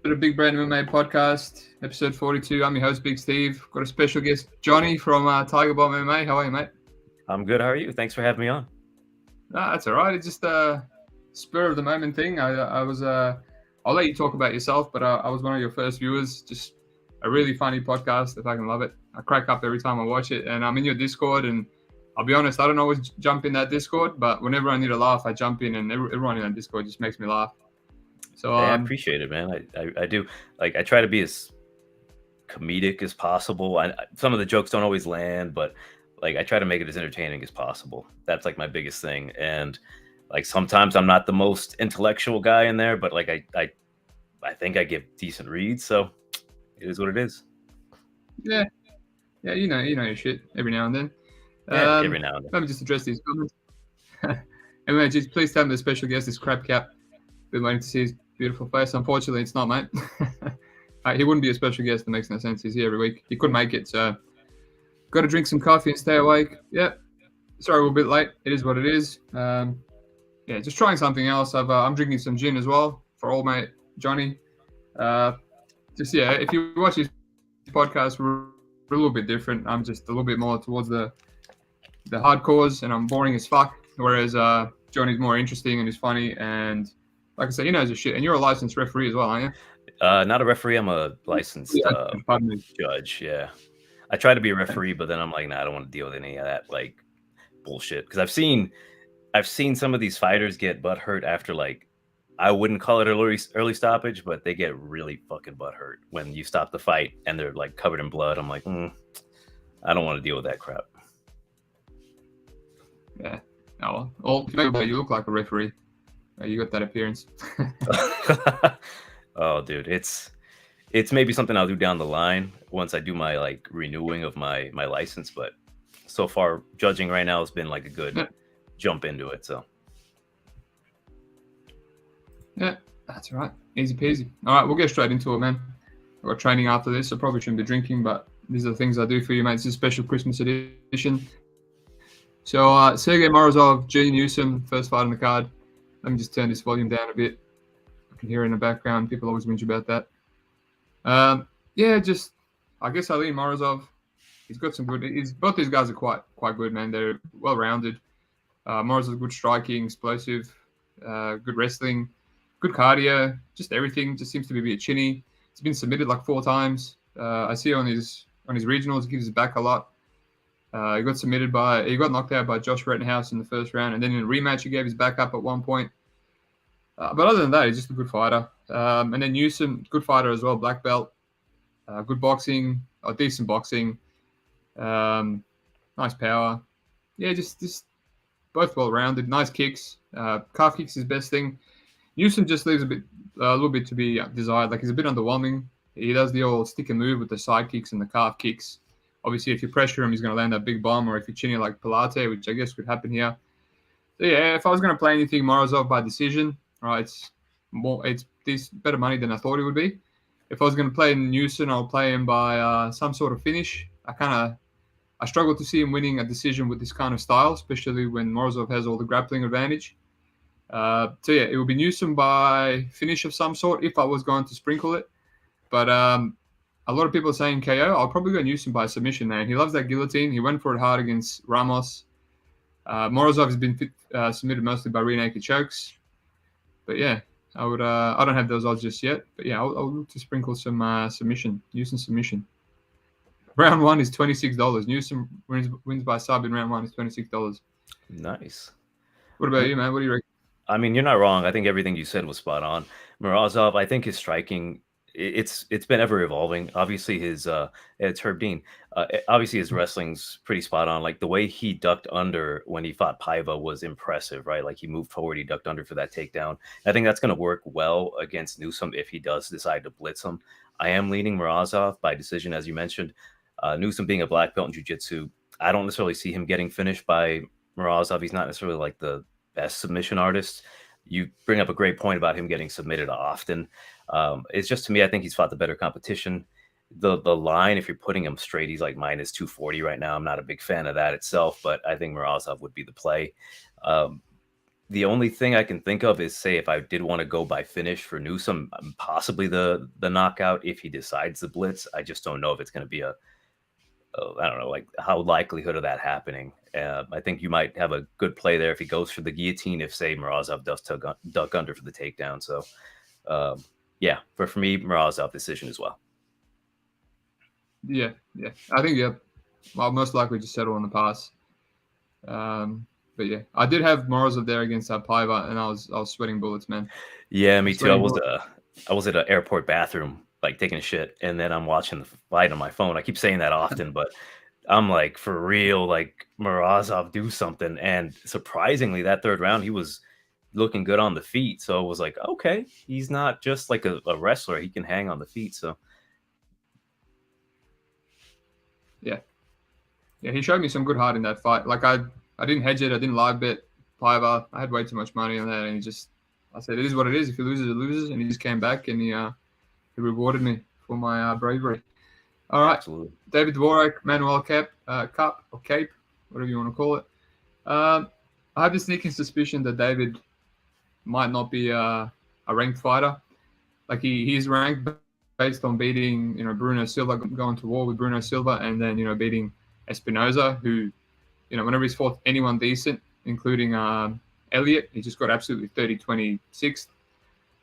To the Big Brand MMA podcast, episode 42. I'm your host, BigSteve. Got a special guest, Johnny from TigerBombMMA. How are you, mate? I'm good. How are you? Thanks for having me on. That's all right. It's just a spur of the moment thing. I'll let you talk about yourself, but I was one of your first viewers. Just a really funny podcast. If I can love it, I crack up every time I watch it. And I'm in your Discord, and I'll be honest, I don't always jump in that Discord, but whenever I need a laugh, I jump in, and everyone in that Discord just makes me laugh. So I appreciate it, man. I do. Like, I try to be as comedic as possible. Some of the jokes don't always land, but like I try to make it as entertaining as possible. That's like my biggest thing. And like sometimes I'm not the most intellectual guy in there, but like I think I give decent reads, so it is what it is. Yeah, you know your shit every now and then. Yeah, every now and then. Let me just address these comments. Anyway, just please tell me the special guest is Crab Cap. Been waiting to see his beautiful face. Unfortunately, it's not, mate. He wouldn't be a special guest. That makes no sense. He's here every week. He couldn't make it, so got to drink some coffee and stay awake. Yeah, sorry we're a bit late. It is what it is. Yeah, just trying something else. I'm drinking some gin as well for old mate Johnny. If you watch his podcast, we're a little bit different. I'm just a little bit more towards the hardcores, and I'm boring as fuck. Whereas Johnny's more interesting and he's funny, and like I said, he knows his shit. And you're a licensed referee as well, aren't you? Not a referee. I'm a licensed judge. Yeah, I try to be a referee, but then I'm like, nah, I don't want to deal with any of that like bullshit. Because I've seen some of these fighters get butt hurt after like, I wouldn't call it early stoppage, but they get really fucking butt hurt when you stop the fight and they're like covered in blood. I'm like, I don't want to deal with that crap. Yeah. Oh well, you look like a referee. You got that appearance. Oh, dude, it's maybe something I'll do down the line once I do my like renewing of my license. But so far, judging right now has been like a good jump into it. So yeah, that's all right. Easy peasy. All right, we'll get straight into it, man. I've got training after this. I probably shouldn't be drinking, but these are the things I do for you, mate. It's a special Christmas edition. So Sergey Morozov V Newsom, first fight on the card. Let me just turn this volume down a bit. I can hear in the background. People always whinge about that. I guess Eileen Morozov, he's got some good. Both these guys are quite good, man. They're well-rounded. Morozov, good striking, explosive, good wrestling, good cardio, just everything. Just seems to be a bit chinny. He's been submitted like 4 times. I see on his regionals, he gives his back a lot. He got knocked out by Josh Rettenhouse in the first round, and then in a rematch, he gave his back up at one point. But other than that, he's just a good fighter. And then Newsom, good fighter as well, black belt, good boxing, decent boxing, nice power. Yeah, just both well-rounded, nice kicks. Calf kicks is his best thing. Newsom just leaves a little bit to be desired. Like, he's a bit underwhelming. He does the old stick and move with the side kicks and the calf kicks. Obviously, if you pressure him, he's going to land that big bomb, or if you chin it like Pilate, which I guess could happen here. So yeah, if I was going to play anything, Morozov by decision, right? It's this better money than I thought it would be. If I was going to play Newsom, I'll play him by some sort of finish. I struggle to see him winning a decision with this kind of style, especially when Morozov has all the grappling advantage. It will be Newsom by finish of some sort if I was going to sprinkle it. But a lot of people are saying KO. I'll probably go Newsom by submission, man. He loves that guillotine. He went for it hard against Ramos. Morozov has been submitted mostly by rear naked chokes. But yeah, I would. I don't have those odds just yet. But yeah, I'll look to sprinkle some submission. Newsom submission. Round 1 is $26. Newsom wins by sub in round 1 is $26. Nice. What about you, man? What do you reckon? I mean, you're not wrong. I think everything you said was spot on. Morozov, I think his striking, it's been ever evolving. Obviously, it's Herb Dean. Obviously, his wrestling's pretty spot on. Like the way he ducked under when he fought Paiva was impressive, right? Like he moved forward, he ducked under for that takedown. I think that's going to work well against Newsom if he does decide to blitz him. I am leaning Morozov by decision, as you mentioned. Newsom being a black belt in jiu-jitsu, I don't necessarily see him getting finished by Morozov. He's not necessarily like the best submission artist. You bring up a great point about him getting submitted often. It's just, to me, I think he's fought the better competition. The line, if you're putting him straight, he's like minus 240 right now. I'm not a big fan of that itself, but I think Morozov would be the play. The only thing I can think of is, say, if I did want to go by finish for Newsom, possibly the knockout if he decides the blitz. I just don't know if it's going to be I don't know, like how likelihood of that happening. I think you might have a good play there if he goes for the guillotine, if, say, Morozov does duck under for the takedown. So, yeah, for me, Morozov decision as well. Yeah. I think, I'll most likely just settle on the pass. But yeah, I did have Morozov there against Paiva, and I was sweating bullets, man. Yeah, me too. I was at an airport bathroom, like taking a shit, and then I'm watching the fight on my phone. I keep saying that often, but I'm like, for real, like, Morozov, do something. And surprisingly, that third round, he was looking good on the feet. So it was like, okay, he's not just like a wrestler; he can hang on the feet. So yeah, he showed me some good heart in that fight. Like I didn't hedge it, I didn't live bet Paiva. I had way too much money on that, and I said, it is what it is. If he loses, he loses, and he just came back and he rewarded me for my bravery. All right, absolutely. David Dvorak, Manuel Kape, or Cape, whatever you want to call it. I have this sneaking suspicion that David might not be a ranked fighter. Like he's ranked based on beating Bruno Silva, going to war with Bruno Silva, and then beating Espinoza, who whenever he's fought anyone decent, including Elliott, he just got absolutely 30-26.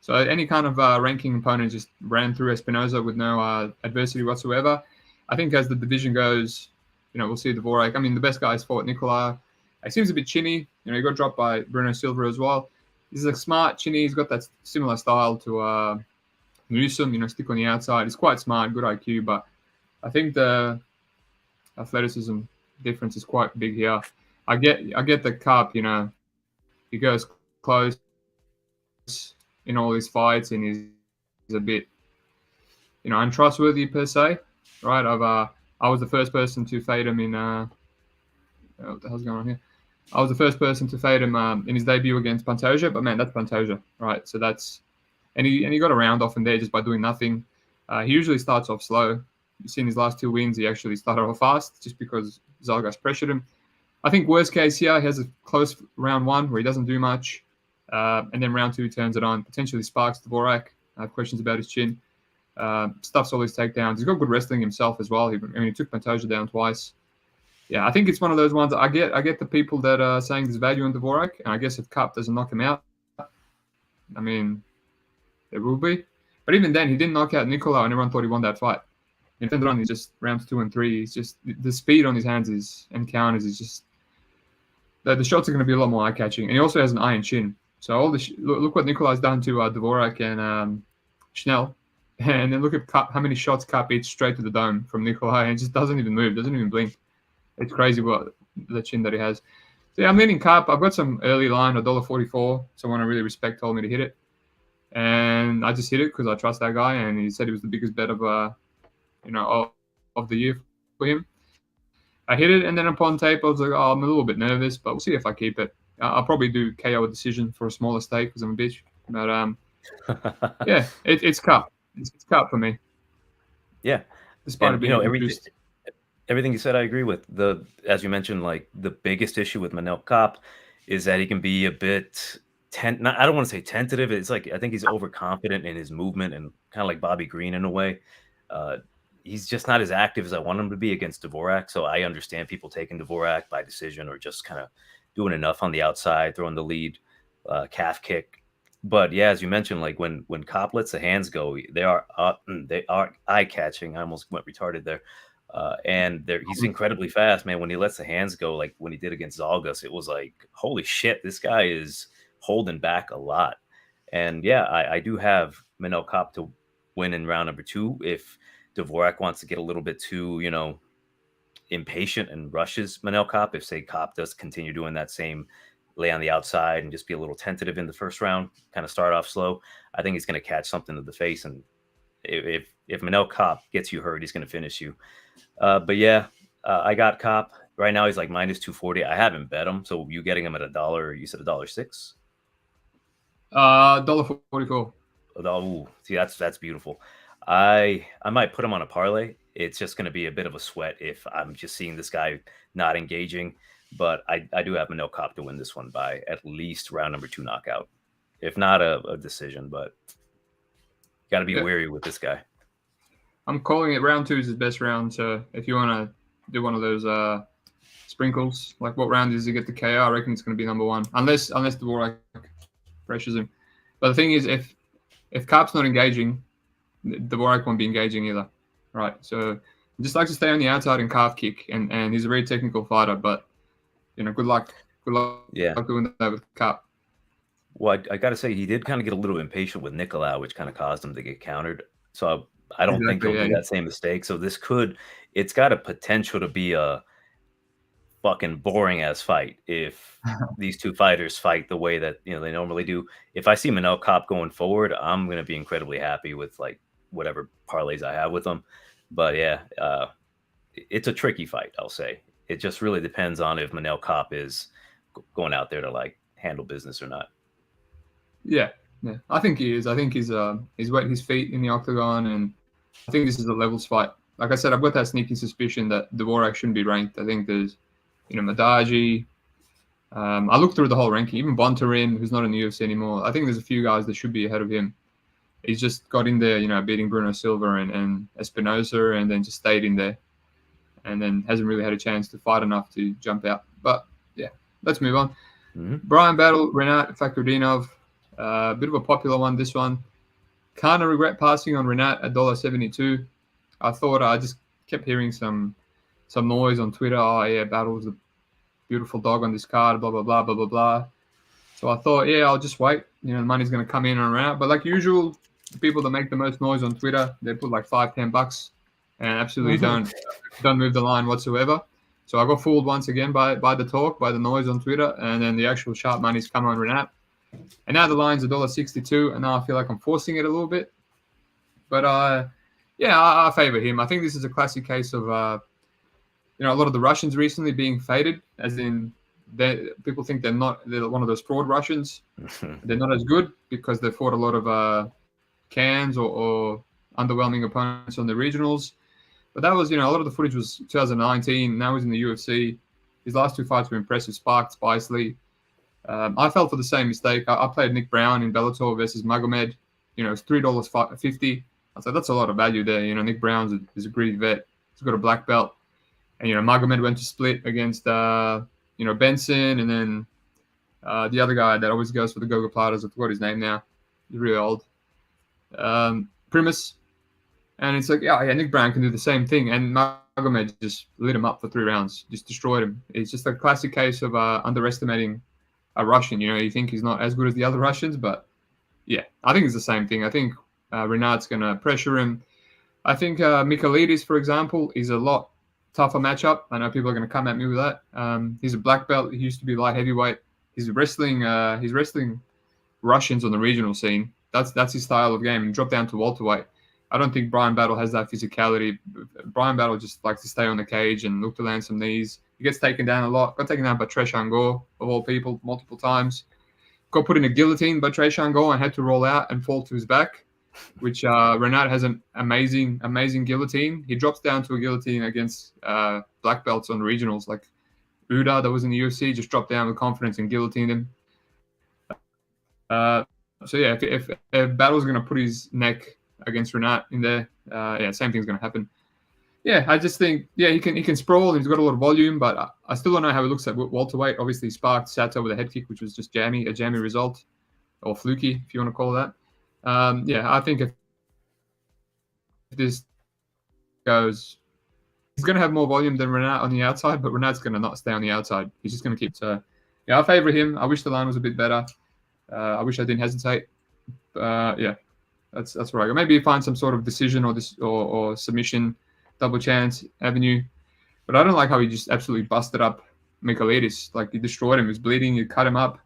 So any kind of ranking opponent just ran through Espinoza with no adversity whatsoever. I think as the division goes, we'll see Dvorak. I mean, the best guys fought Nikolai. He seems a bit chinny. He got dropped by Bruno Silva as well. He's a smart chinny. He's got that similar style to Newsom, stick on the outside. He's quite smart, good IQ, but I think the athleticism difference is quite big here. I get the Cup, he goes close in all his fights, and he's a bit, untrustworthy per se, right? I was the first person to fade him in what the hell's going on here? I was the first person to fade him in his debut against Pantoja, but man, that's Pantoja, right? So that's and he got a round off in there just by doing nothing. He usually starts off slow. You've seen his last two wins, he actually started off fast just because Zalgas pressured him. I think worst case here, he has a close round one where he doesn't do much, and then round two turns it on, potentially sparks Dvorak. I have questions about his chin. Stuffs all his takedowns. He's got good wrestling himself as well. He took Pantoja down twice. Yeah, I think it's one of those ones. I get the people that are saying there's value in Dvorak, and I guess if Cup doesn't knock him out, I mean, there will be. But even then, he didn't knock out Nicolau, and everyone thought he won that fight. In Fenderon, he's just rounds 2 and 3. He's just the speed on his hands and counters is just the shots are going to be a lot more eye catching, and he also has an iron chin. So all the look what Nicolau's done to Dvorak and Schnell, and then look at Cup, how many shots Cup eats straight to the dome from Nicolai, and it just doesn't even move, doesn't even blink. It's crazy what the chin that he has. So yeah, I'm leaning Cup. I've got some early line, $1.44. Someone I really respect told me to hit it, and I just hit it because I trust that guy, and he said it was the biggest bet of of the year for him. I hit it, and then upon tape, I was like, I'm a little bit nervous, but we'll see if I keep it. I'll probably do KO a decision for a smaller stake because I'm a bitch. But yeah, it's Cup. It's Cup for me. Yeah, despite it being everything you said, I agree with. As you mentioned, like the biggest issue with Manel Kape is that he can be a bit I don't want to say tentative. It's like I think he's overconfident in his movement and kind of like Bobby Green in a way. He's just not as active as I want him to be against Dvorak. So I understand people taking Dvorak by decision or just kind of doing enough on the outside, throwing the lead calf kick. But yeah, as you mentioned, like when Kape lets the hands go, they are eye catching. I almost went retarded there. And he's incredibly fast, man. When he lets the hands go, like when he did against Zalgas, it was like, holy shit, this guy is holding back a lot. And yeah, I do have Manel Kape to win in round number 2 if Dvorak wants to get a little bit too, impatient and rushes Manel Kape. If, say, Kape does continue doing that same lay on the outside and just be a little tentative in the first round, kind of start off slow, I think he's going to catch something to the face. And if Manel Kape gets you hurt, he's going to finish you. But yeah, I got Kape. Right now he's like minus 240. I haven't bet him. So you getting him at $1, you said $1.06? $1.44. Oh, see, that's beautiful. I might put him on a parlay. It's just going to be a bit of a sweat if I'm just seeing this guy not engaging. but I do have Manel Kape to win this one by at least round number 2 knockout, if not a decision. But got to be wary with this guy. I'm calling it round 2 is his best round. So if you want to do one of those sprinkles, like what round does he get the KO? I reckon it's going to be number 1, unless Dvorak pressures him. But the thing is, if Kape's not engaging, Dvorak won't be engaging either, right? So I just like to stay on the outside and calf kick, and he's a very technical fighter. But good luck doing that with Kape. Well, I got to say, he did kind of get a little impatient with Nicolau, which kind of caused him to get countered. So I don't think he'll do that same mistake. So it's got a potential to be a fucking boring ass fight if these two fighters fight the way that they normally do. If I see Manel Kape going forward, I'm going to be incredibly happy with like whatever parlays I have with them. But yeah, it's a tricky fight, I'll say. It just really depends on if Manel Kape is going out there to like handle business or not. Yeah, I think he is. I think he's wetting his feet in the octagon, and I think this is a levels fight. Like I said, I've got that sneaky suspicion that Dvorak shouldn't be ranked. I think there's, Madaji. I looked through the whole ranking, even Bontarin, who's not in the UFC anymore. I think there's a few guys that should be ahead of him. He's just got in there, beating Bruno Silva and Espinosa, and then just stayed in there, and then hasn't really had a chance to fight enough to jump out. But yeah, let's move on. Mm-hmm. Bryan Battle, Rinat Fakhretdinov. Bit of a popular one, this one. Kind of regret passing on Rinat at $1.72. I thought I just kept hearing some noise on Twitter. Oh, yeah, Battle's a beautiful dog on this card, blah, blah, blah, blah, blah, blah. So I thought, yeah, I'll just wait. The money's going to come in and around. But like usual, the people that make the most noise on Twitter, they put like $5-10 and absolutely don't move the line whatsoever. So I got fooled once again by the talk, by the noise on Twitter, and then the actual sharp money's come on Rinat. And now the line's $1.62, and now I feel like I'm forcing it a little bit. But I favor him. I think this is a classic case of a lot of the Russians recently being faded, as in people think they're one of those fraud Russians. They're not as good because they fought a lot of cans or underwhelming opponents on the regionals. But that was, a lot of the footage was 2019. Now he's in the UFC. His last 2 fights were impressive. Sparked, Spicely. I fell for the same mistake. I played Nick Brown in Bellator versus Magomed. It's $3.50. I said that's a lot of value there. Nick Brown is a greedy vet. He's got a black belt, and Magomed went to split against Benson, and then the other guy that always goes for the Goga Platas. I forgot his name now. He's really old. Primus, and it's like Nick Brown can do the same thing, and Magomed just lit him up for 3 rounds, just destroyed him. It's just a classic case of underestimating a Russian. You think he's not as good as the other Russians, but yeah, I think it's the same thing. I think Rinat's going to pressure him. I think Michailidis, for example, is a lot tougher matchup. I know people are going to come at me with that. He's a black belt. He used to be light heavyweight. He's wrestling Russians on the regional scene. That's his style of game. And dropped down to welterweight. I don't think Bryan Battle has that physicality. Bryan Battle just likes to stay on the cage and look to land some knees. He gets taken down a lot. Got taken down by Treshan Gore, of all people, multiple times. Got put in a guillotine by Treshan Gore and had to roll out and fall to his back, which Rinat has an amazing guillotine. He drops down to a guillotine against black belts on regionals. Like Uda, that was in the UFC, just dropped down with confidence and guillotined him. So yeah, if Battle's going to put his neck against Rinat in there, same thing's going to happen. Yeah, I just think, he can sprawl. He's got a lot of volume, but I still don't know how he looks at welterweight. Obviously, sparked Sato with a head kick, which was just a jammy result, or fluky, if you want to call that. I think if this goes, he's going to have more volume than Rinat on the outside, but Renat's going to not stay on the outside. He's just going to keep. So, I favor him. I wish the line was a bit better. I wish I didn't hesitate. That's where I go. Maybe find some sort of decision or submission, double chance avenue. But I don't like how he just absolutely busted up Michailidis. Like, he destroyed him. He was bleeding. He cut him up.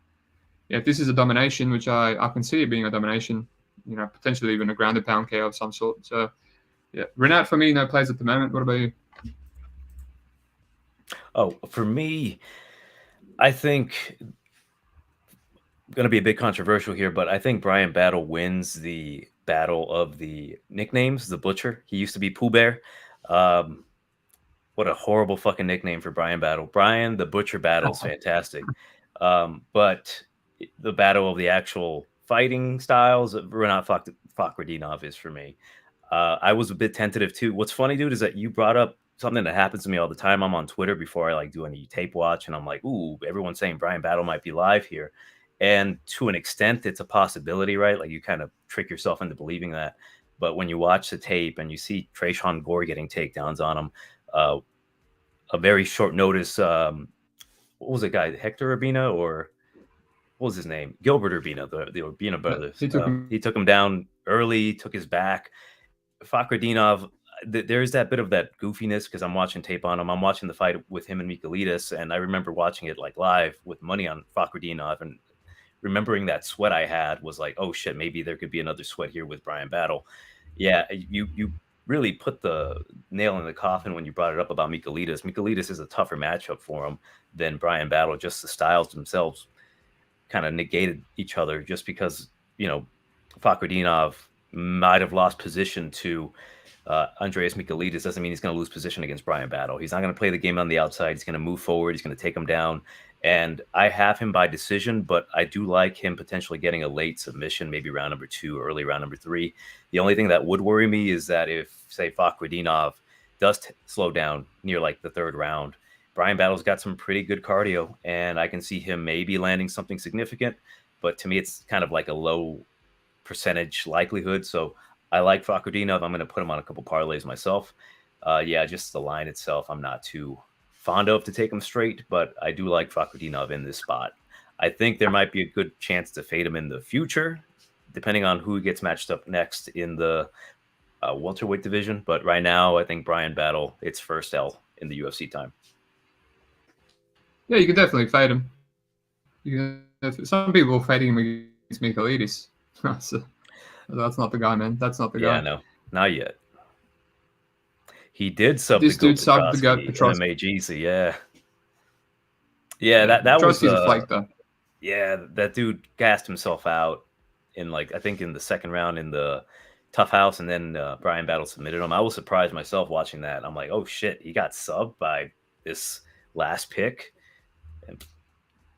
If this is a domination, which I can see it being a domination, potentially even a grounded pound KO of some sort. So, Rinat for me, no plays at the moment. What about you? Oh, for me, I think going to be a bit controversial here, but I think Bryan Battle wins the battle of the nicknames, the Butcher. He used to be Pooh Bear. What a horrible fucking nickname for Brian Battle. Brian the Butcher Battle is fantastic. But the battle of the actual fighting styles, Rinat Fakhretdinov is for me. I was a bit tentative too. What's funny, dude, is that you brought up something that happens to me all the time. I'm on Twitter before I like do any tape watch, and I'm like, ooh, everyone's saying Brian Battle might be live here. And to an extent, it's a possibility, right? Like you kind of trick yourself into believing that. But when you watch the tape and you see Tresean Gore getting takedowns on him, a very short notice, what was the guy, Hector Urbina, or what was his name? Gilbert Urbina, the Urbina brothers. He took him down early, took his back. Fakhretdinov, there's that bit of that goofiness because I'm watching tape on him. I'm watching the fight with him and Michailidis, and I remember watching it like live with money on Fakhretdinov, and remembering that sweat I had was like, oh shit, maybe there could be another sweat here with Brian Battle. Yeah, you really put the nail in the coffin when you brought it up about Michailidis. Michailidis is a tougher matchup for him than Brian Battle. Just the styles themselves kind of negated each other just because, you know, Fakhretdinov might have lost position to Andreas Michailidis. Doesn't mean he's going to lose position against Brian Battle. He's not going to play the game on the outside. He's going to move forward. He's going to take him down. And I have him by decision, but I do like him potentially getting a late submission, maybe round number 2, early round number 3. The only thing that would worry me is that if, say, Fakhretdinov does slow down near like the 3rd round, Brian Battle's got some pretty good cardio, and I can see him maybe landing something significant. But to me, it's kind of like a low percentage likelihood. So I like Fakhretdinov. I'm going to put him on a couple parlays myself. Yeah, just the line itself, I'm not too fond of to take him straight, but I do like Fakhretdinov in this spot. I think there might be a good chance to fade him in the future, depending on who gets matched up next in the welterweight division. But right now, I think Brian Battle, it's first L in the UFC time. Yeah, you can definitely fade him. Some people will fade him against Michailidis. So, that's not the guy, man. That's not the guy. Yeah, no, not yet. He did sub this dude subbed the goat MMA GC, yeah. Yeah, that was a flake though. Yeah, that dude gassed himself out in like I think in the 2nd round in the Tough House, and then Brian Battle submitted him. I was surprised myself watching that. I'm like, oh shit, he got subbed by this last pick. And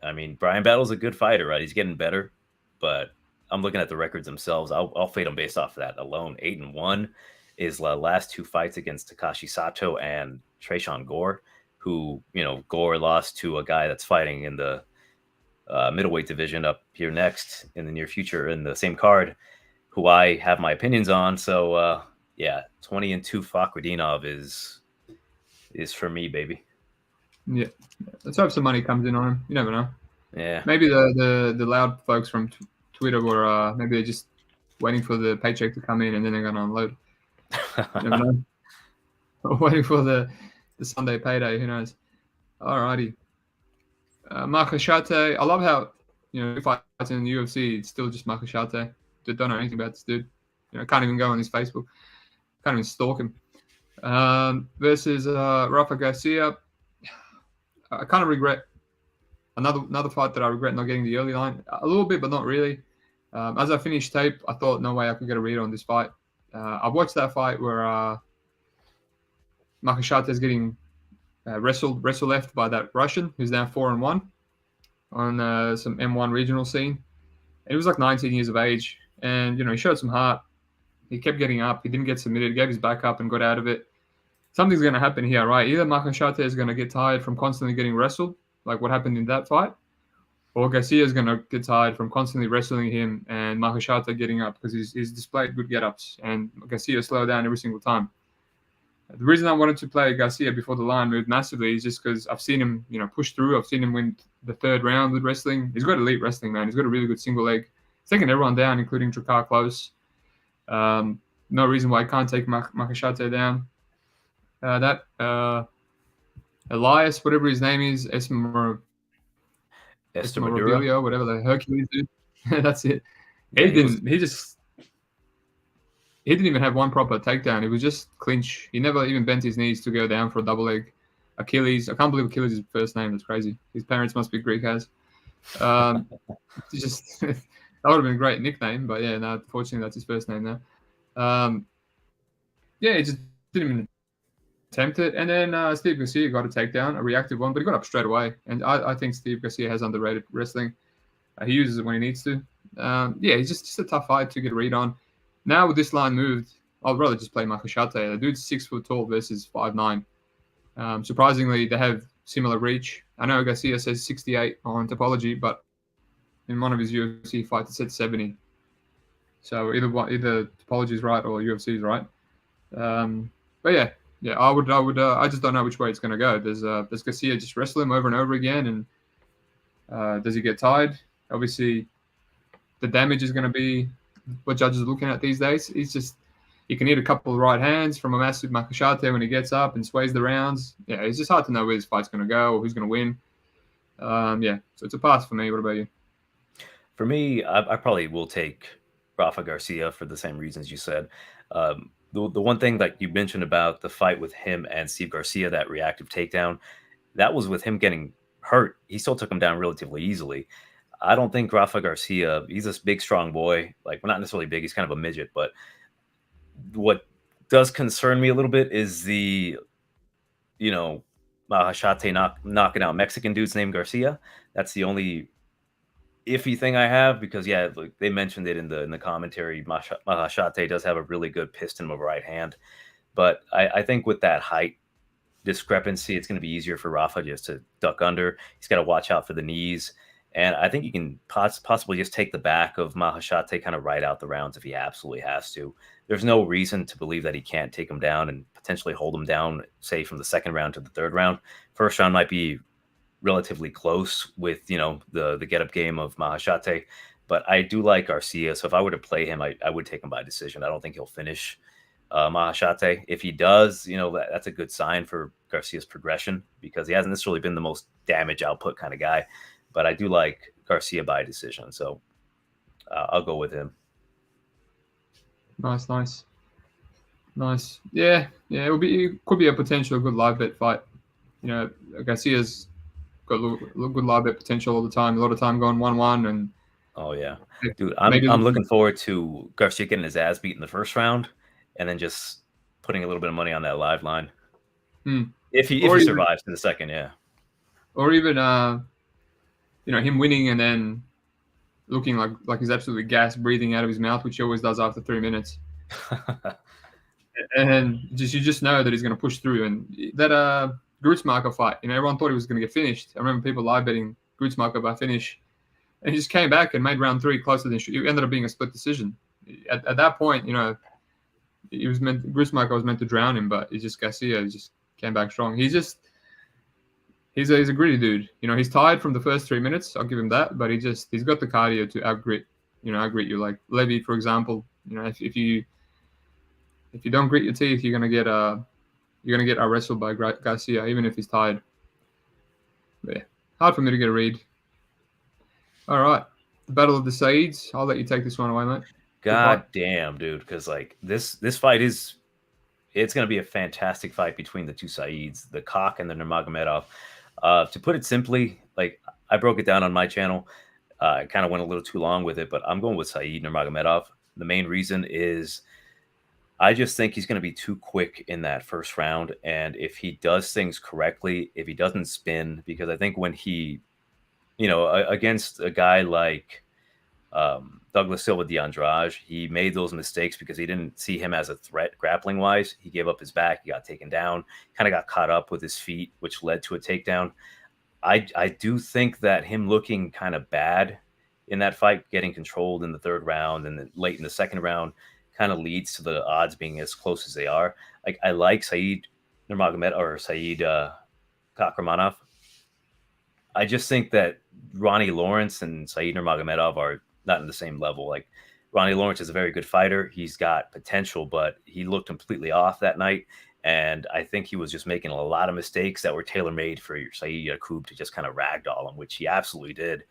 I mean, Brian Battle's a good fighter, right? He's getting better, but I'm looking at the records themselves. I'll fade him based off of that alone. 8-1. His last 2 fights against Takashi Sato and Tresean Gore, who, you know, Gore lost to a guy that's fighting in the middleweight division up here next in the near future in the same card, who I have my opinions on. So, yeah, 20-2 Fakhretdinov is for me, baby. Yeah, let's hope some money comes in on him. You never know. Yeah, maybe the loud folks from Twitter were maybe they're just waiting for the paycheck to come in and then they're going to unload. You never know. Waiting for the Sunday payday. Who knows? Alrighty. Mahashate. I love how, you know, if I fight in the UFC, it's still just Mahashate. Don't know anything about this dude. You know, can't even go on his Facebook. Can't even stalk him. Versus Rafa Garcia. I kind of regret another fight that I regret not getting the early line. A little bit, but not really. As I finished tape, I thought no way I could get a read on this fight. I watched that fight where Mahashate is getting wrestle left by that Russian who's now 4-1 on some M1 regional scene. And he was like 19 years of age, and you know he showed some heart. He kept getting up. He didn't get submitted. Gave his back up and got out of it. Something's going to happen here, right? Either Mahashate is going to get tired from constantly getting wrestled, like what happened in that fight, or Garcia is going to get tired from constantly wrestling him and Mahashate getting up because he's displayed good get-ups and Garcia slowed down every single time. The reason I wanted to play Garcia before the line moved massively is just because I've seen him, you know, push through. I've seen him win the 3rd round with wrestling. He's got elite wrestling, man. He's got a really good single leg. He's taken everyone down, including Drakkar Klose. No reason why I can't take Mahashate down. Elias, whatever his name is, Esmeralda, whatever the Hercules dude. That's it. He didn't even have one proper takedown. It was just clinch. He never even bent his knees to go down for a double leg. Achilles. I can't believe Achilles is his first name. That's crazy. His parents must be Greek as. Just that would have been a great nickname, but yeah, no, unfortunately that's his first name now. Yeah, he just didn't even attempt it. And then Steve Garcia got a takedown, a reactive one, but he got up straight away. And I think Steve Garcia has underrated wrestling. He uses it when he needs to. Yeah, he's just a tough fight to get a read on. Now with this line moved, I'd rather just play Mahashate. The dude's 6 foot tall versus 5'9". Surprisingly, they have similar reach. I know Garcia says 68 on Topology, but in one of his UFC fights, it said 70. So either Topology is right or UFC is right. But yeah, I just don't know which way it's going to go. Does Garcia just wrestle him over and over again, and does he get tired? Obviously, the damage is going to be what judges are looking at these days. He can hit a couple of right hands from a massive Mahashate when he gets up and sways the rounds. Yeah, it's just hard to know where this fight's going to go or who's going to win. Yeah, so it's a pass for me. What about you? For me, I probably will take Rafa Garcia for the same reasons you said. The one thing that you mentioned about the fight with him and Steve Garcia, that reactive takedown, that was with him getting hurt. He still took him down relatively easily. I don't think Rafa Garcia, he's this big, strong boy. Like, well, not necessarily big. He's kind of a midget. But what does concern me a little bit is the, Mahashate knocking out Mexican dude's named Garcia. That's the only iffy thing I have, because like they mentioned it in the commentary. Mahashate does have a really good piston of a right hand, but I think with that height discrepancy, it's going to be easier for Rafa just to duck under. He's got to watch out for the knees, and I think he can possibly just take the back of Mahashate, kind of ride out the rounds if he absolutely has to. There's no reason to believe that he can't take him down and potentially hold him down, say from the second round to the third round. First round might be relatively close with the get up game of Mahashate, but I do like Garcia. So if I were to play him, I would take him by decision. I don't think he'll finish Mahashate. If he does, that's a good sign for Garcia's progression, because he hasn't necessarily been the most damage output kind of guy. But I do like Garcia by decision, so I'll go with him. Nice. Yeah. It could be a potential good live bet fight. Garcia's got good live bet potential all the time. A lot of time going 1-1, and oh yeah, dude, I'm looking forward to Garcia getting his ass beat in the first round, and then just putting a little bit of money on that live line. If he survives to the second, yeah. Or even him winning and then looking like he's absolutely gassed, breathing out of his mouth, which he always does after 3 minutes. And you just know that he's going to push through. And that Grutzmarker fight, everyone thought he was going to get finished. I remember people live betting Grutzmarker by finish, and he just came back and made round 3 closer than it ended up being a split decision. At that point, Grutzmarker was meant to drown him, but Garcia just came back strong. He's a gritty dude. He's tired from the first 3 minutes. I'll give him that, but he's got the cardio to outgrit you. Like Levy, for example. If you don't grit your teeth, you're gonna get wrestled by Garcia, even if he's tired. But yeah, hard for me to get a read. All right, the Battle of the Saids. I'll let you take this one away, mate. God damn, dude, because like this fight it's going to be a fantastic fight between the two Saids, the Kape and the Nurmagomedov. To put it simply, like I broke it down on my channel. I kind of went a little too long with it, but I'm going with Said Nurmagomedov. The main reason is I just think he's going to be too quick in that first round. And if he does things correctly, if he doesn't spin, because I think when he, against a guy like Douglas Silva de Andrade, he made those mistakes because he didn't see him as a threat grappling wise. He gave up his back, he got taken down, kind of got caught up with his feet, which led to a takedown. I do think that him looking kind of bad in that fight, getting controlled in the third round and then late in the second round, kind of leads to the odds being as close as they are. Like I like Said Nurmagomedov or Said Kakramanov. I just think that Ronnie Lawrence and Said Nurmagomedov are not in the same level. Like Ronnie Lawrence is a very good fighter. He's got potential, but he looked completely off that night. And I think he was just making a lot of mistakes that were tailor-made for Said Yakub to just kind of ragdoll him, which he absolutely did.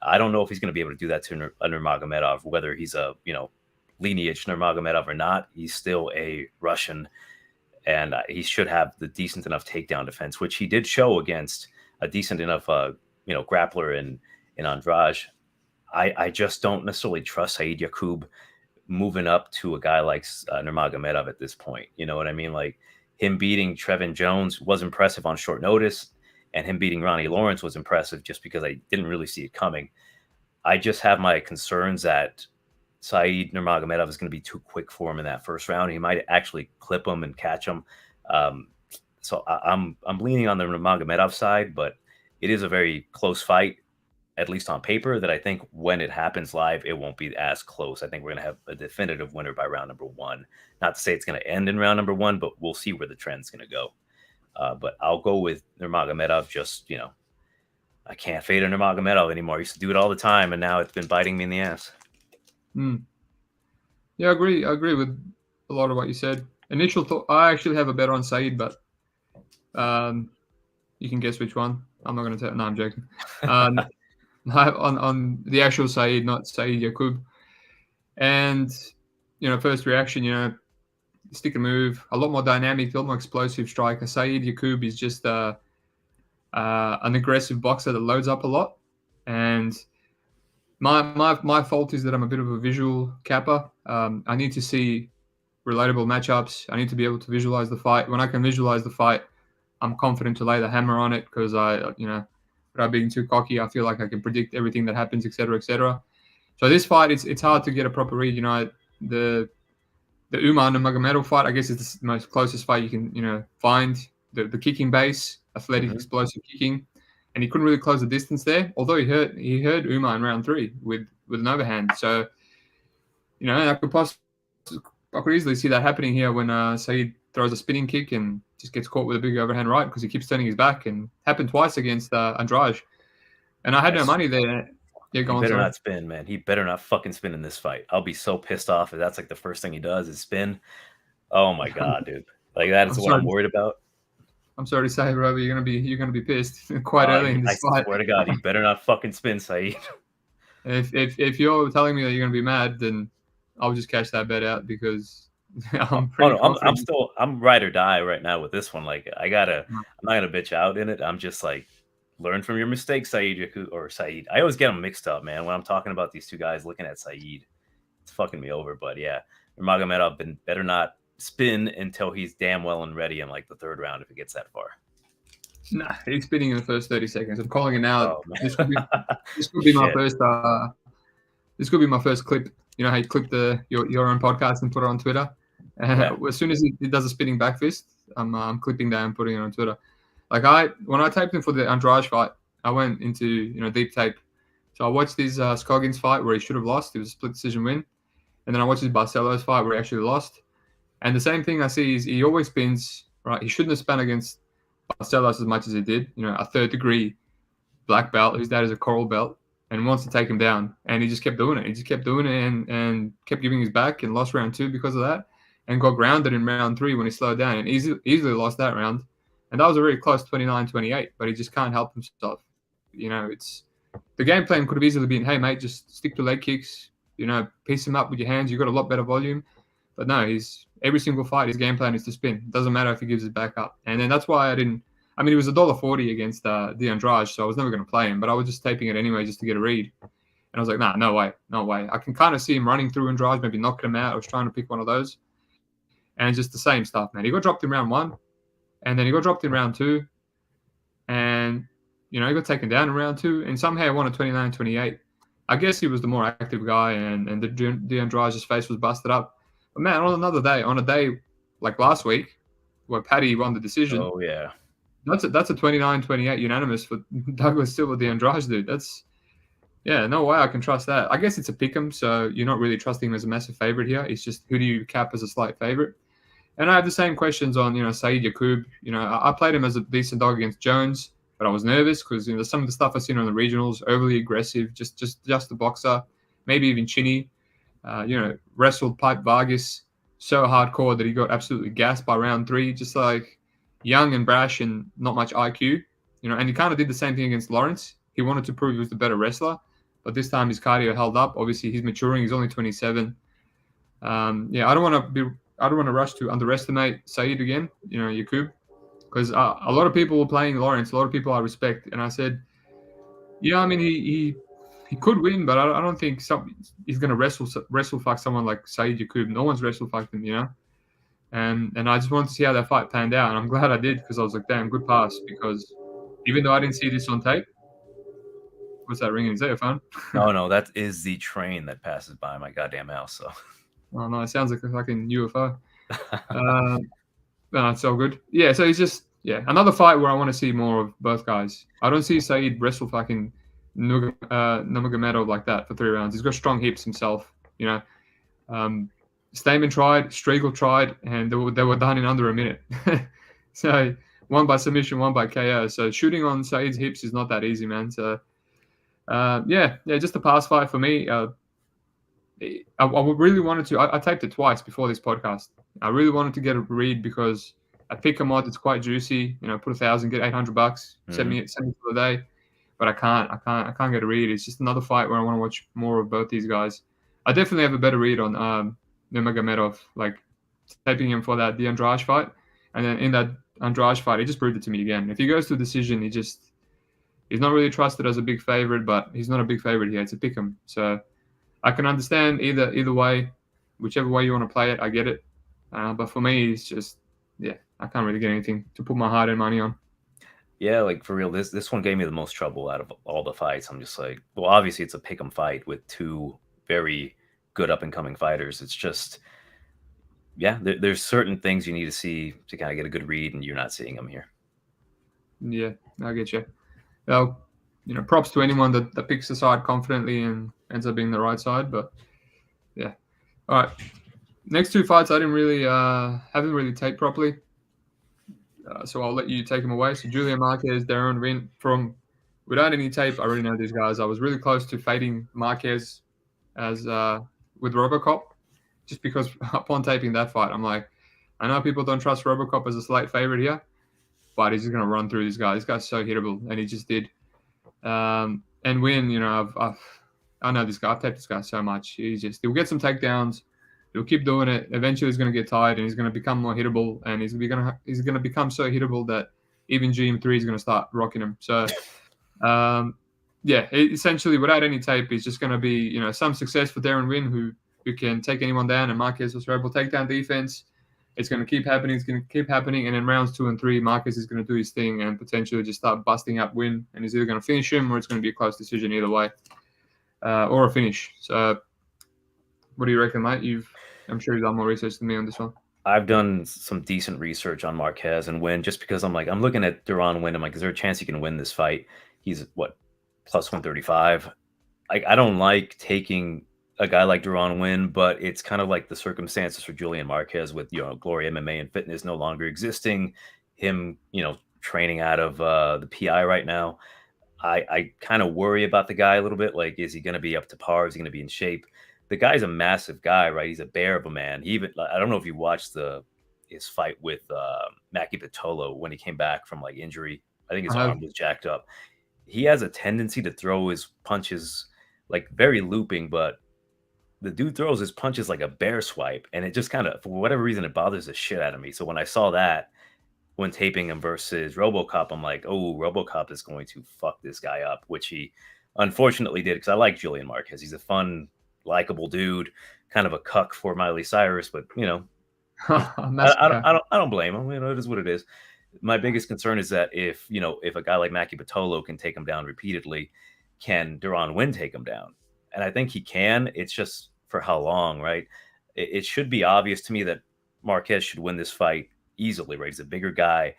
I don't know if he's going to be able to do that to Nurmagomedov, whether he's a, lineage Nurmagomedov or not. He's still a Russian, and he should have the decent enough takedown defense, which he did show against a decent enough, grappler in Andrade. I just don't necessarily trust Said Yakub moving up to a guy like Nurmagomedov at this point. You know what I mean? Like him beating Trevin Jones was impressive on short notice, and him beating Ronnie Lawrence was impressive just because I didn't really see it coming. I just have my concerns that Said Nurmagomedov is going to be too quick for him in that first round. He might actually clip him and catch him. So I'm leaning on the Nurmagomedov side, but it is a very close fight, at least on paper, that I think when it happens live, it won't be as close. I think we're going to have a definitive winner by round number 1. Not to say it's going to end in round number 1, but we'll see where the trend's going to go. But I'll go with Nurmagomedov. Just, I can't fade a Nurmagomedov anymore. I used to do it all the time, and now it's been biting me in the ass. Yeah, I agree. I agree with a lot of what you said. Initial thought, I actually have a bet on Said, but you can guess which one. I'm not going to tell. No, I'm joking. On the actual Said, not Said Yakub. And, first reaction, stick and move, a lot more dynamic, a lot more explosive striker. Said Yakub is just an aggressive boxer that loads up a lot. And my fault is that I'm a bit of a visual capper. I need to see relatable matchups. I need to be able to visualize the fight. When I can visualize the fight, I'm confident to lay the hammer on it because without being too cocky, I feel like I can predict everything that happens, etc., etc. So this fight, it's hard to get a proper read. The Umar Nurmagomedov fight, I guess, is the most closest fight you can find. The kicking base, athletic, explosive kicking, and he couldn't really close the distance there. Although he hurt Umar in round 3 with an overhand. So I could easily see that happening here when Said throws a spinning kick and just gets caught with a big overhand right because he keeps turning his back, and happened twice against Andrade. And I had no money there. Yeah, go on. He better not spin, man. He better not fucking spin in this fight. I'll be so pissed off if that's like the first thing he does is spin. Oh my god, dude! Like that is what I'm worried about. I'm sorry to say, bro, but you're gonna be pissed quite early in this fight. I swear to God, he better not fucking spin, Said. If you're telling me that you're gonna be mad, then I'll just cash that bet out because I'm ride or die right now with this one. Like I'm not gonna bitch out in it. I'm just like, learn from your mistakes, Said or Said. I always get them mixed up, man. When I'm talking about these two guys, looking at Said, it's fucking me over. But yeah, Nurmagomedov better not spin until he's damn well and ready in like the 3rd round if it gets that far. Nah, he's spinning in the first 30 seconds. I'm calling it now. This could be my first. This could be my first clip. You know how you clip your own podcast and put it on Twitter. As soon as he does a spinning back fist, I'm clipping that and putting it on Twitter. Like when I taped him for the Andrade fight, I went into deep tape. So I watched his Scoggins fight where he should have lost. It was a split decision win, and then I watched his Barcelos fight where he actually lost. And the same thing I see is he always spins. Right, he shouldn't have spun against Barcelos as much as he did. A 3rd degree black belt whose dad is a coral belt and wants to take him down, and he just kept doing it. He just kept doing it and kept giving his back and lost round 2 because of that, and got grounded in round 3 when he slowed down and easily lost that round. And that was a really close 29-28, but he just can't help himself. It's the game plan could have easily been, hey, mate, just stick to leg kicks, piece him up with your hands. You've got a lot better volume. But no, every single fight, his game plan is to spin. It doesn't matter if he gives his back up. And then that's why he was $1.40 against the Andrade, so I was never going to play him, but I was just taping it anyway just to get a read. And I was like, nah, no way. I can kind of see him running through Andrade, maybe knocking him out. I was trying to pick one of those. And just the same stuff, man. He got dropped in round 1. And then he got dropped in round 2, and he got taken down in round 2, and somehow he won at 29-28. I guess he was the more active guy, and the Andrade's face was busted up. But man, on a day like last week, where Paddy won the decision. Oh yeah, that's a 29-28 unanimous for Douglas Silva, the Andrade dude. No way I can trust that. I guess it's a pick'em, so you're not really trusting him as a massive favorite here. It's just who do you cap as a slight favorite. And I have the same questions on, Said Yakub. I played him as a decent dog against Jones, but I was nervous because, some of the stuff I've seen on the regionals, overly aggressive, just a boxer, maybe even chinny. Wrestled Pipe Vargas so hardcore that he got absolutely gassed by round 3, just like young and brash and not much IQ. And he kind of did the same thing against Lawrence. He wanted to prove he was the better wrestler, but this time his cardio held up. Obviously, he's maturing. He's only 27. I don't want to rush to underestimate Said again, Yakub, because a lot of people were playing Lawrence, a lot of people I respect, and I said, he could win, but I don't think he's going to wrestle fuck someone like Said Yakub. No one's wrestle fucked him, and I just wanted to see how that fight panned out, and I'm glad I did because I was like, damn, good pass. Because even though I didn't see this on tape, what's that ringing? Is that your phone? No, that is the train that passes by my goddamn house. So, Oh no, it sounds like a fucking UFO. No, it's all good. Yeah, so he's just another fight where I want to see more of both guys. I don't see Saeed wrestle fucking Nurmagomedov like that for 3 rounds. He's got strong hips himself, you know. Stamen tried, Striegel tried, and they were done in under a minute. So one by submission, one by KO. So shooting on Saeed's hips is not that easy, man. So just a pass fight for me. I really wanted to. I typed it twice before this podcast. I really wanted to get a read because I pick a mod that's quite juicy. You know, put 1,000, get $800, send me for the day. But I can't get a read. It's just another fight where I want to watch more of both these guys. I definitely have a better read on Nurmagomedov, like taping him for that the Andrade fight, and then in that Andrade fight, he just proved it to me again. If he goes to a decision, he's not really trusted as a big favorite, but he's not a big favorite here. It's a pick 'em. So I can understand either way, whichever way you want to play it. I get it, but for me, it's just I can't really get anything to put my heart and money on. Yeah, like for real, this one gave me the most trouble out of all the fights. I'm just like, well, obviously it's a pick 'em fight with two very good up and coming fighters. It's just, there's certain things you need to see to kind of get a good read, and you're not seeing them here. Yeah, I get you. Well, props to anyone that picks a side confidently and ends up being the right side. But yeah, all right. Next two fights I haven't really taped properly, so I'll let you take them away. So Julian Marquez, Darren Win. From without any tape, I already know these guys. I was really close to fading Marquez as with RoboCop, just because upon taping that fight, I'm like, I know people don't trust RoboCop as a slight favorite here, but he's just gonna run through this guy. This guy's so hittable, and he just did. And Win, I know this guy. I've taped this guy so much. He'll get some takedowns. He'll keep doing it. Eventually, he's going to get tired, and he's going to become more hittable. And he's going to become so hittable that even GM3 is going to start rocking him. So, essentially, without any tape, he's just going to be some success for Darren Win, who can take anyone down, and Marquez was able takedown defense. It's going to keep happening. It's going to keep happening. And in rounds 2 and 3, Marquez is going to do his thing and potentially just start busting up Win. And he's either going to finish him or it's going to be a close decision either way, or a finish. So what do you reckon, mate? I'm sure you've done more research than me on this one. I've done some decent research on Marquez and Win just because I'm looking at Duran Win. I'm like, is there a chance he can win this fight? He's plus 135. I don't like taking a guy like Duran Win, but it's kind of like the circumstances for Julian Marquez with Glory MMA and Fitness no longer existing, him training out of the PI right now. I kind of worry about the guy a little bit. Like, is he going to be up to par? Is he going to be in shape? The guy's a massive guy, right? He's a bear of a man. I don't know if you watched his fight with Maki Pitolo when he came back from injury. I think his arm was jacked up. He has a tendency to throw his punches very looping, but the dude throws his punches like a bear swipe, and it just kind of, for whatever reason, it bothers the shit out of me. So when I saw that when taping him versus RoboCop, I'm like, oh, RoboCop is going to fuck this guy up, which he unfortunately did, because I like Julian Marquez. He's a fun, likable dude, kind of a cuck for Miley Cyrus, but I don't blame him. It is what it is. My biggest concern is that if a guy like Maki Pitolo can take him down repeatedly, can Duran Win take him down? And I think he can. It's just for how long, right? It should be obvious to me that Marquez should win this fight easily, right? He's a bigger guy.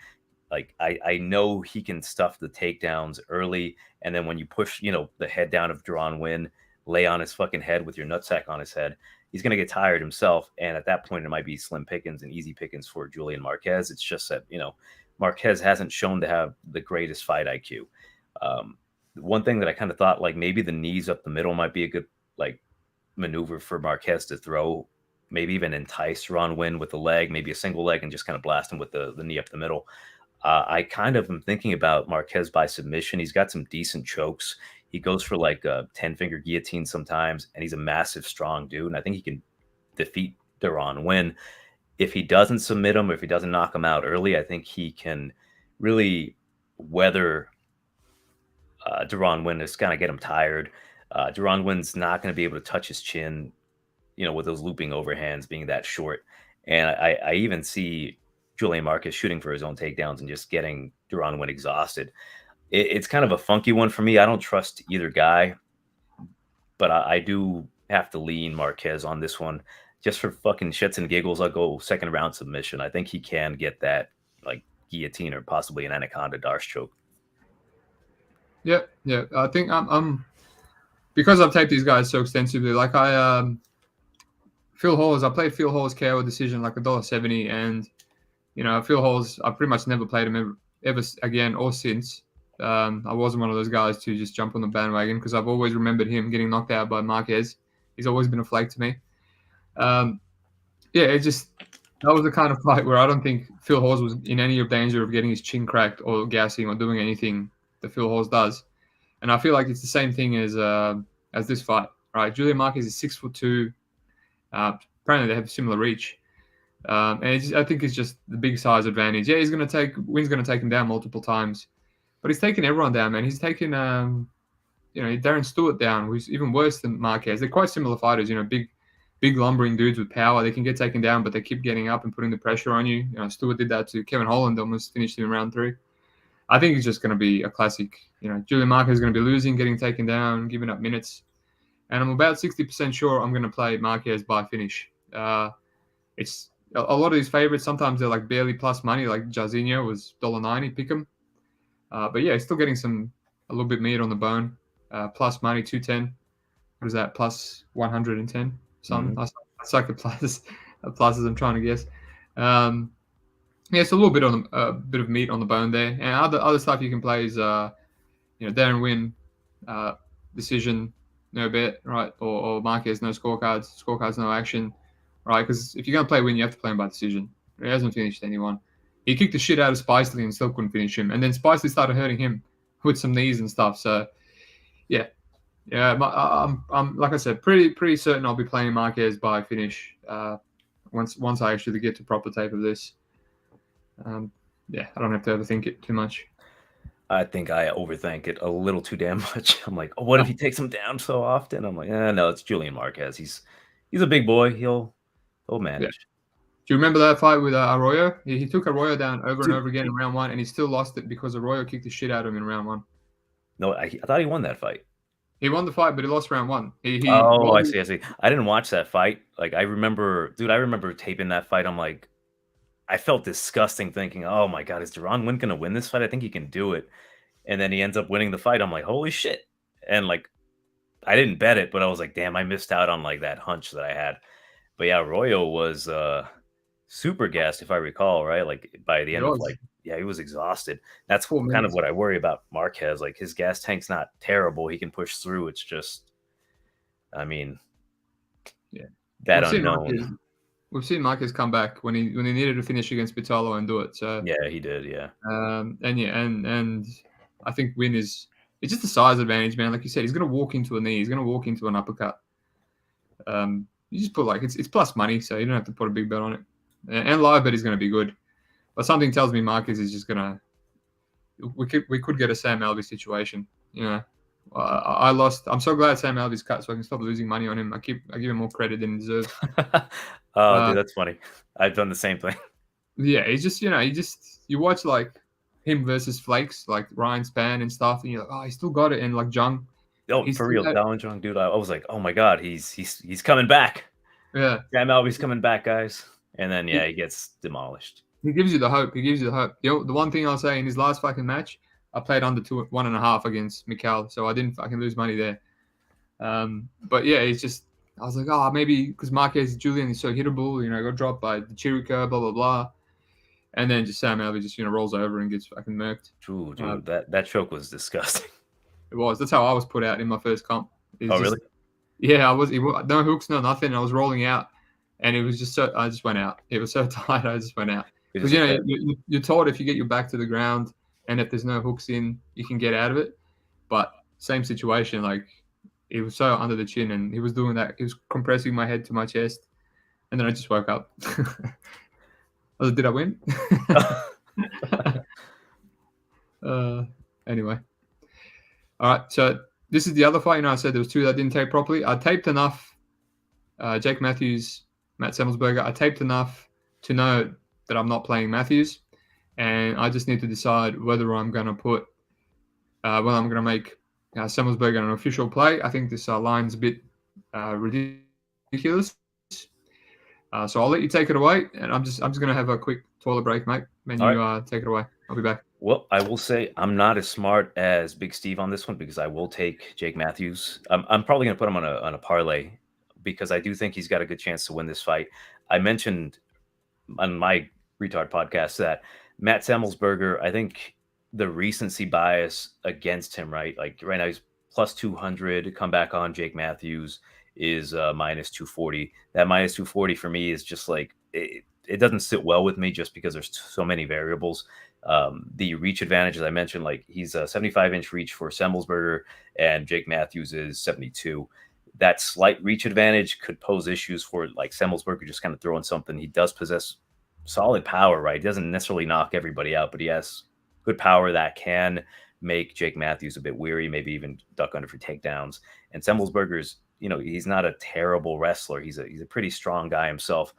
I know he can stuff the takedowns early, and then when you push, the head down of Duran Win, lay on his fucking head with your nutsack on his head, he's going to get tired himself. And at that point, it might be slim pickings and easy pickings for Julian Marquez. It's just that, Marquez hasn't shown to have the greatest fight IQ. One thing that I kind of thought, maybe the knees up the middle might be a good, maneuver for Marquez to throw, maybe even entice Duran Win with the leg, maybe a single leg, and just kind of blast him with the knee up the middle. I kind of am thinking about Marquez by submission. He's got some decent chokes. He goes for a 10-finger guillotine sometimes, and he's a massive, strong dude. And I think he can defeat Duran Win. If he doesn't submit him, or if he doesn't knock him out early, I think he can really weather Duran Win, is kind of get him tired. Duran Win's not going to be able to touch his chin, with those looping overhands being that short. And I even see Julian Marquez shooting for his own takedowns and just getting Deron Winn exhausted. It's kind of a funky one for me. I don't trust either guy, but I do have to lean Marquez on this one. Just for fucking shits and giggles, I'll go second round submission. I think he can get that like guillotine or possibly an anaconda Darce choke. Yeah. I think I'm because I've taped these guys so extensively. Like Phil Hawes, I played Phil Hawes KO decision like $1.70, and Phil Hawes, I pretty much never played him ever again or since. I wasn't one of those guys to just jump on the bandwagon because I've always remembered him getting knocked out by Marquez. He's always been a flake to me. That was the kind of fight where I don't think Phil Hawes was in any danger of getting his chin cracked or gassing or doing anything that Phil Hawes does. And I feel like it's the same thing as this fight, right? Julian Marquez is 6'2". Apparently they have similar reach. And I think it's just the big size advantage. Yeah, Winn's going to take him down multiple times, but he's taken everyone down, man. He's taken, Darren Stewart down, who's even worse than Marquez. They're quite similar fighters, big lumbering dudes with power. They can get taken down, but they keep getting up and putting the pressure on you. Stewart did that to Kevin Holland, almost finished him in round 3. I think it's just going to be a classic. Julian Marquez is going to be losing, getting taken down, giving up minutes. And I'm about 60% sure I'm going to play Marquez by finish. It's a lot of these favorites, sometimes they're like barely plus money, like Jairzinho was $1.90, pick him. But yeah, he's still getting a little bit meat on the bone. Plus money, 210. What is that? Plus 110. Something. I suck at pluses I'm trying to guess. It's a little bit on a bit of meat on the bone there. And other stuff you can play is Darren Winn decision, no bet, right? Or Marquez, no scorecards, no action, right? Because if you're going to play Winn, you have to play him by decision. He hasn't finished anyone. He kicked the shit out of Spicely and still couldn't finish him. And then Spicely started hurting him with some knees and stuff. So, yeah. I'm like I said, pretty certain I'll be playing Marquez by finish once I actually get to proper tape of this. I don't have to overthink it too much. I think I overthink it a little too damn much. I'm like, what if he takes him down so often? I'm like, no, it's Julian Marquez. He's a big boy. He'll manage. Yeah. Do you remember that fight with Arroyo? He took Arroyo down over and over again in round 1, and he still lost it because Arroyo kicked the shit out of him in round 1. No, I thought he won that fight. He won the fight, but he lost round 1. I see. I didn't watch that fight. Like, I remember taping that fight. I'm like, I felt disgusting thinking, oh my God, is Deron Winn going to win this fight? I think he can do it. And then he ends up winning the fight. I'm like, holy shit. And like, I didn't bet it, but I was like, damn, I missed out on like that hunch that I had. But yeah, Arroyo was super gassed, if I recall, right? Like by the end of he was exhausted. That's kind of what I worry about Marquez. Like his gas tank's not terrible. He can push through. It's just, I mean, that unknown. We've seen Marquez come back when he needed to finish against Pitolo and do it. So yeah, he did. Yeah. And I think Winn it's just a size advantage, man. Like you said, he's going to walk into a knee. He's going to walk into an uppercut. You just put it's plus money, so you don't have to put a big bet on it. And live bet is going to be good. But something tells me Marquez is just going to. We could get a Sam Alvey situation. I lost. I'm so glad Sam Alvey's cut, so I can stop losing money on him. I give him more credit than he deserves. Dude, that's funny. I've done the same thing. Yeah, he's just you watch like him versus Flakes, like Ryan Spann and stuff, and you're like, oh, he still got it, and like Jung. Oh, for real, Dallin Jung, dude. I was like, oh my God, he's coming back. Yeah, Sam Alvey's coming back, guys. And then he gets demolished. He gives you the hope. The one thing I'll say, in his last fucking match, I played under 1.5 against Michal, so I didn't fucking lose money there. But yeah, it's just, I was like, oh, maybe because Marquez Julian is so hittable, got dropped by the Chirico, blah, blah, blah. And then just Sam Alvey just, rolls over and gets fucking murked. True, dude. That choke was disgusting. It was. That's how I was put out in my first comp. Really? Yeah, I was. No hooks, no nothing. I was rolling out. And it was just I just went out. It was so tight, I just went out. Because, you're taught if you get your back to the ground and if there's no hooks in, you can get out of it. But same situation, like, it was so under the chin and he was doing that. He was compressing my head to my chest. And then I just woke up. I was like, did I win? Anyway. All right, so this is the other fight. I said there was 2 that didn't tape properly. I taped enough. Jake Mathews, Matt Semelsberger. I taped enough to know that I'm not playing Mathews, and I just need to decide whether I'm going to put, whether I'm going to make Semelsberger an official play. I think this line's a bit ridiculous. So I'll let you take it away, and I'm just going to have a quick toilet break, mate. Then you take it away. I'll be back. Well, I will say I'm not as smart as BigSteve on this one because I will take Jake Mathews. I'm probably going to put him on a parlay because I do think he's got a good chance to win this fight. I mentioned on my retard podcast that Matt Semelsberger, I think the recency bias against him, right? Like right now he's plus 200. Come back on Jake Mathews is minus 240. That minus 240 for me is just like it doesn't sit well with me just because there's so many variables. The reach advantage, as I mentioned, like he's a 75-inch reach for Semelsberger and Jake Mathews is 72. That slight reach advantage could pose issues for like Semelsberger just kind of throwing something. He does possess solid power, right? He doesn't necessarily knock everybody out, but he has good power that can make Jake Mathews a bit weary, maybe even duck under for takedowns. And Semelsberger's, he's not a terrible wrestler. He's a pretty strong guy himself.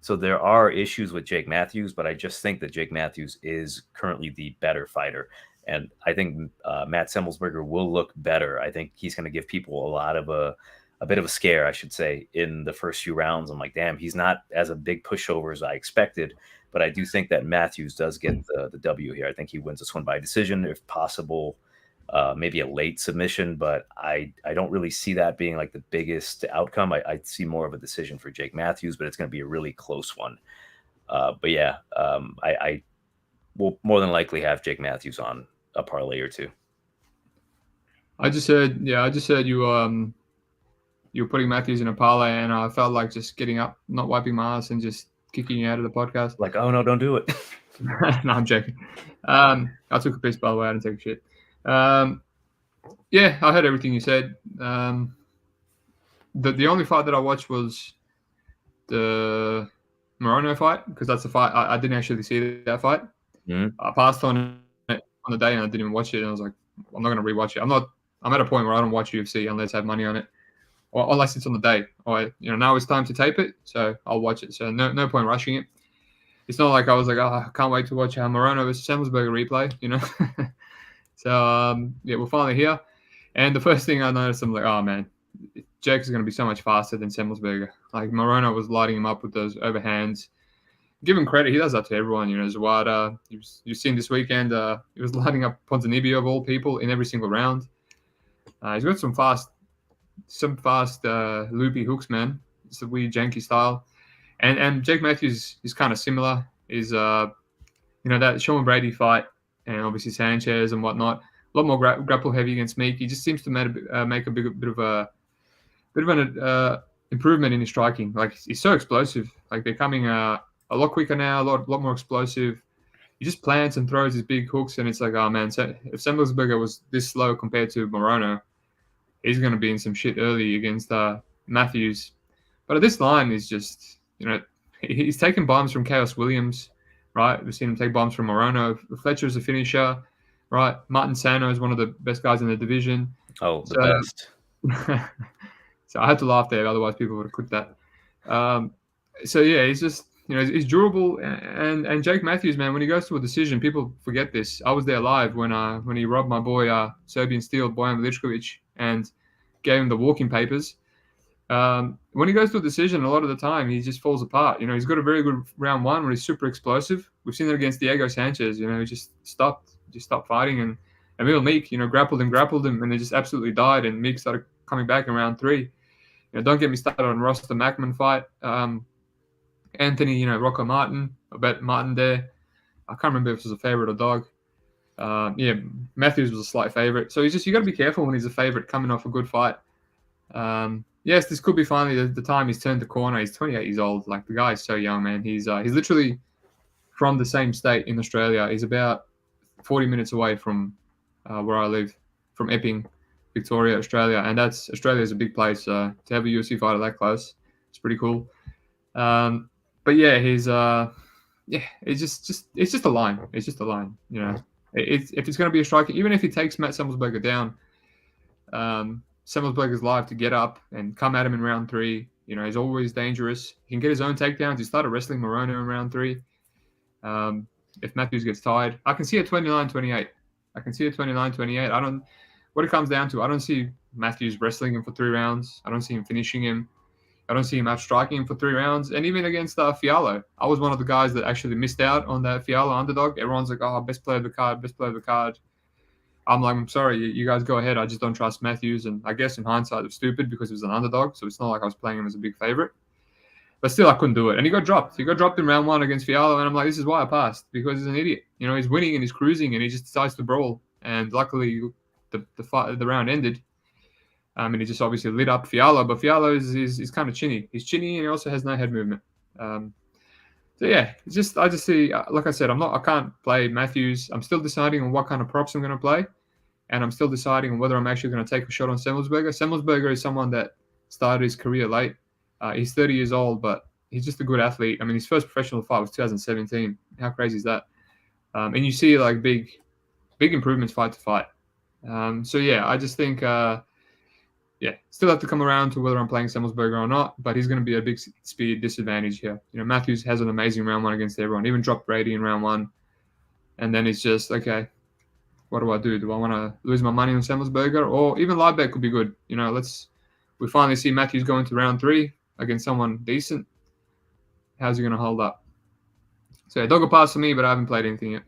So there are issues with Jake Mathews, but I just think that Jake Mathews is currently the better fighter. And I think Matt Semelsberger will look better. I think he's going to give people a bit of a scare, I should say, in the first few rounds. I'm like, damn, he's not as a big pushover as I expected. But I do think that Mathews does get the W here. I think he wins this one by decision, if possible. Maybe a late submission, but I don't really see that being like the biggest outcome. I see more of a decision for Jake Mathews, but it's going to be a really close one. But yeah, I will more than likely have Jake Mathews on a parlay or two. I just heard you were putting Mathews in a parlay, and I felt like just getting up, not wiping my ass, and just kicking you out of the podcast. Like, oh no, don't do it. No, I'm joking. I took a piss, by the way. I didn't take a shit. Yeah, I heard everything you said. The only fight that I watched was the Morono fight, because that's the fight I didn't actually see that fight. Mm-hmm. I passed on it on the day and I didn't even watch it, and I was like, I'm not going to rewatch it. I'm at a point where I don't watch UFC unless I have money on it, or unless it's on the day. Or now it's time to tape it, so I'll watch it. So no point rushing it. It's not like I was like, I can't wait to watch Morono versus Semelsberger replay, So yeah, we're finally here, and the first thing I noticed, I'm like, oh man, Jake is going to be so much faster than Semelsberger. Like Morono was lighting him up with those overhands. Give him credit, he does that to everyone. Zawada, you've seen this weekend, he was lighting up Ponzinibbio of all people in every single round. He's got some fast loopy hooks, man. It's a weird janky style, and Jake Mathews is kind of similar. Is that Sean Brady fight, and obviously Sanchez and whatnot. A lot more grapple heavy against Meek. He just seems to make a bit of an improvement in his striking. Like he's so explosive. Like they're coming a lot quicker now, a lot more explosive. He just plants and throws his big hooks, and it's like, oh man, so if Semelsberger was this slow compared to Morono, he's going to be in some shit early against Mathews. But at this line, is just he's taking bombs from Chaos Williams. Right, we've seen him take bombs from Morono. Fletcher's a finisher, right? Martin Sano is one of the best guys in the division. Oh, the best. So I had to laugh there, otherwise people would have quit that. So yeah, he's just he's durable, and Jake Mathews, man, when he goes to a decision, people forget this. I was there live when he robbed my boy Serbian Steel, Bojan Veličković, and gave him the walking papers. When he goes to a decision, a lot of the time he just falls apart. He's got a very good round one where he's super explosive. We've seen it against Diego Sanchez. He just stopped fighting, and Emil Meek, grappled him, and they just absolutely died. And Meek started coming back in round 3. Don't get me started on Ross the Macman fight. Anthony, Rocco Martin. I bet Martin there. I can't remember if it was a favorite or dog. Yeah, Mathews was a slight favorite. So you got to be careful when he's a favorite coming off a good fight. Yes, this could be finally the time he's turned the corner. He's 28 years old. Like, the guy is so young, man. He's literally from the same state in Australia. He's about 40 minutes away from where I live, from Epping, Victoria, Australia. And Australia is a big place. To have a UFC fighter that close, it's pretty cool. But yeah, he's it's just a line. It's just a line. If it's going to be a striker, even if he takes Matt Semelsberger down, Semelsberger's live to get up and come at him in round 3, You know, he's always dangerous. He can get his own takedowns. He started wrestling Morona in round 3. If Mathews gets tired, I can see a 29-28. I can see a 29-28. I don't. What it comes down to, I don't see Mathews wrestling him for 3 rounds. I don't see him finishing him. I don't see him out-striking him for 3 rounds. And even against Fiallo, I was one of the guys that actually missed out on that Fiallo underdog. Everyone's like, oh, best player of the card, best player of the card. I'm like, I'm sorry, you guys go ahead. I just don't trust Mathews. And I guess in hindsight, it was stupid because he was an underdog. So it's not like I was playing him as a big favorite. But still, I couldn't do it. And he got dropped. He got dropped in round 1 against Fiallo. And I'm like, this is why I passed, because he's an idiot. You know, he's winning and he's cruising and he just decides to brawl. And luckily, the round ended. And he just obviously lit up Fiallo, but Fiallo is kind of chinny. He's chinny and he also has no head movement. So yeah, I just see, like I said, I can't play Mathews. I'm still deciding on what kind of props I'm going to play, and I'm still deciding on whether I'm actually going to take a shot on Semelsberger. Semelsberger is someone that started his career late. He's 30 years old, but he's just a good athlete. I mean, his first professional fight was 2017. How crazy is that? And you see like big improvements fight to fight. So yeah, I just think. Still have to come around to whether I'm playing Semelsberger or not, but he's going to be a big speed disadvantage here. You know, Mathews has an amazing round 1 against everyone, even dropped Brady in round 1. And then it's just, okay, what do I do? Do I want to lose my money on Semelsberger? Or even live bet could be good. You know, we finally see Mathews go into round 3 against someone decent. How's he going to hold up? So yeah, dog pass for me, but I haven't played anything yet.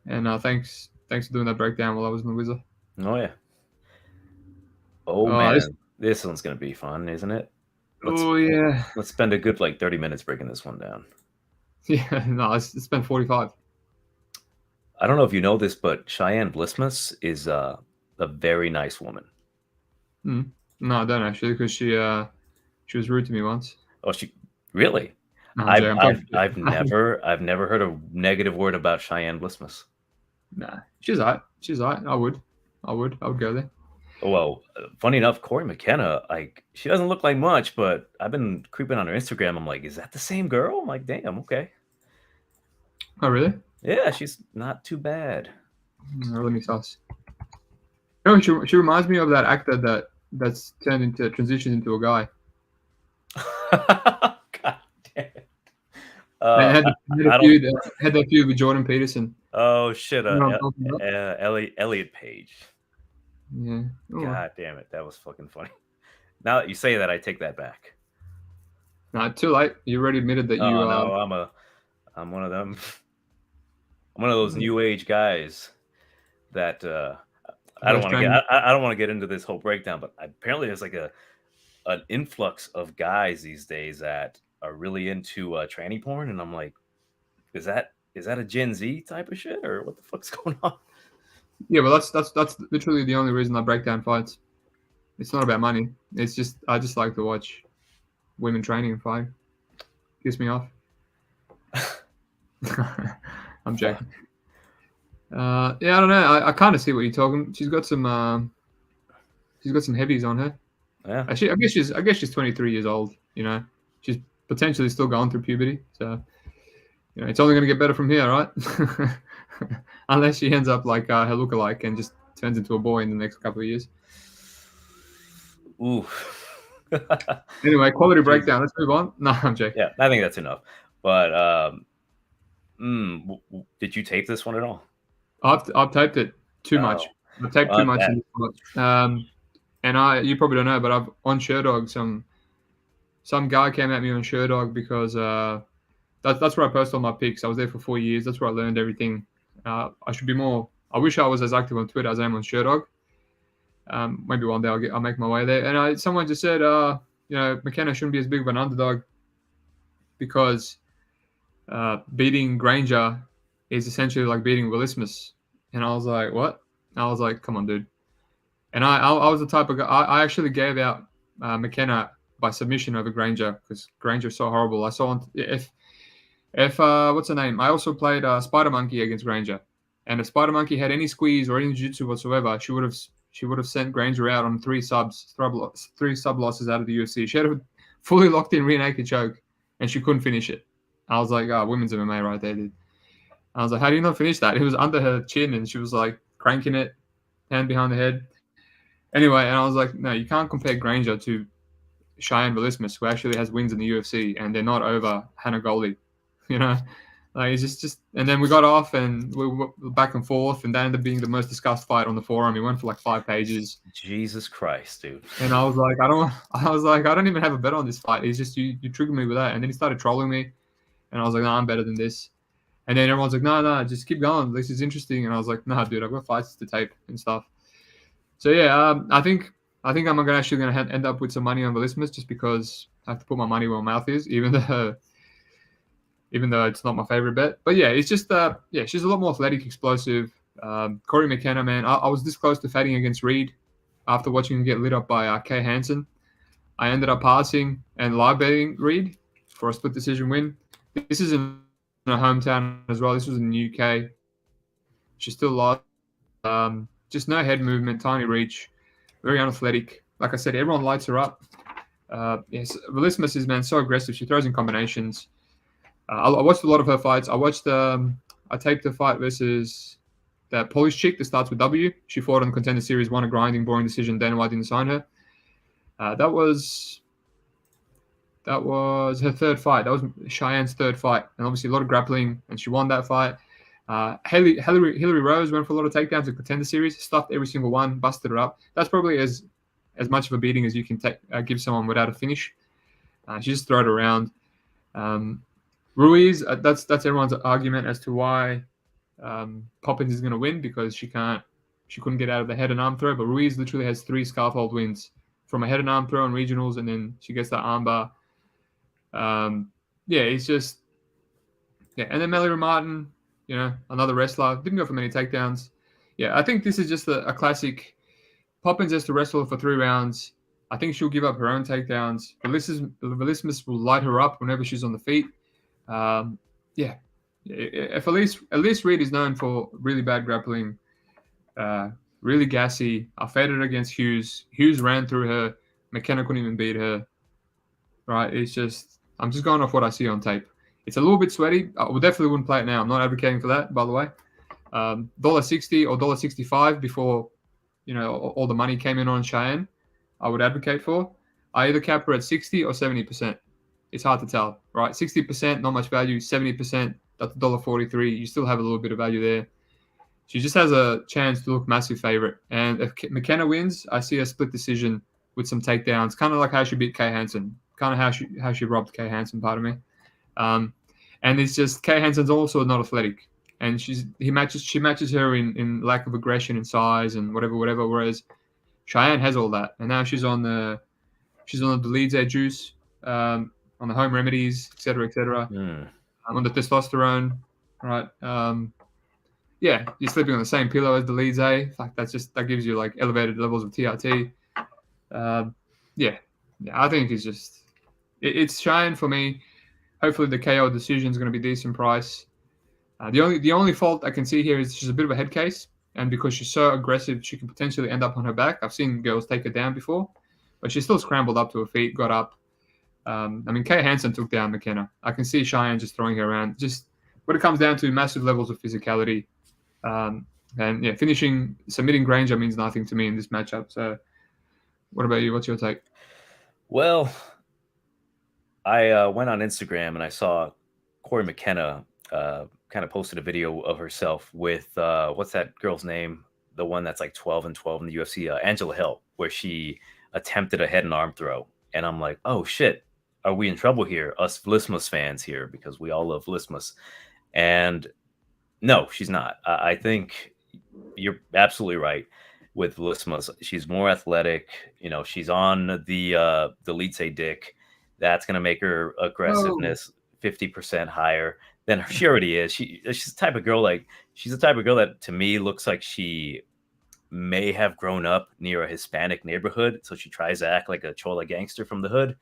And thanks for doing that breakdown while I was in the Wizard. Oh, yeah. Oh, man, this one's going to be fun, isn't it? Yeah. Let's spend a good, 30 minutes breaking this one down. Yeah, no, let's spend 45. I don't know if you know this, but Cheyenne Vlismas is a very nice woman. No, I don't actually, because she was rude to me once. Oh, she really? No, I've never heard a negative word about Cheyenne Vlismas. Nah, she's alright. I would go there. Well, funny enough, Corey McKenna, she doesn't look like much, but I've been creeping on her Instagram. I'm like, is that the same girl? I'm like, damn, okay. Oh, really? Yeah, she's not too bad. Let me toss. No, she reminds me of that actor that's transitioned into a guy. God damn it. Had that feud with Jordan Peterson. Oh, shit. Elliot Page. Yeah. Oh. God damn it. That was fucking funny. Now that you say that, I take that back. No, too late. You already admitted that you no, I'm one of them. I'm one of those new age guys that I don't want to get into this whole breakdown, but apparently there's an influx of guys these days that are really into tranny porn, and I'm like, is that a Gen Z type of shit, or what the fuck's going on? Yeah, well, that's literally the only reason I break down fights. It's not about money. It's just I just like to watch women training and fight. Piss me off. I'm joking. I don't know. I kind of see what you're talking. She's got some heavies on her. Yeah. I guess she's 23 years old. You know, she's potentially still going through puberty. So, you know, it's only going to get better from here, right? Unless she ends up like her lookalike and just turns into a boy in the next couple of years. Ooh. Anyway, quality breakdown. Let's move on. No, I'm joking. Yeah, I think that's enough. But did you tape this one at all? I've taped it too much. I've taped too much. And you probably don't know, but I've on Sherdog some guy came at me on Sherdog because that's where I post all my picks. I was there for 4 years. That's where I learned everything. I should be more. I wish I was as active on Twitter as I am on Sherdog. Maybe one day I'll make my way there. And someone just said, McKenna shouldn't be as big of an underdog because beating Granger is essentially like beating Vlismas. And I was like, what? I was like, come on, dude. And I was the type of guy. I actually gave out McKenna by submission over Granger because Granger's so horrible. I saw if what's her name? I also played Spider Monkey against Granger, and if Spider Monkey had any squeeze or any jiu-jitsu whatsoever, she would have sent Granger out on three sub losses out of the UFC. She had a fully locked in rear naked choke, and she couldn't finish it. I was like, women's MMA right there, dude. I was like, how do you not finish that? It was under her chin, and she was like cranking it, hand behind the head. Anyway, and I was like, no, you can't compare Granger to. Cheyenne Vlismas, who actually has wins in the UFC, and they're not over Hannah Goldie. You know, like it's just. And then we got off, and we were back and forth, and that ended up being the most discussed fight on the forum. It went for like 5 pages. Jesus Christ, dude. And I was like, I don't even have a bet on this fight. It's just you triggered me with that, and then he started trolling me, and I was like, no, I'm better than this. And then everyone's like, no, just keep going. This is interesting. And I was like, no, dude, I've got fights to tape and stuff. So yeah, I think I'm actually gonna end up with some money on Vlismas just because I have to put my money where my mouth is, even though it's not my favorite bet. But yeah, it's just she's a lot more athletic, explosive. Corey McKenna, man, I was this close to fighting against Reed after watching him get lit up by Kay Hansen. I ended up passing and live betting Reed for a split decision win. This is in her hometown as well. This was in the UK. She still lost. Just no head movement, tiny reach, very unathletic. Like I said, everyone lights her up. Yes, Vlismas is, man, so aggressive. She throws in combinations. I watched a lot of her fights. I taped the fight versus that Polish chick that starts with W. She fought on the Contender Series, won a grinding, boring decision. Dana White didn't sign her. That was her third fight. That was Cheyenne's third fight, and obviously a lot of grappling, and she won that fight. Hillary Rose went for a lot of takedowns in Contender Series, stuffed every single one, busted her up. That's probably as much of a beating as you can give someone without a finish. She just threw it around. Ruiz, that's everyone's argument as to why Poppins is going to win, because she couldn't get out of the head and arm throw. But Ruiz literally has 3 scaffold wins from a head and arm throw in regionals, and then she gets that armbar. It's just and then Melody Martin, you know, another wrestler, didn't go for many takedowns. Yeah, I think this is just a classic. Poppins has to wrestle for 3 rounds. I think she'll give up her own takedowns. Vlismas will light her up whenever she's on the feet. If at least Reed is known for really bad grappling, really gassy. I faded against Hughes. Hughes ran through her. McKenna couldn't even beat her. Right? It's just, I'm just going off what I see on tape. It's a little bit sweaty. I definitely wouldn't play it now. I'm not advocating for that, by the way. $1.60 or $1.65 before, you know, all the money came in on Cheyenne, I would advocate for. I either cap her at 60 or 70%. It's hard to tell, right? 60%, not much value. 70%, that's $1.43. You still have a little bit of value there. She just has a chance to look massive favorite. And if McKenna wins, I see a split decision with some takedowns, kind of like how she beat Kay Hansen, kind of how she robbed Kay Hansen, pardon me. And it's just Kay Hansen's also not athletic, and she matches her in lack of aggression and size and whatever. Whereas Cheyenne has all that, and now she's on the Delize juice, on the home remedies, etc., on the testosterone, right? You're sleeping on the same pillow as Delize. Like that gives you like elevated levels of TRT. I think it's Cheyenne for me. Hopefully the KO decision is going to be decent price. The only fault I can see here is she's a bit of a head case, and because she's so aggressive, she can potentially end up on her back. I've seen girls take her down before, but she still scrambled up to her feet, got up. Kay Hansen took down McKenna. I can see Cheyenne just throwing her around. Just when it comes down to massive levels of physicality, submitting Granger means nothing to me in this matchup. So, what about you? What's your take? Well, I went on Instagram and I saw Corey McKenna kind of posted a video of herself with what's that girl's name? The one that's like 12-12 in the UFC, Angela Hill, where she attempted a head and arm throw. And I'm like, oh shit, are we in trouble here? Us Vlismas fans here, because we all love Vlismas. And no, she's not. I think you're absolutely right with Vlismas. She's more athletic. You know, she's on the lead say dick. That's going to make her aggressiveness 50% higher than she already is. She's the type of girl that to me looks like she may have grown up near a Hispanic neighborhood. So she tries to act like a chola gangster from the hood.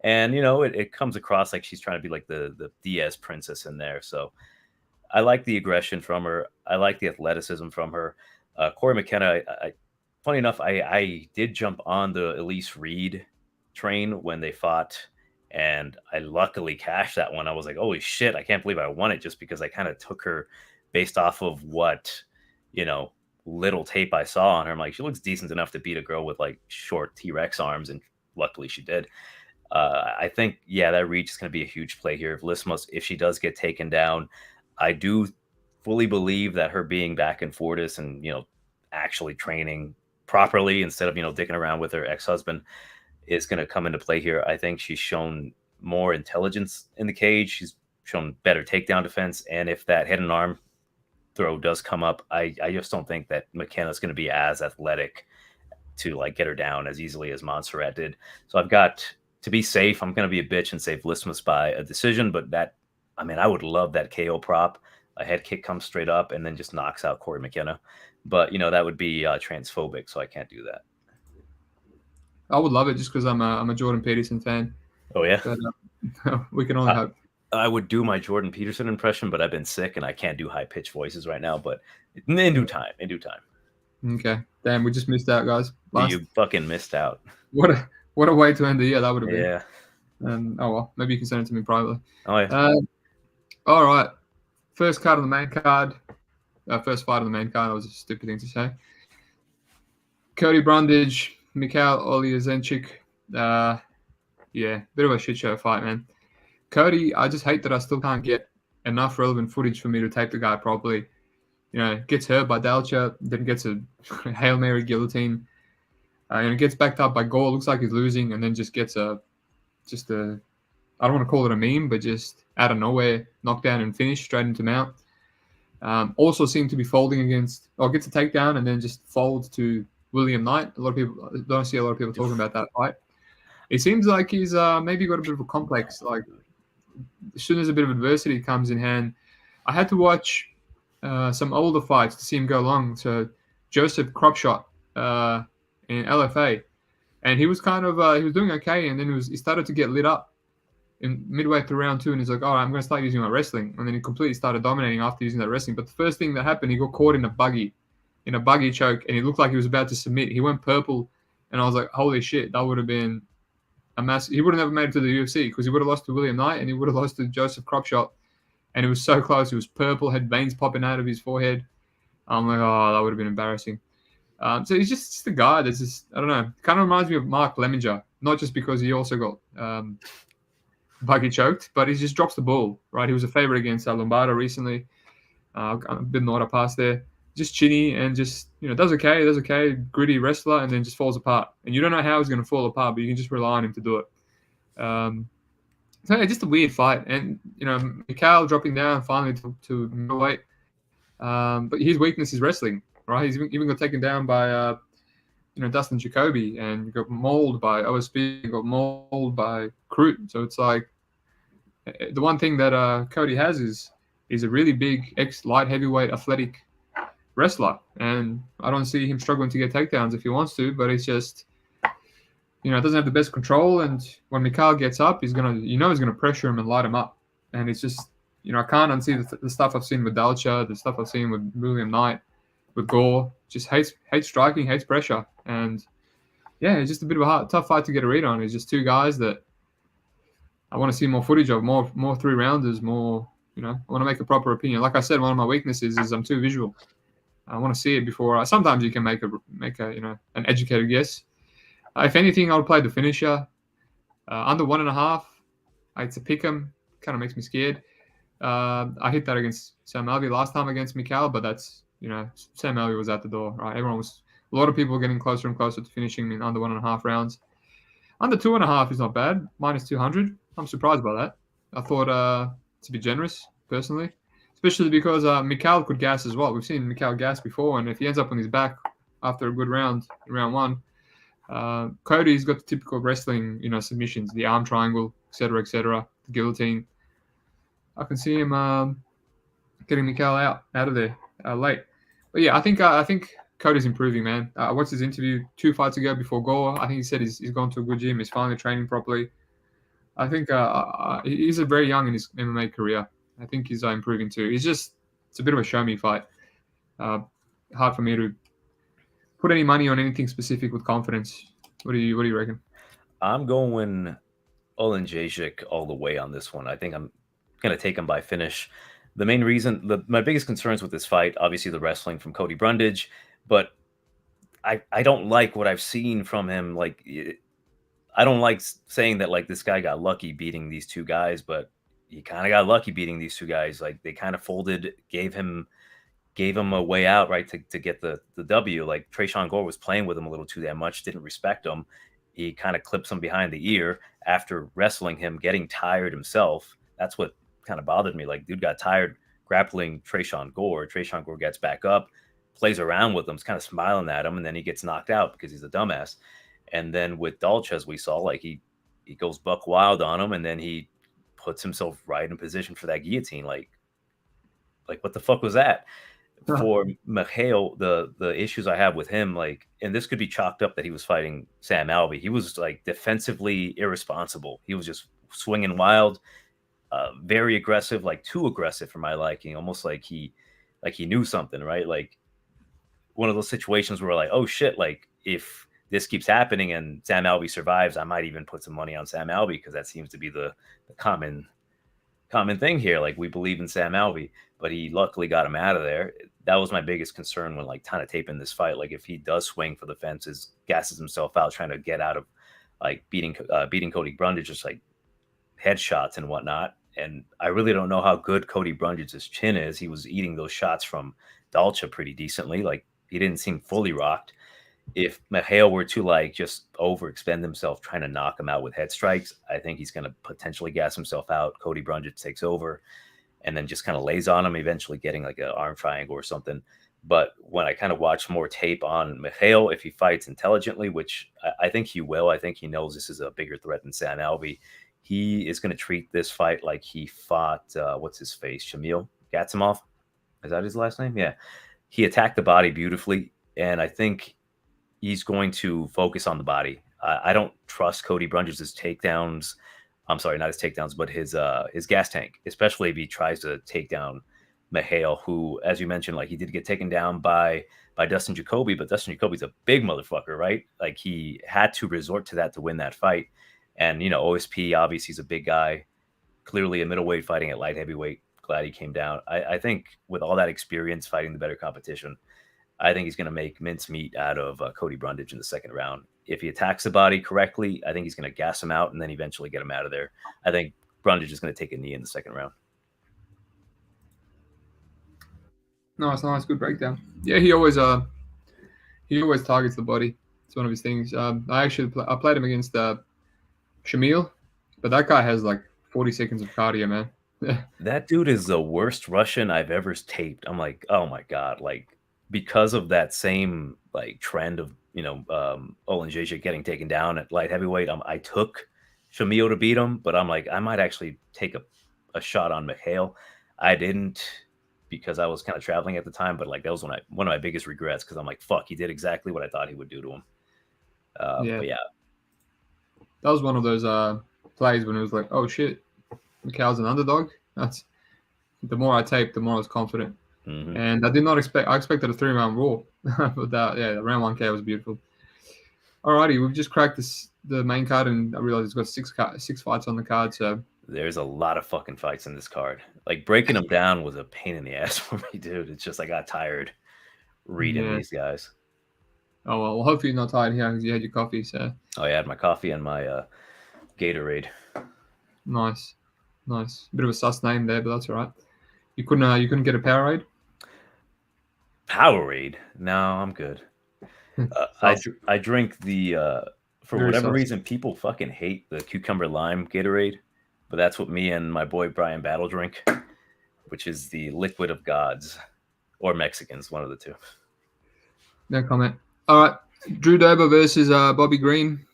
And, you know, it comes across like she's trying to be like the Diaz princess in there. So I like the aggression from her. I like the athleticism from her. Corey McKenna, funny enough, I did jump on the Elise Reed train when they fought, and I luckily cashed that one. I was like, holy shit, I can't believe I won it, just because I kind of took her based off of what, you know, little tape I saw on her. I'm like, she looks decent enough to beat a girl with like short T-Rex arms, and luckily she did. I think, yeah, that reach is going to be a huge play here. Vlismas, if she does get taken down, I do fully believe that her being back in Fortis and, actually training properly instead of, dicking around with her ex-husband is going to come into play here. I think she's shown more intelligence in the cage. She's shown better takedown defense. And if that head and arm throw does come up, I just don't think that McKenna's going to be as athletic to like get her down as easily as Montserrat did. So I've got to be safe. I'm going to be a bitch and say Vlismas by a decision, but I would love that KO prop. A head kick comes straight up and then just knocks out Corey McKenna. But, that would be transphobic, so I can't do that. I would love it just because I'm a Jordan Peterson fan. Oh, yeah? But, we can only hope. I would do my Jordan Peterson impression, but I've been sick and I can't do high-pitched voices right now. But in due time. Okay. Damn, we just missed out, guys. You fucking missed out. What a way to end the year that would have been. Yeah. Oh, well. Maybe you can send it to me privately. Oh, yeah. All right. First card on the main card. First fight on the main card. That was a stupid thing to say. Cody Brundage, Michal Oliazenchik. Yeah, bit of a shit show fight, man. Cody, I just hate that I still can't get enough relevant footage for me to take the guy properly. Gets hurt by Dalcha, then gets a Hail Mary guillotine. Gets backed up by Gore. Looks like he's losing, and then just gets I don't want to call it a meme, but just out of nowhere, knockdown and finish straight into mount. Also seemed to be folding gets a takedown and then just folds to William Knight. A lot of people don't see a lot of people talking about that fight. It seems like he's maybe got a bit of a complex. Like as soon as a bit of adversity comes in hand, I had to watch some older fights to see him go long. So Joseph Cropshot in LFA, and he was kind of he was doing okay, and then he started to get lit up in midway through round 2, and he's like, all right, I'm going to start using my wrestling, and then he completely started dominating after using that wrestling. But the first thing that happened, he got caught in a buggy choke, and he looked like he was about to submit. He went purple, and I was like, holy shit, that would have been a massive. He would have never made it to the UFC because he would have lost to William Knight and he would have lost to Joseph Cropshot, and it was so close. He was purple, had veins popping out of his forehead. I'm like, oh, that would have been embarrassing. So he's just a guy that's just, I don't know, kind of reminds me of Mark Lemminger, not just because he also got buggy choked, but he just drops the ball, right? He was a favorite against Lombardo recently. A bit of an order pass there. Just chinny and just, does okay, gritty wrestler, and then just falls apart. And you don't know how he's going to fall apart, but you can just rely on him to do it. So yeah, just a weird fight. And, Michal dropping down finally to middleweight. But his weakness is wrestling, right? He's even got taken down by, Dustin Jacoby, and got mauled by OSB, got mauled by Crute. So it's like the one thing that Cody has is a really big light heavyweight athletic wrestler, and I don't see him struggling to get takedowns if he wants to, but it's just, doesn't have the best control, and when Michal gets up, he's gonna pressure him and light him up, and it's just, I can't unsee the stuff I've seen with Dalcha, the stuff I've seen with William Knight, with Gore. Just hates striking, hates pressure, and yeah, it's just a bit of a tough fight to get a read on. It's just two guys that I want to see more footage of, more 3-rounders, more, I want to make a proper opinion. Like I said, one of my weaknesses is I'm too visual. I want to see it before. Sometimes you can make an educated guess. If anything, I would play the finisher. Under 1.5, it's a pick 'em. Kind of makes me scared. I hit that against Sam Alvey last time against Michal, but that's, Sam Alvey was out the door, right? A lot of people were getting closer and closer to finishing in under 1.5 rounds. Under 2.5 is not bad. Minus 200. I'm surprised by that. I thought to be generous, personally. Especially because Michal could gas as well. We've seen Michal gas before, and if he ends up on his back after a good round, in round 1, Cody's got the typical wrestling, submissions, the arm triangle, etc., the guillotine. I can see him getting Michal out of there late. But yeah, I think Cody's improving, man. I watched his interview 2 fights ago before Gore. I think he said he's gone to a good gym. He's finally training properly. I think he's very young in his MMA career. I think he's improving too. It's a bit of a show me fight. Hard for me to put any money on anything specific with confidence. What do you reckon? I'm going Olenjejik all the way on this one. I think I'm going to take him by finish. The main reason, my biggest concerns with this fight, obviously the wrestling from Cody Brundage, but I don't like what I've seen from him. Like, I don't like saying that like this guy got lucky beating these two guys, but he kind of got lucky beating these two guys. Like they kind of folded, gave him a way out, right, to get the W. Like Tresean Gore was playing with him a little too damn much, didn't respect him. He kind of clips him behind the ear after wrestling him, getting tired himself. That's what kind of bothered me. Like dude got tired grappling Tresean Gore. Tresean Gore gets back up, plays around with him, is kind of smiling at him, and then he gets knocked out because he's a dumbass. And then with Dolce, as we saw, like he goes buck wild on him, and then he puts himself right in position for that guillotine. Like what the fuck was that? For Michal, the issues I have with him, like, and this could be chalked up that he was fighting Sam Alvey. He was like defensively irresponsible. He was just swinging wild, very aggressive, like too aggressive for my liking. Almost like he knew something, right? Like one of those situations where like, oh shit, like if this keeps happening and Sam Alvey survives, I might even put some money on Sam Alvey because that seems to be the common thing here. Like we believe in Sam Alvey, but he luckily got him out of there. That was my biggest concern when like kind of taping this fight. Like if he does swing for the fences, gasses himself out, trying to get out of like beating Cody Brundage, just like headshots and whatnot. And I really don't know how good Cody Brundage's chin is. He was eating those shots from Dolce pretty decently. Like he didn't seem fully rocked. If Michal were to like just overextend himself trying to knock him out with head strikes, I think he's going to potentially gas himself out. Cody Brundage takes over and then just kind of lays on him, eventually getting like an arm triangle or something. But when I kind of watch more tape on Michal, if he fights intelligently, which I think he will, I think he knows this is a bigger threat than Sam Alvey, he is going to treat this fight like he fought, what's his face, Shamil Gatsimov? Is that his last name? Yeah. He attacked the body beautifully, and I think he's going to focus on the body. I don't trust Cody Brundage's takedowns. I'm sorry, not his takedowns, but his gas tank, especially if he tries to take down Michal, who, as you mentioned, like he did get taken down by Dustin Jacoby, but Dustin Jacoby's a big motherfucker, right? Like he had to resort to that to win that fight. And, you know, OSP, obviously, he's a big guy, clearly a middleweight fighting at light heavyweight. Glad he came down. I think with all that experience fighting the better competition, I think he's going to make mincemeat out of Cody Brundage in the second round. If he attacks the body correctly, I think he's going to gas him out and then eventually get him out of there. I think Brundage is going to take a knee in the second round. Nice, good breakdown. Yeah, he always targets the body. It's one of his things. I played him against Shamil, but that guy has like 40 seconds of cardio, man. That dude is the worst Russian I've ever taped. I'm like, oh my god, like because of that same like trend of Olin JJ getting taken down at light heavyweight. I took Shamil to beat him, but I'm like I might actually take a shot on Michal. I didn't because I was kind of traveling at the time, but like that was one of my biggest regrets because I'm like fuck, he did exactly what I thought he would do to him. But yeah, that was one of those plays when it was like, oh shit, Michal's an underdog. That's the more I taped, the more I was confident. Mm-hmm. And I did not expect. I expected a 3-round roar, but the round 1K was beautiful. Alrighty, we've just cracked the main card, and I realized it's got six fights on the card. So there's a lot of fucking fights in this card. Like breaking them down was a pain in the ass for me, dude. It's just I got tired reading these guys. Oh well, hopefully you're not tired here because you had your coffee. So I had my coffee and my Gatorade. Nice. Bit of a sus name there, but that's all right. You couldn't get a Powerade? Powerade? No, I'm good. I drink the for very whatever reason people fucking hate the cucumber lime Gatorade, but that's what me and my boy Brian Battle drink, which is the liquid of gods or Mexicans, one of the two. No comment. All right, Drew Dober versus Bobby Green.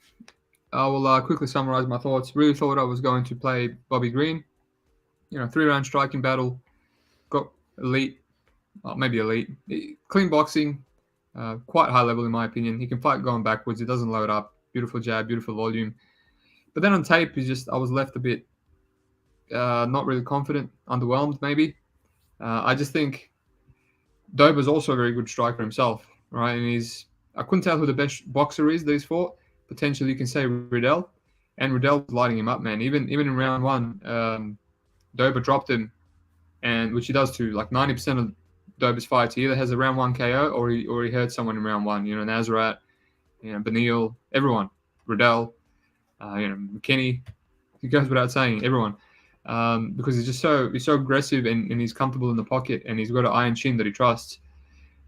I will quickly summarize my thoughts. Really thought I was going to play Bobby Green. 3-round striking battle. Got elite, maybe elite. Clean boxing, quite high level in my opinion. He can fight going backwards. He doesn't load up. Beautiful jab, beautiful volume. But then on tape, I was left a bit not really confident, underwhelmed maybe. I just think Dober's also a very good striker himself, right? And I couldn't tell who the best boxer is that he's fought. Potentially, you can say Riddell, and Riddell was lighting him up, man. Even in round 1, Dober dropped him, and which he does to like 90% of Dober's fights. He either has a round 1 KO or he hurt someone in round 1. Nazareth, Benil, everyone, Riddell. McKinney. It goes without saying, everyone, because he's so aggressive and he's comfortable in the pocket and he's got an iron chin that he trusts.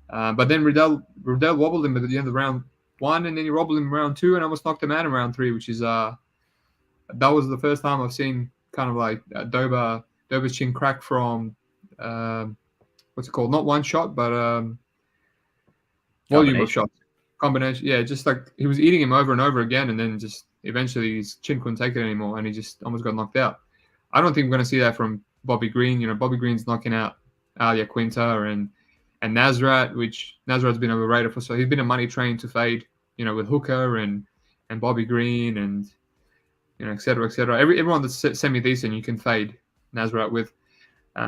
But then Riddell wobbled him at the end of round 1, and then he wobbled him in round 2 and almost knocked him out in round 3, which is that was the first time I've seen kind of like Dober's chin crack from what's it called? Not one shot, but volume of shots. Combination. Yeah, just like he was eating him over and over again, and then just eventually his chin couldn't take it anymore, and he just almost got knocked out. I don't think we're going to see that from Bobby Green. Bobby Green's knocking out Alia Quinta and Nasrat, which Nasrat's been overrated for. So he's been a money train to fade, with Hooker and Bobby Green and et cetera, et cetera. Everyone that's semi-decent you can fade Nasrat with.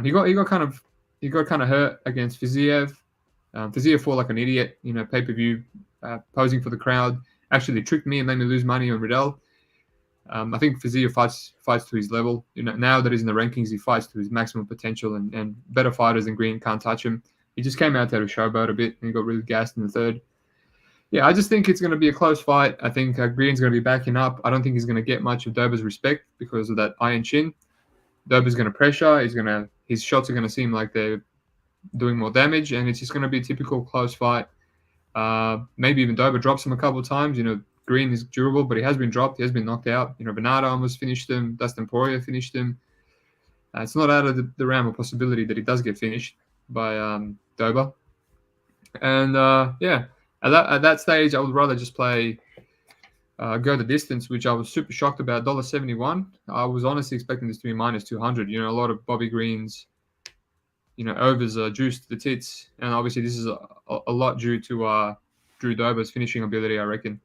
He got kind of hurt against Fiziev. Fiziev fought like an idiot, pay-per-view, posing for the crowd. Actually tricked me and made me lose money on Riddell. I think Fiziev fights to his level. Now that he's in the rankings, he fights to his maximum potential, and better fighters than Green can't touch him. He just came out there to showboat a bit and he got really gassed in the third. Yeah, I just think it's going to be a close fight. I think Green's going to be backing up. I don't think he's going to get much of Dober's respect because of that iron chin. Dober's going to pressure. His shots are going to seem like they're doing more damage, and it's just going to be a typical close fight. Maybe even Dober drops him a couple of times. Green is durable, but he has been dropped. He has been knocked out. Bernardo almost finished him. Dustin Poirier finished him. It's not out of the realm of possibility that he does get finished by Dober. And at that stage, I would rather just play go the distance, which I was super shocked about. $1.71. I was honestly expecting this to be minus 200. A lot of Bobby Green's overs are juiced to the tits, and obviously this is a lot due to Drew Dober's finishing ability, I reckon.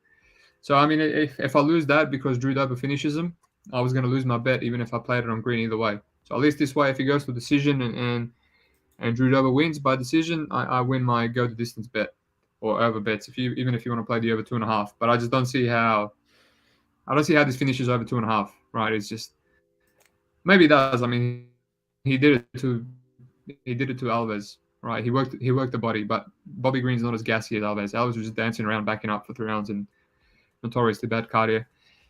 So I mean, if I lose that because Drew Dober finishes him, I was going to lose my bet even if I played it on Green either way. So at least this way, if he goes to decision and Drew Dober wins by decision, I win my go the distance bet or over bets. Even if you want to play the over 2.5, but I just don't see how this finishes over 2.5. Right? It's just maybe it does. I mean, he did it to Alves. Right? He worked the body, but Bobby Green's not as gassy as Alves. Alves was just dancing around, backing up for 3 rounds and notoriously bad cardio.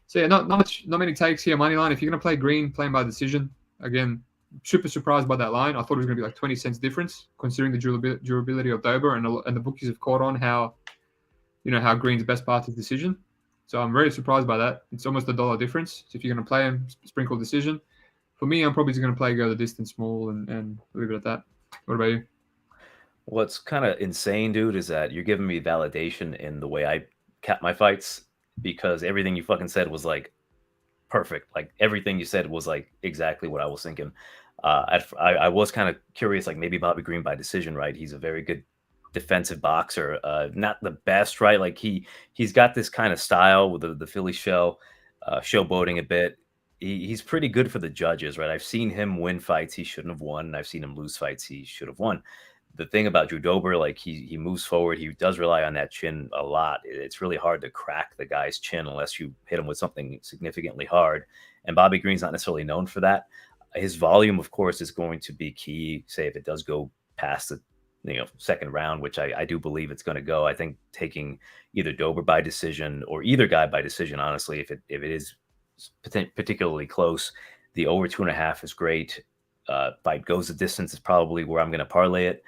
So yeah, not many takes here. Money line. If you're going to play Green, playing by decision. Again, super surprised by that line. I thought it was going to be like 20 cents difference, considering the durability of Dober, and the bookies have caught on how Green's best part is decision. So I'm very surprised by that. It's almost $1 difference. So if you're going to play him, sprinkle decision. For me, I'm probably just going to play go the distance small and leave it at that. What about you? What's kind of insane, dude, is that you're giving me validation in the way I cap my fights, because everything you fucking said was like perfect. Like everything you said was like exactly what I was thinking. I was kind of curious, like maybe Bobby Green by decision, right? He's a very good defensive boxer. Not the best, right? Like he's got this kind of style with the Philly shell, showboating a bit. He's pretty good for the judges, right? I've seen him win fights he shouldn't have won, and I've seen him lose fights he should have won. The thing about Drew Dober, like he moves forward. He does rely on that chin a lot. It's really hard to crack the guy's chin unless you hit him with something significantly hard. And Bobby Green's not necessarily known for that. His volume, of course, is going to be key. Say if it does go past the second round, which I do believe it's going to go. I think taking either Dober by decision or either guy by decision, honestly, if it is particularly close, the over 2.5 is great. Fight goes the distance is probably where I'm going to parlay it.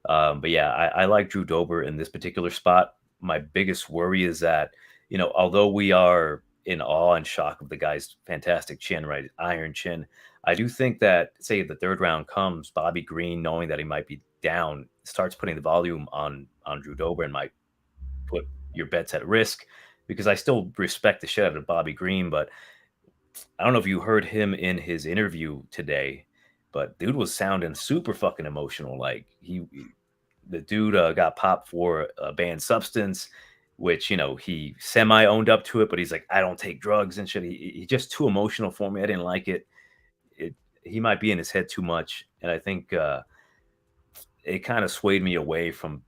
But yeah, I like Drew Dober in this particular spot. My biggest worry is that, although we are in awe and shock of the guy's fantastic chin, right? Iron chin. I do think that, say, the third round comes, Bobby Green, knowing that he might be down, starts putting the volume on Drew Dober and might put your bets at risk, because I still respect the shit out of Bobby Green. But I don't know if you heard him in his interview today, but dude was sounding super fucking emotional. Like the dude got popped for a banned substance, which, he semi owned up to it, but he's like, I don't take drugs and shit. He's just too emotional for me. I didn't like it. He might be in his head too much. And I think it kind of swayed me away from,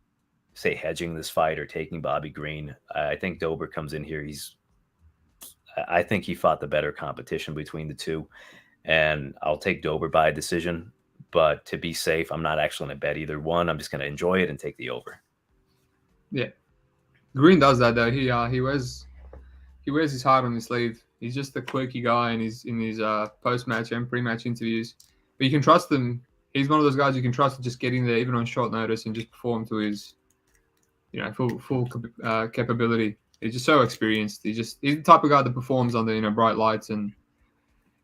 say, hedging this fight or taking Bobby Green. I think Dober comes in here. I think he fought the better competition between the two. And I'll take Dober by decision. But to be safe, I'm not actually going to bet either one. I'm just going to enjoy it and take the over. Yeah. Green does that, though. He wears his heart on his sleeve. He's just a quirky guy in his post-match and pre-match interviews. But you can trust him. He's one of those guys you can trust to just get in there even on short notice and just perform to his, full capability. He's just so experienced. He's the type of guy that performs under bright lights, and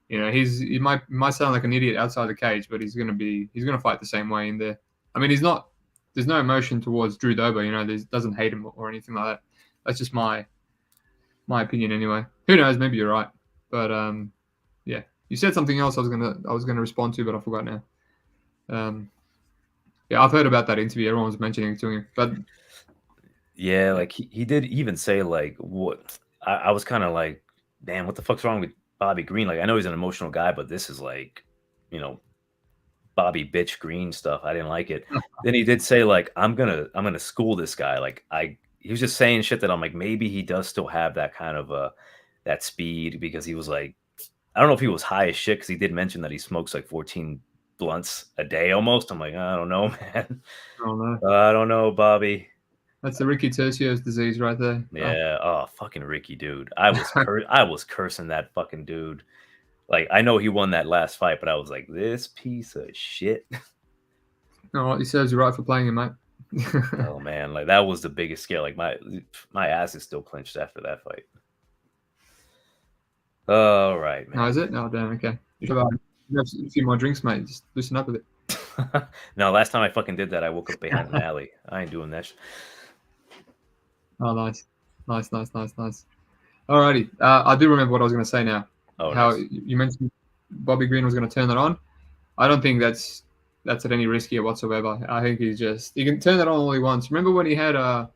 he might sound like an idiot outside the cage, but he's gonna fight the same way in there. I mean, there's no emotion towards Drew Dober. Doesn't hate him or anything like that. That's just my opinion anyway. Who knows? Maybe you're right. But yeah, you said something else I was gonna respond to, but I forgot now. Yeah, I've heard about that interview. Everyone was mentioning it to him, but yeah, like he did even say like what I was kind of like, damn, what the fuck's wrong with Bobby Green? Like I know he's an emotional guy, but this is like, Bobby bitch Green stuff. I didn't like it. Then he did say like, I'm gonna school this guy. Like he was just saying shit that I'm like, maybe he does still have that kind of that speed, because he was like, I don't know if he was high as shit, because he did mention that he smokes like 14 blunts a day almost. I'm like, I don't know, man. I don't know, Bobby. That's the Ricky Tercio's disease right there. Yeah. Oh, fucking Ricky, dude. I was cursing that fucking dude. Like, I know he won that last fight, but I was like, this piece of shit. No, he serves you right for playing him, mate. Oh man, like that was the biggest scare. Like my ass is still clenched after that fight. All right, man. No, is it? No, damn. Okay. You have a few more drinks, mate. Just loosen up with it. No, last time I fucking did that, I woke up behind an alley. I ain't doing that. Oh, nice. Alrighty. I do remember what I was going to say now. Oh, how nice. You mentioned Bobby Green was going to turn that on. I don't think that's at any risk here whatsoever. I think he can turn that on only once. Remember when he had Alan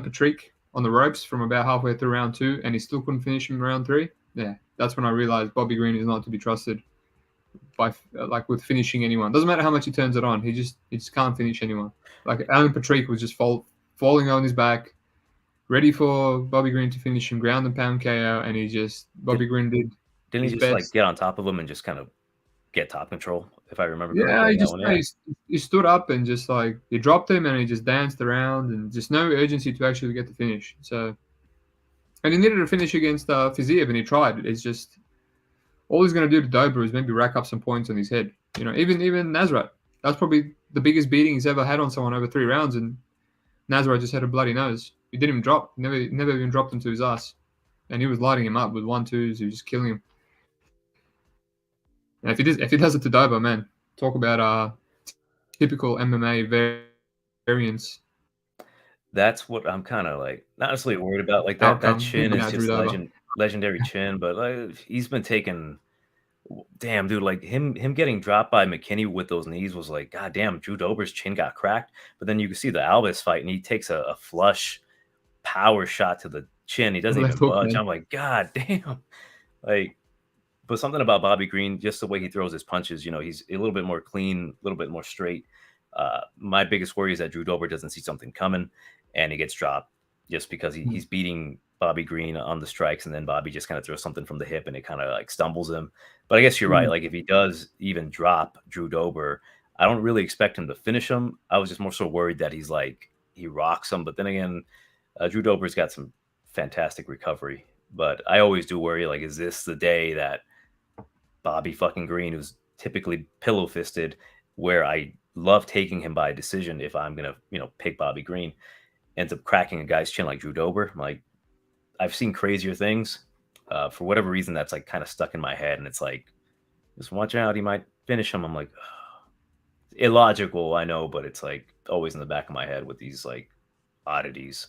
Patrick on the ropes from about halfway through round 2, and he still couldn't finish him in round 3? Yeah, that's when I realized Bobby Green is not to be trusted with finishing anyone. Doesn't matter how much he turns it on. He just can't finish anyone. Like Alan Patrick was just falling on his back, ready for Bobby Green to finish him, ground and pound KO, and Bobby Green didn't he just best. Like get on top of him and just kind of get top control, if I remember correctly? Yeah, he stood up and just like he dropped him and he just danced around and just no urgency to actually get the finish. So, and he needed a finish against Fiziev, and he tried. It's just all he's going to do to Dober is maybe rack up some points on his head. Even Nasrat, that's probably the biggest beating he's ever had on someone over 3 rounds, and Nasrat just had a bloody nose. He didn't even drop. Never even dropped him to his ass, and he was lighting him up with 1-2s. He was just killing him. And if he does it to Dober, man, talk about typical MMA variants. That's what I'm kind of like not necessarily worried about. Like that chin is just legendary chin, but like he's been taking. Damn, dude, like him getting dropped by McKinney with those knees was like, god damn, Drew Dober's chin got cracked. But then you can see the Albazi fight, and he takes a flush power shot to the chin. He doesn't even budge. I'm like, god damn, like. But something about Bobby Green, just the way he throws his punches, he's a little bit more clean, a little bit more straight. My biggest worry is that Drew Dober doesn't see something coming and he gets dropped just because he's beating Bobby Green on the strikes, and then Bobby just kind of throws something from the hip and it kind of like stumbles him. But I guess you're right. Like if he does even drop Drew Dober, I don't really expect him to finish him. I was just more so worried that he rocks him. But then again, Drew Dober's got some fantastic recovery. But I always do worry, like, is this the day that Bobby fucking Green, who's typically pillow fisted, where I love taking him by decision if I'm gonna, pick Bobby Green, ends up cracking a guy's chin like Drew Dober? Like, I've seen crazier things. For whatever reason, that's like kind of stuck in my head, and it's like, just watch out, he might finish him. I'm like, illogical, I know, but it's like always in the back of my head with these like oddities.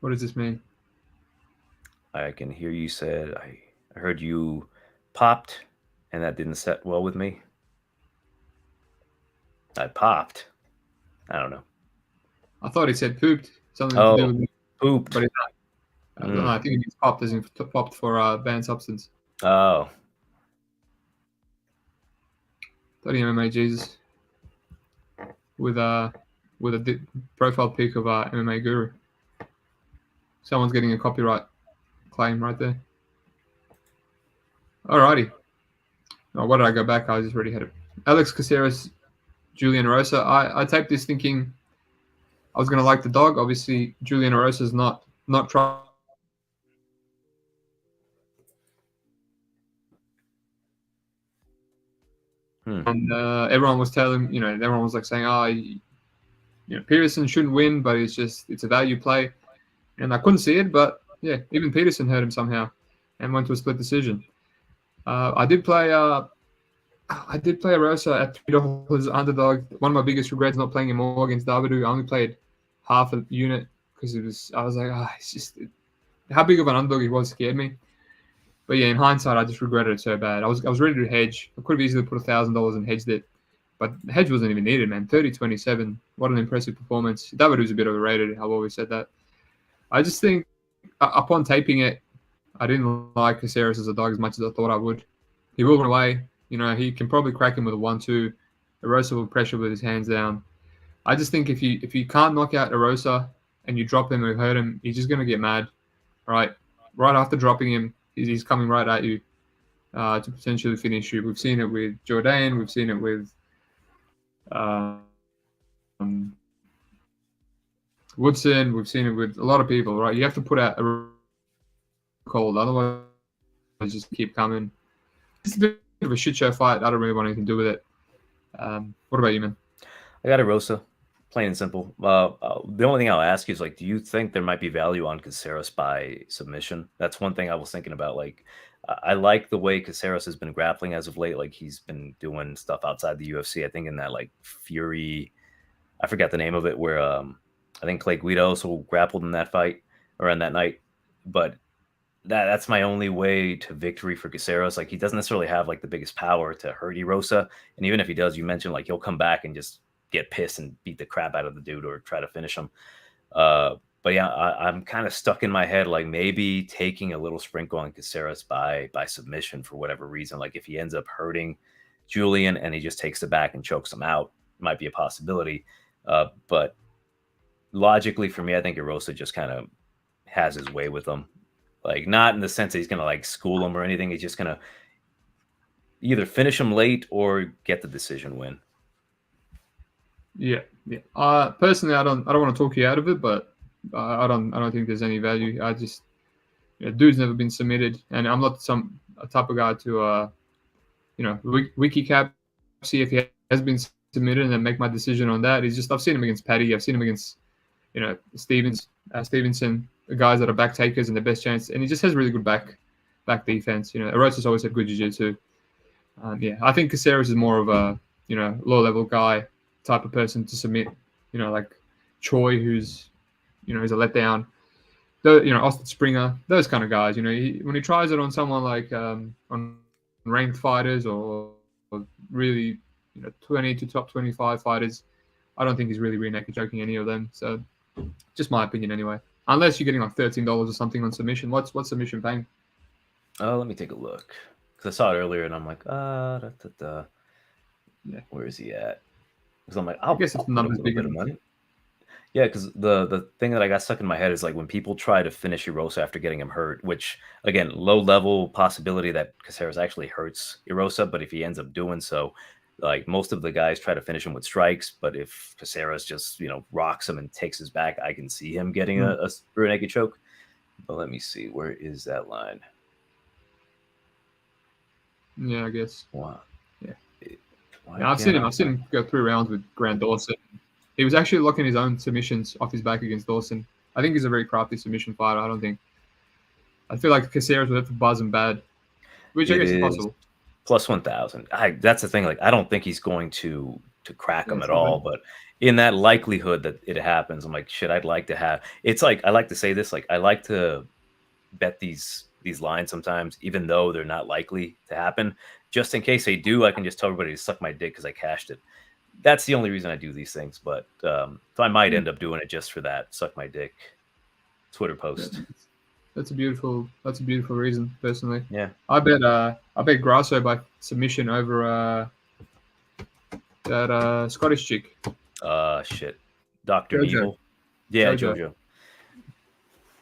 What does this mean? I can hear you said I heard you popped, and that didn't set well with me. I popped. I don't know. I thought he said pooped. Something to do with pooped. But it's not. I don't know. I think it means popped, as in popped for banned substance. Oh. Bloody MMA Jesus. With a profile pic of MMA Guru. Someone's getting a copyright claim right there. Alrighty. Oh, why did I go back? I just already had it. Alex Caceres, Julian Erosa. I taped this thinking I was going to like the dog. Obviously, Julian Erosa is not not try. And everyone was telling, everyone was like saying, Peterson shouldn't win, but it's a value play. And I couldn't see it, but yeah, even Peterson hurt him somehow and went to a split decision. I did play Erosa at $3 underdog. One of my biggest regrets not playing him more against Davidu. I only played half a unit because I was like, it's just how big of an underdog he was scared me. But yeah, in hindsight, I just regretted it so bad. I was ready to hedge. I could have easily put $1,000 and hedged it, but the hedge wasn't even needed, man. 30-27. What an impressive performance. Davidu's a bit overrated. I've always said that. I just think upon taping it, I didn't like Caceres as a dog as much as I thought I would. He will run away. He can probably crack him with a 1-2. Erosa will pressure with his hands down. I just think if you can't knock out Erosa and you drop him or hurt him, he's just going to get mad, right? Right after dropping him, he's coming right at you to potentially finish you. We've seen it with Jordan. We've seen it with Woodson. We've seen it with a lot of people, right? You have to put out a cold, otherwise just keep coming. It's a bit of a shit show fight. I don't really want anything to do with it. What about you, man? I got Erosa, plain and simple. The only thing I'll ask you is, do you think there might be value on Caceres by submission? That's one thing I was thinking about. I like the way Caceres has been grappling as of late. He's been doing stuff outside the UFC. I think in that Fury, I forgot the name of it, where I think Clay Guida also grappled in that fight or in that night. But that's my only way to victory for Caceres. He doesn't necessarily have the biggest power to hurt Erosa, and even if he does, you mentioned he'll come back and just get pissed and beat the crap out of the dude or try to finish him. But yeah, I'm kind of stuck in my head, maybe taking a little sprinkle on Caceres by submission for whatever reason. If he ends up hurting Julian and he just takes the back and chokes him out, might be a possibility. But logically for me, I think Erosa just kind of has his way with him. Not in the sense that he's going to school him or anything. He's just going to either finish him late or get the decision win. Yeah. Personally, I don't want to talk you out of it, but I don't think there's any value. I just, dude's never been submitted, and I'm not a type of guy to, wiki cap, see if he has been submitted and then make my decision on that. I've seen him against Paddy. I've seen him against, Stevenson, the guys that are back takers and the best chance, and he just has really good back defense. Erosa's always had good jiu-jitsu. I think Caceres is more of a, low level guy type of person to submit, like Choi, who's, is a letdown. Austin Springer, those kind of guys. When he tries it on someone like on ranked fighters or really, 20 to top 25 fighters, I don't think he's really rear naked choking any of them. So, just my opinion anyway. Unless you're getting $13 or something on submission. What's submission paying? Oh, let me take a look. Because I saw it earlier and I'm like, Yeah. Where is he at? Because I'm like, I guess it's not as big of money. Yeah, because the thing that I got stuck in my head is when people try to finish Erosa after getting him hurt, which again, low level possibility that Caceres actually hurts Erosa, but if he ends up doing so, most of the guys try to finish him with strikes, but if Caceres just rocks him and takes his back, I can see him getting a rear naked choke. But let me see, where is that line? Yeah, I guess. Wow. Yeah, I've seen him go 3 rounds with Grant Dawson. He was actually locking his own submissions off his back against Dawson. I think he's a very crafty submission fighter. I feel like Caceres would have to buzz him bad, which I guess is possible. Plus 1,000. That's the thing. I don't think he's going to crack him at all. But in that likelihood that it happens, I'm like, shit, I'd like to have. It's I like to say this. I like to bet these lines sometimes, even though they're not likely to happen. Just in case they do, I can just tell everybody to suck my dick because I cashed it. That's the only reason I do these things. But so I might end up doing it just for that suck my dick Twitter post. That's a beautiful reason, personally. Yeah. I bet Grasso by submission over that Scottish chick. Shit. Dr. Evil. Yeah, Jojo.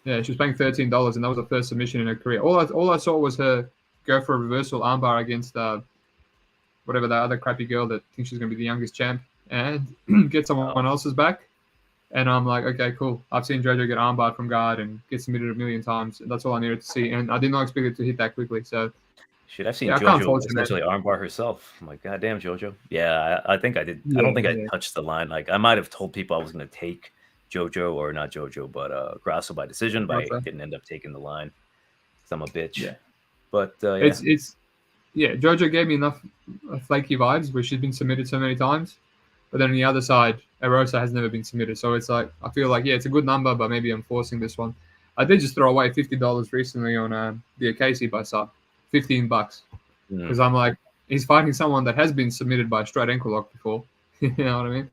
Yeah, she was paying $13, and that was her first submission in her career. All I saw was her go for a reversal armbar against whatever that other crappy girl that thinks she's going to be the youngest champ, and get someone else's back. And I'm like, okay, cool. I've seen Jojo get armbarred from guard and get submitted a million times. That's all I needed to see. And I did not expect it to hit that quickly. So, Shit, I've seen yeah, I can't JoJo fault you, man. essentially armbar herself. I'm like, God damn, JoJo. Yeah, I think I did. I Yeah, don't think I yeah. touched the line. Like, I might have told people I was going to take JoJo or not JoJo, but Grasso by decision, but I Gotcha. didn't end up taking the line because I'm a bitch. Yeah. But yeah, It's yeah, Jojo gave me enough flaky vibes where she's been submitted so many times. But then on the other side, Erosa has never been submitted. So it's like, I feel like, yeah, it's a good number, but maybe I'm forcing this one. I did just throw away $50 recently on the Casey by sub, $15. mm, Because I'm like, he's fighting someone that has been submitted by a straight ankle lock before. You know what I mean?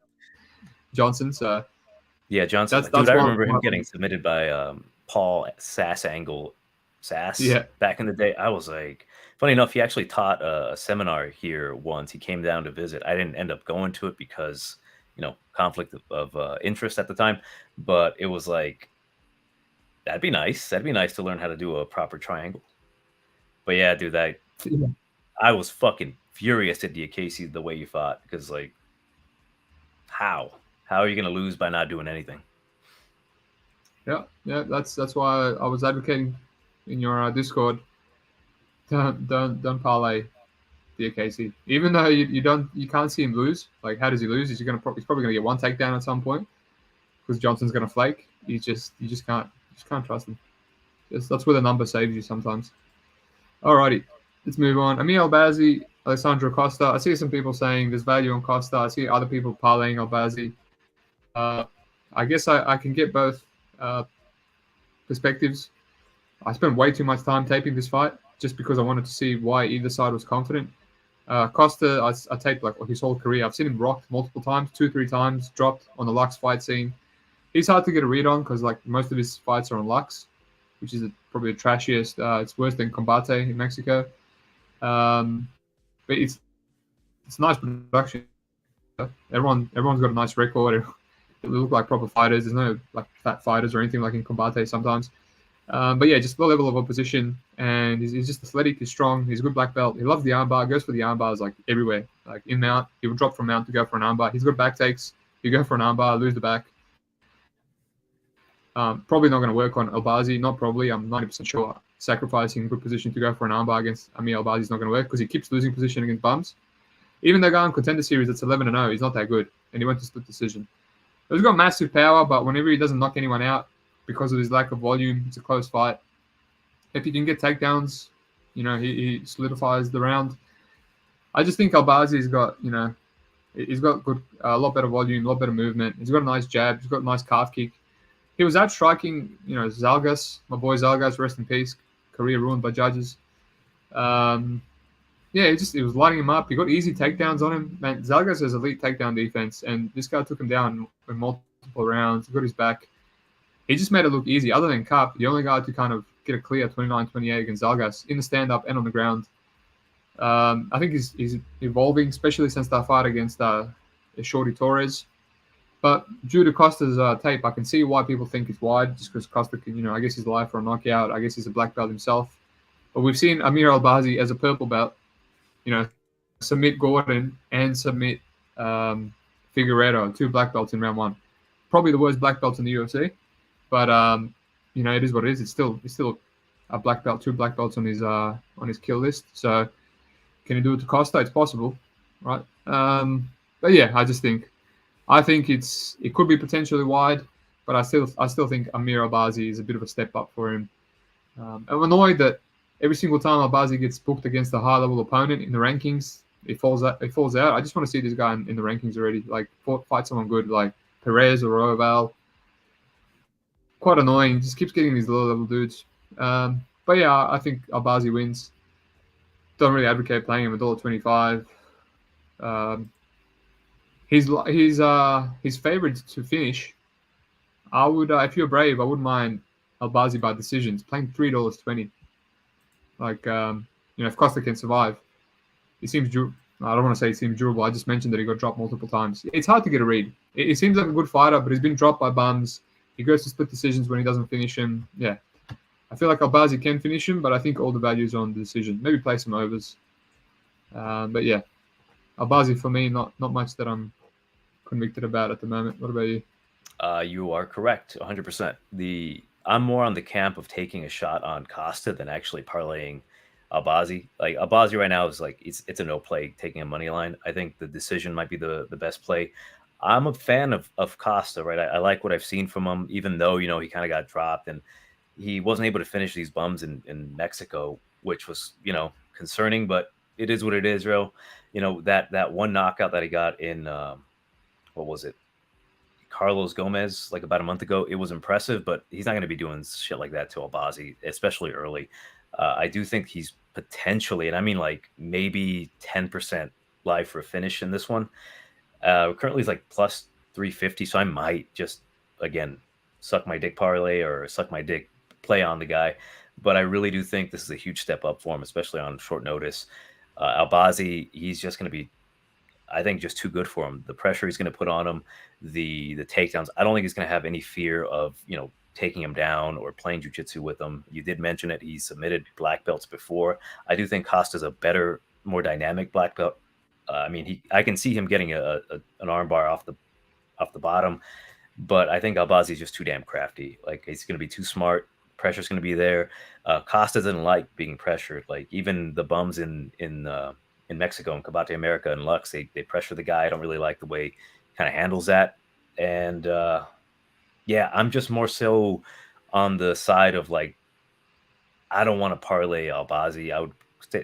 Johnson. So yeah, Johnson. that's Dude, I one. remember him getting submitted by Paul Sass Yeah. back in the day. I was like, funny enough, he actually taught a seminar here once. He came down to visit. I didn't end up going to it because, conflict of interest at the time. But it was like, that'd be nice. That'd be nice to learn how to do a proper triangle. But yeah, dude, I was fucking furious at the Casey the way you fought because, like, how are you gonna lose by not doing anything? Yeah. That's why I was advocating in your Discord. Don't parlay the Casey. Even though you can't see him lose. Like, how does he lose? He's probably gonna get one takedown at some point because Johnson's gonna flake. You just can't trust him. That's where the number saves you sometimes. Alrighty, let's move on. Amir Albazi, Alessandro Costa. I see some people saying there's value on Costa. I see other people parlaying Albazi. I guess I can get both perspectives. I spent way too much time taping this fight just because I wanted to see why either side was confident. Costa, I taped like his whole career. I've seen him rocked multiple times, 2-3 times, dropped on the Lux fight scene. He's hard to get a read on because like most of his fights are on Lux, which is probably the trashiest. It's worse than Combate in Mexico. But it's nice production. Everyone's got a nice record. They look like proper fighters. There's no like fat fighters or anything like in Combate sometimes. But yeah, just low level of opposition, and he's just athletic. He's strong. He's a good black belt. He loves the armbar. Goes for the armbars like everywhere. Like in mount, he will drop from mount to go for an armbar. He's got back takes. You go for an armbar, lose the back. Probably not going to work on Albazi. Not probably. I'm 90% sure. Sacrificing good position to go for an armbar against Amir Albazi is not going to work because he keeps losing position against bums. Even though going contender series, it's 11-0. He's not that good, and he went to split decision. He's got massive power, but whenever he doesn't knock anyone out because of his lack of volume, it's a close fight. If he can get takedowns, he solidifies the round. I just think Albazi's got, he's got good, a lot better volume, a lot better movement. He's got a nice jab. He's got a nice calf kick. He was out striking, Zalgas, my boy Zalgas, rest in peace. Career ruined by judges. Yeah, he was lighting him up. He got easy takedowns on him. Man, Zalgas has elite takedown defense, and this guy took him down in multiple rounds. He got his back. He just made it look easy. Other than Kape, the only guy to kind of get a clear 29-28 against Zalgas in the stand-up and on the ground. I think he's evolving, especially since that fight against Shorty Torres. But due to Costa's tape, I can see why people think it's wide, just because Costa can, I guess he's alive for a knockout. I guess he's a black belt himself. But we've seen Amir Albazi as a purple belt, submit Gordon and submit Figueiredo, 2 black belts in round 1. Probably the worst black belts in the UFC. But it is what it is. It's still a black belt, 2 black belts on his kill list. So can he do it to Costa? It's possible, right? But yeah, I think it could be potentially wide, but I still think Amir Albazi is a bit of a step up for him. I'm annoyed that every single time Albazi gets booked against a high level opponent in the rankings, it falls out. I just want to see this guy in the rankings already. Like fight someone good, like Perez or Roval. Quite annoying. Just keeps getting these low level dudes. But yeah, I think Albazi wins. Don't really advocate playing him $1.25. He's favored to finish. I would, if you're brave, I wouldn't mind Albazi by decisions. Playing $3.20. Like, if Costa can survive, he seems. I don't want to say he seems durable. I just mentioned that he got dropped multiple times. It's hard to get a read. It seems like a good fighter, but he's been dropped by bums. He goes to split decisions when he doesn't finish him. Yeah, I feel like Albazi can finish him, but I think all the value is on the decision. Maybe play some overs. But yeah, Albazi for me, not much that I'm convicted about at the moment. What about you? You are correct, 100%. I'm more on the camp of taking a shot on Costa than actually parlaying Albazi. Like Albazi right now is like it's a no play taking a money line. I think the decision might be the best play. I'm a fan of Costa, right? I like what I've seen from him, even though he kind of got dropped and he wasn't able to finish these bums in Mexico, which was concerning. But it is what it is, bro. That one knockout that he got in what was it? Carlos Gomez like about a month ago. It was impressive, but he's not going to be doing shit like that to Albazi, especially early. I do think he's potentially, and I mean like maybe 10% live for a finish in this one. Currently he's like plus 350, so I might just again suck my dick parlay or suck my dick play on the guy. But I really do think this is a huge step up for him, especially on short notice. Albazi, he's just going to be, I think, just too good for him. The pressure he's going to put on him, the takedowns. I don't think he's going to have any fear of taking him down or playing jiu-jitsu with him. You did mention it. He submitted black belts before. I do think Costa's a better, more dynamic black belt. I mean, I can see him getting an armbar off the bottom, but I think Albazi is just too damn crafty. Like he's going to be too smart. Pressure's going to be there. Costa doesn't like being pressured. Like even the bums in Mexico and Combate America and Lux, they pressure the guy. I don't really like the way he kind of handles that. And yeah, I'm just more so on the side of like, I don't want to parlay Albazi. I would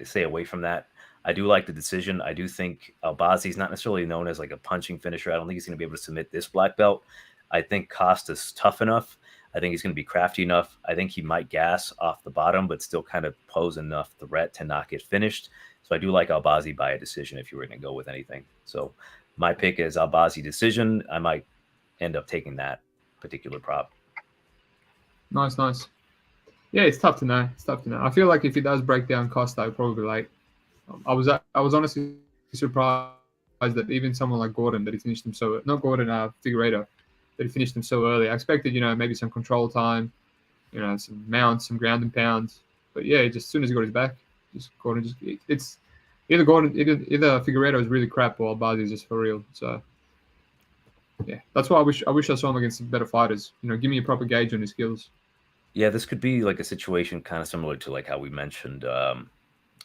stay away from that. I do like the decision. I do think Albazi's not necessarily known as like a punching finisher. I don't think he's going to be able to submit this black belt. I think Costa's tough enough. I think he's going to be crafty enough. I think he might gas off the bottom, but still kind of pose enough threat to not get finished. So I do like Albazi by a decision if you were going to go with anything. So my pick is Albazi decision. I might end up taking that particular prop. Nice. Yeah, it's tough to know. I feel like if he does break down Costa, I'll probably like. I was honestly surprised that even someone like Gordon, that he finished him so, not Gordon, Figueiredo, that he finished him so early. I expected maybe some control time, some mounts, some ground and pounds. But yeah, just as soon as he got his back, Gordon it's either Figueiredo is really crap or Albazi is just for real. So yeah, that's why I wish I saw him against some better fighters. Give me a proper gauge on his skills. Yeah, this could be like a situation kind of similar to like how we mentioned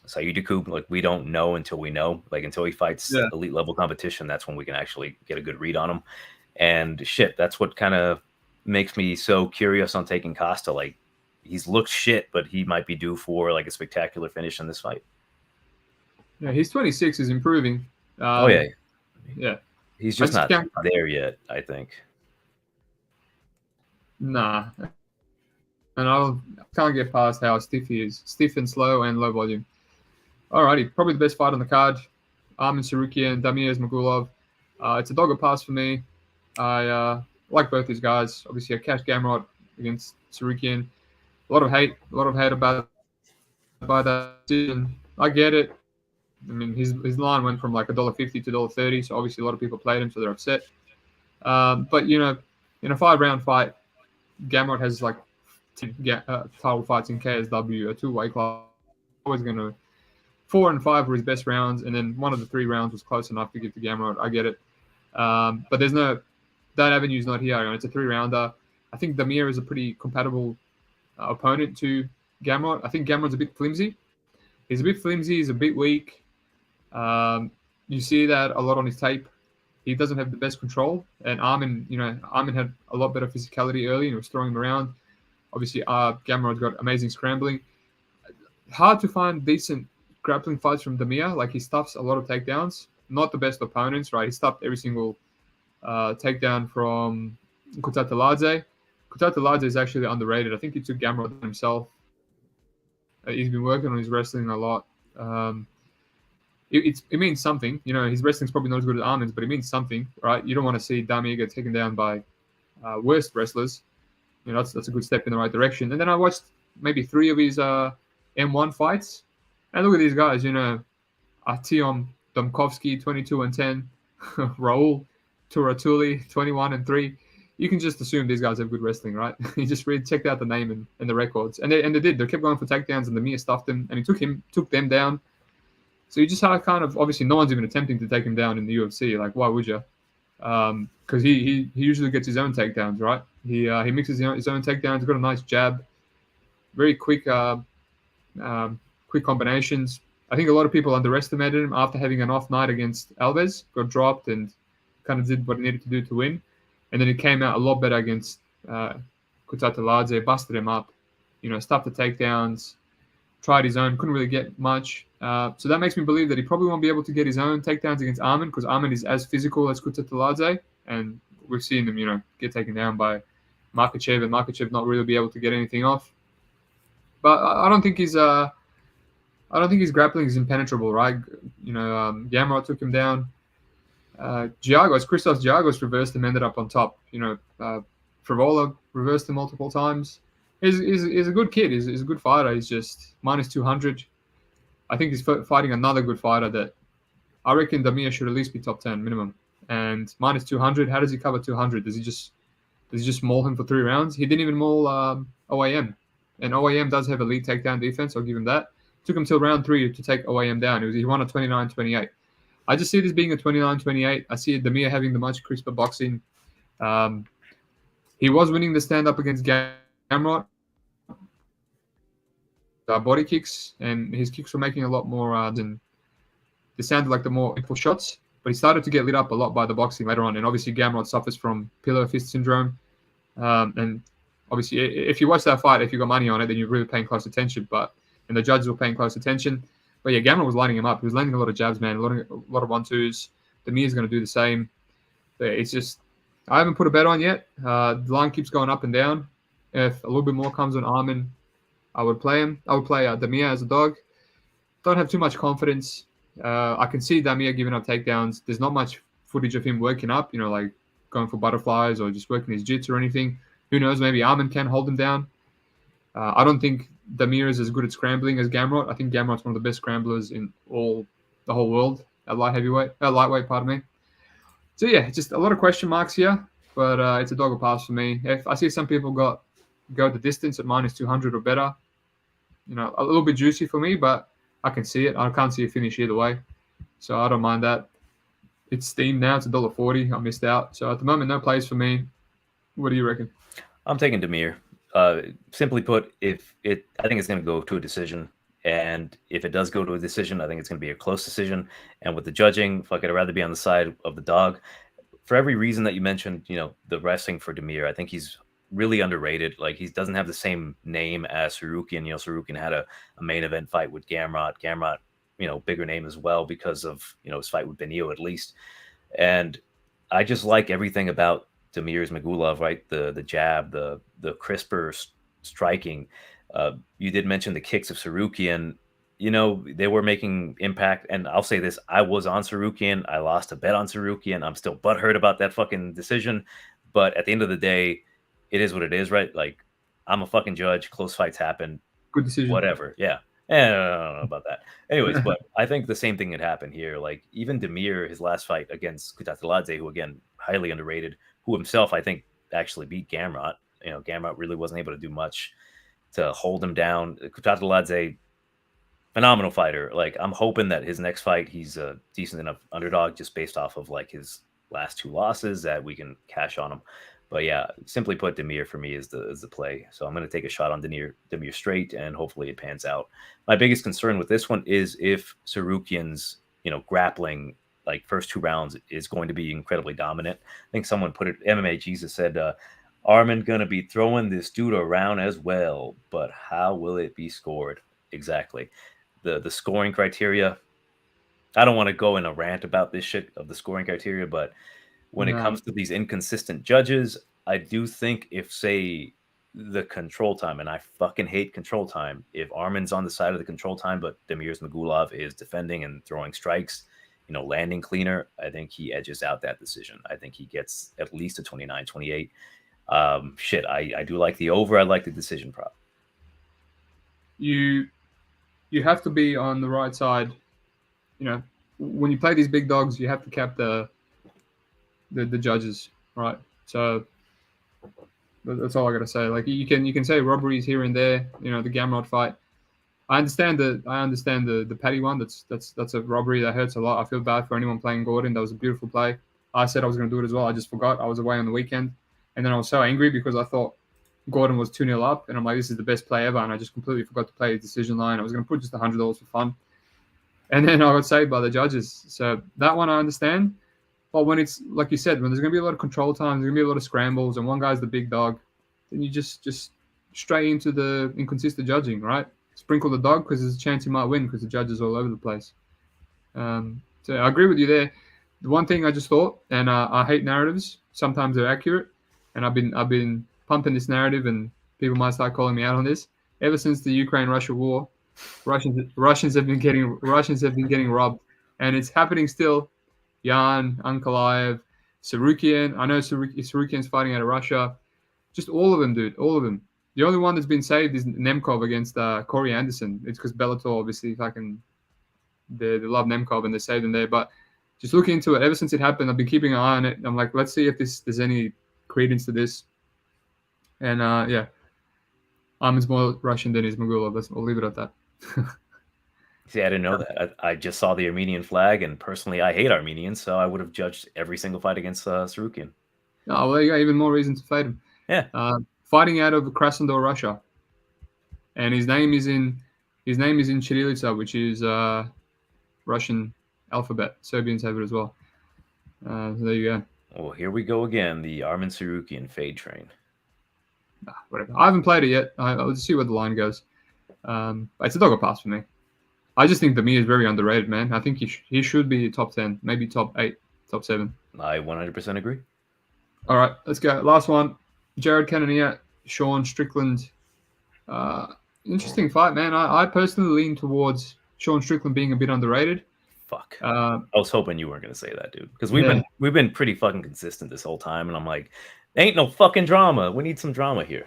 Sayudiku. Like we don't know until we know. Like until he fights elite level competition, that's when we can actually get a good read on him. And shit, that's what kind of makes me so curious on taking Costa. Like he's looked shit, but he might be due for like a spectacular finish in this fight. Yeah, he's 26, is improving. Oh yeah. Yeah. He's just not there yet, I think. Nah. And I can't get past how stiff he is. Stiff and slow and low volume. Alrighty, probably the best fight on the card. Armin Tsarukyan, Damir Ismagulov. It's a dog or pass for me. I like both these guys. Obviously, I cashed Gamrot against Tsarukyan. A lot of hate about that decision. I get it. I mean, his line went from like $1.50 to $1.30, so obviously a lot of people played him, so they're upset. But in a 5-round fight, Gamrot has like 10 title fights in KSW, a 2-weight class. Always going to 4 and 5 were his best rounds, and then one of the 3 rounds was close enough to give to Gamrot. I get it, but there's that avenue's not here. It's a 3-rounder. I think Damir is a pretty compatible opponent to Gamrot. I think Gamrot's a bit flimsy. He's a bit weak. You see that a lot on his tape. He doesn't have the best control. And Armin had a lot better physicality early and he was throwing him around. Obviously, Gamrot's got amazing scrambling. Hard to find decent grappling fights from Damir. Like he stuffs a lot of takedowns. Not the best opponents, right? He stuffed every single takedown from Kutateladze. Kutateladze is actually underrated. I think he took Gamrot himself. He's been working on his wrestling a lot. It means something. His wrestling's probably not as good as Armin's, but it means something, right? You don't want to see Damir get taken down by worst wrestlers. That's a good step in the right direction. And then I watched maybe 3 of his M1 fights. And look at these guys, Artyom Domkovsky, 22-10, Raul Turatuli, 21-3. You can just assume these guys have good wrestling, right? You just checked out the name and the records. And they did. They kept going for takedowns, and Damir stuffed them, and he took them down. So you just had kind of, obviously no one's even attempting to take him down in the UFC. Like, why would you? because he usually gets his own takedowns, right? He mixes his own takedowns. He's got a nice jab, very quick quick combinations. I think a lot of people underestimated him after having an off night against Alves, got dropped and kind of did what he needed to do to win, and then he came out a lot better against Kutateladze, busted him up, stuffed the takedowns, tried his own, couldn't really get much. So that makes me believe that he probably won't be able to get his own takedowns against Arman, because Arman is as physical as Kutateladze, and we've seen him, get taken down by Makhachev, and Makhachev not really be able to get anything off. But I don't think his grappling is impenetrable, right? Gamrot took him down. Christos Giagos reversed him, ended up on top. Frivola reversed him multiple times. He's a good kid. He's a good fighter. He's just minus 200. I think he's fighting another good fighter that I reckon Damir should at least be top 10 minimum. And minus 200, how does he cover 200? Does he just maul him for 3 rounds? He didn't even maul OAM. And OAM does have elite takedown defense. I'll give him that. Took him till round 3 to take OAM down. He won a 29-28. I just see this being a 29-28. I see Damir having the much crisper boxing. He was winning the stand-up against Gamrot. Body kicks, and his kicks were making a lot more than they sounded like the more impulse shots. But he started to get lit up a lot by the boxing later on. And obviously Gamrot suffers from pillow fist syndrome. And obviously, if you watch that fight, if you got money on it, then you're really paying close attention. And the judges were paying close attention. But yeah, Gamrot was lighting him up. He was landing a lot of jabs, man. A lot of 1-2s. Damir's going to do the same. But it's just, I haven't put a bet on yet. The line keeps going up and down. If a little bit more comes on Arman, I would play him. I would play Damir as a dog. Don't have too much confidence. I can see Damir giving up takedowns. There's not much footage of him working up, like going for butterflies or just working his jits or anything. Who knows? Maybe Arman can hold him down. I don't think Damir is as good at scrambling as Gamrot. I think Gamrot's one of the best scramblers in the whole world at lightweight, pardon me. So yeah, just a lot of question marks here, but it's a dog or pass for me. If I see some people go the distance at minus 200 or better, a little bit juicy for me, but I can see it. I can't see a finish either way, so I don't mind that. It's steamed now. It's $1.40. I missed out. So at the moment, no plays for me. What do you reckon? I'm taking Damir. Simply put, I think it's going to go to a decision. And if it does go to a decision, I think it's going to be a close decision. And with the judging, fuck it, I'd rather be on the side of the dog. For every reason that you mentioned, the wrestling for Damir, I think he's really underrated. Like, he doesn't have the same name as Tsarukyan. Tsarukyan had a main event fight with Gamrot. Gamrot, bigger name as well because of, his fight with Benio at least. And I just like everything about Damir Ismagulov, right? The jab, the crisper striking. You did mention the kicks of Tsarukyan. They were making impact. And I'll say this, I was on Tsarukyan. I lost a bet on Tsarukyan. I'm still butthurt about that fucking decision. But at the end of the day, it is what it is, right? Like, I'm a fucking judge. Close fights happen. Good decision. Whatever. Yeah. I don't know about that. Anyways, but I think the same thing had happened here. Like, even Damir, his last fight against Kutateladze, who, again, highly underrated, who himself, I think, actually beat Gamrot. Gamrot really wasn't able to do much to hold him down. Kutateladze, phenomenal fighter. Like, I'm hoping that his next fight, he's a decent enough underdog just based off of, like, his last 2 losses that we can cash on him. But yeah, simply put, Damir for me is the play. So I'm going to take a shot on Damir straight, and hopefully it pans out. My biggest concern with this one is if Tsarukyan's, grappling, like, first 2 rounds is going to be incredibly dominant. I think someone put it, MMA Jesus said, Arman going to be throwing this dude around as well, but how will it be scored? Exactly. The scoring criteria, I don't want to go in a rant about this shit of the scoring criteria, but when it comes to these inconsistent judges, I do think if, say, the control time, and I fucking hate control time, if Arman's on the side of the control time, but Damir Ismagulov is defending and throwing strikes, landing cleaner, I think he edges out that decision. I think he gets at least a 29-28. I do like the over. I like the decision prop. You have to be on the right side. When you play these big dogs, you have to cap the judges, right? So that's all I gotta say. Like, you can say robberies here and there. The Gamrot fight. I understand the Paddy one. That's a robbery that hurts a lot. I feel bad for anyone playing Gordon. That was a beautiful play. I said I was going to do it as well. I just forgot. I was away on the weekend. And then I was so angry because I thought Gordon was 2-0 up. And I'm like, this is the best play ever. And I just completely forgot to play his decision line. I was going to put just $100 for fun. And then I got saved by the judges. So that one I understand. But when it's, like you said, when there's going to be a lot of control times, there's going to be a lot of scrambles, and one guy's the big dog, then you just straight into the inconsistent judging, right? Sprinkle the dog because there's a chance he might win because the judges are all over the place. So I agree with you there. The one thing I just thought, and I hate narratives. Sometimes they're accurate, and I've been pumping this narrative, and people might start calling me out on this. Ever since the Ukraine-Russia war, Russians have been getting robbed, and it's happening still. Yan, Ankalaev, Tsarukyan. I know Tsarukyan's fighting out of Russia. Just all of them, dude. All of them. The only one that's been saved is Nemkov against Corey Anderson. It's because Bellator, obviously, they love Nemkov and they saved him there. But just looking into it, ever since it happened, I've been keeping an eye on it. I'm like, let's see if there's any credence to this. And yeah, Armin's more Russian than Ismagulov. I'll leave it at that. See, I didn't know that. I just saw the Armenian flag, and personally, I hate Armenians, so I would have judged every single fight against Tsarukyan. Oh, well, you got even more reason to fade him. Yeah. Fighting out of Krasnodar, Russia, and his name is in Chirilica, which is Russian alphabet. Serbians have it as well. So there you go. Well, here we go again. The Armin Tsarukyan fade train. Whatever. I haven't played it yet. I'll just see where the line goes. It's a dog or pass for me. I just think Demir is very underrated, man. I think he should be top 10, maybe top 8, top 7. I 100% agree. All right, let's go. Last one. Jared Cannonier, Sean Strickland. Interesting fight, man. I personally lean towards Sean Strickland being a bit underrated. Fuck. I was hoping you weren't going to say that, dude. Because we've been pretty fucking consistent this whole time, and I'm like, ain't no fucking drama. We need some drama here.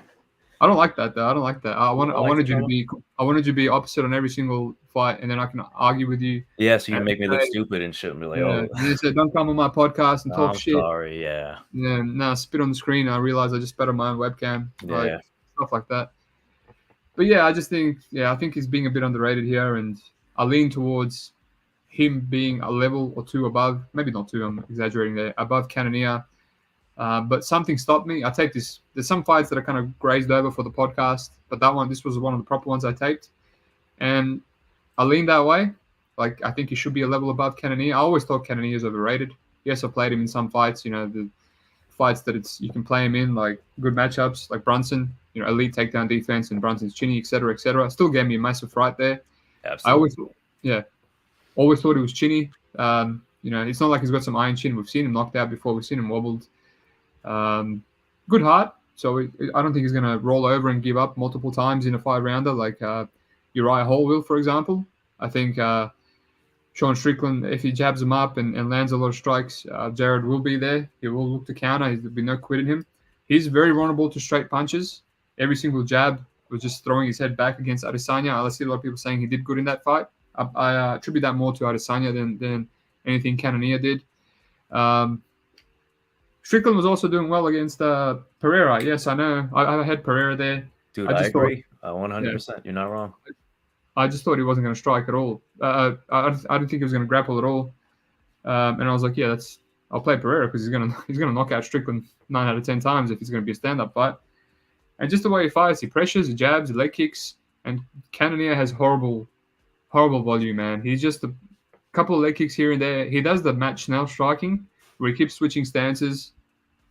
I don't like that, though. I don't like that. I wanted you to be opposite on every single fight, and then I can argue with you. Yeah, so you can make me look stupid and shit, and be like, You said, don't come on my podcast and talk shit. Sorry, yeah. Yeah, no, spit on the screen. I realized I just spat on my own webcam. Yeah. Stuff like that. But yeah, I think he's being a bit underrated here, and I lean towards him being a level or two above, maybe not two, I'm exaggerating there, above Cannonier. But something stopped me. I take this. There's some fights that are kind of grazed over for the podcast, but this was one of the proper ones I taped, and I leaned that way. Like, I think he should be a level above Cannonier. I always thought Cannonier is overrated. Yes, I played him in some fights. The fights that you can play him in, like good matchups, like Brunson. Elite takedown defense and Brunson's chinny, etc., etc. Still gave me a massive fright there. Absolutely. I always thought he was chinny. It's not like he's got some iron chin. We've seen him knocked out before. We've seen him wobbled. Good heart, so I don't think he's going to roll over and give up multiple times in a 5-rounder like Uriah Hall will, for example. I think Sean Strickland, if he jabs him up and lands a lot of strikes, Jared will be there. He will look to counter. There'll be no quitting him. He's very vulnerable to straight punches. Every single jab was just throwing his head back against Adesanya. I see a lot of people saying he did good in that fight. I attribute that more to Adesanya than anything Cannonier did. Strickland was also doing well against Pereira. Yes, I know. I had Pereira there. Dude, I agree. 100%. Yeah. You're not wrong. I just thought he wasn't going to strike at all. I didn't think he was going to grapple at all. And I was like, yeah, I'll play Pereira because he's gonna knock out Strickland 9 out of 10 times if it's going to be a stand-up fight. And just the way he fights, he pressures, he jabs, he leg kicks, and Cannonier has horrible volume, man. He's just a couple of leg kicks here and there. He does the match Snell striking where he keeps switching stances,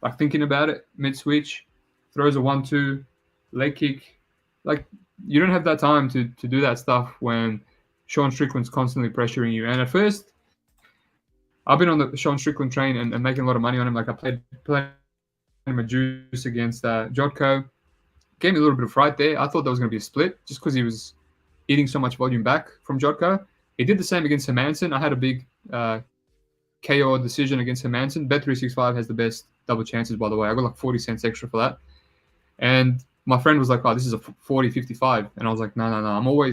like thinking about it mid-switch, throws a 1-2, leg kick. Like, you don't have that time to do that stuff when Sean Strickland's constantly pressuring you. And at first, I've been on the Sean Strickland train and making a lot of money on him. Like, I played him a juice against Jotko. Gave me a little bit of fright there. I thought there was going to be a split just because he was eating so much volume back from Jotko. He did the same against Hermanson. I had a big KO decision against Hermanson. Bet365 has the best double chances, by the way. I got like 40 cents extra for that. And my friend was like, oh, this is a 40-55. And I was like, no.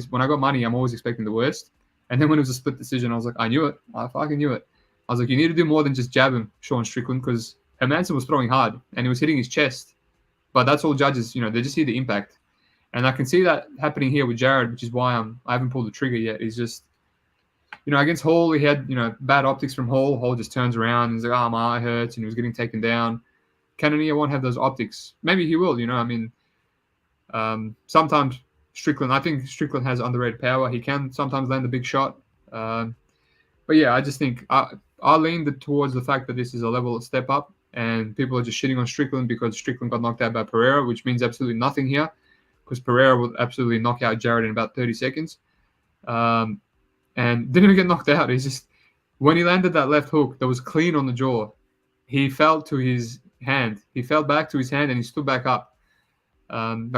When I got money, I'm always expecting the worst. And then when it was a split decision, I was like, I knew it. I fucking knew it. I was like, you need to do more than just jab him, Sean Strickland, because Hermanson was throwing hard and he was hitting his chest. But that's all judges, they just see the impact. And I can see that happening here with Jared, which is why I haven't pulled the trigger yet. He's just, Against Hall, he had, bad optics from Hall. Hall just turns around and he's like, oh, my eye hurts, and he was getting taken down. Cannonier won't have those optics. Maybe he will, sometimes I think Strickland has underrated power. He can sometimes land a big shot. But yeah, I just think I leaned towards the fact that this is a level of step up, and people are just shitting on Strickland because Strickland got knocked out by Pereira, which means absolutely nothing here, because Pereira will absolutely knock out Jared in about 30 seconds. And didn't even get knocked out. He's just, when he landed that left hook that was clean on the jaw, he fell to his hand. He fell back to his hand and he stood back up. Conor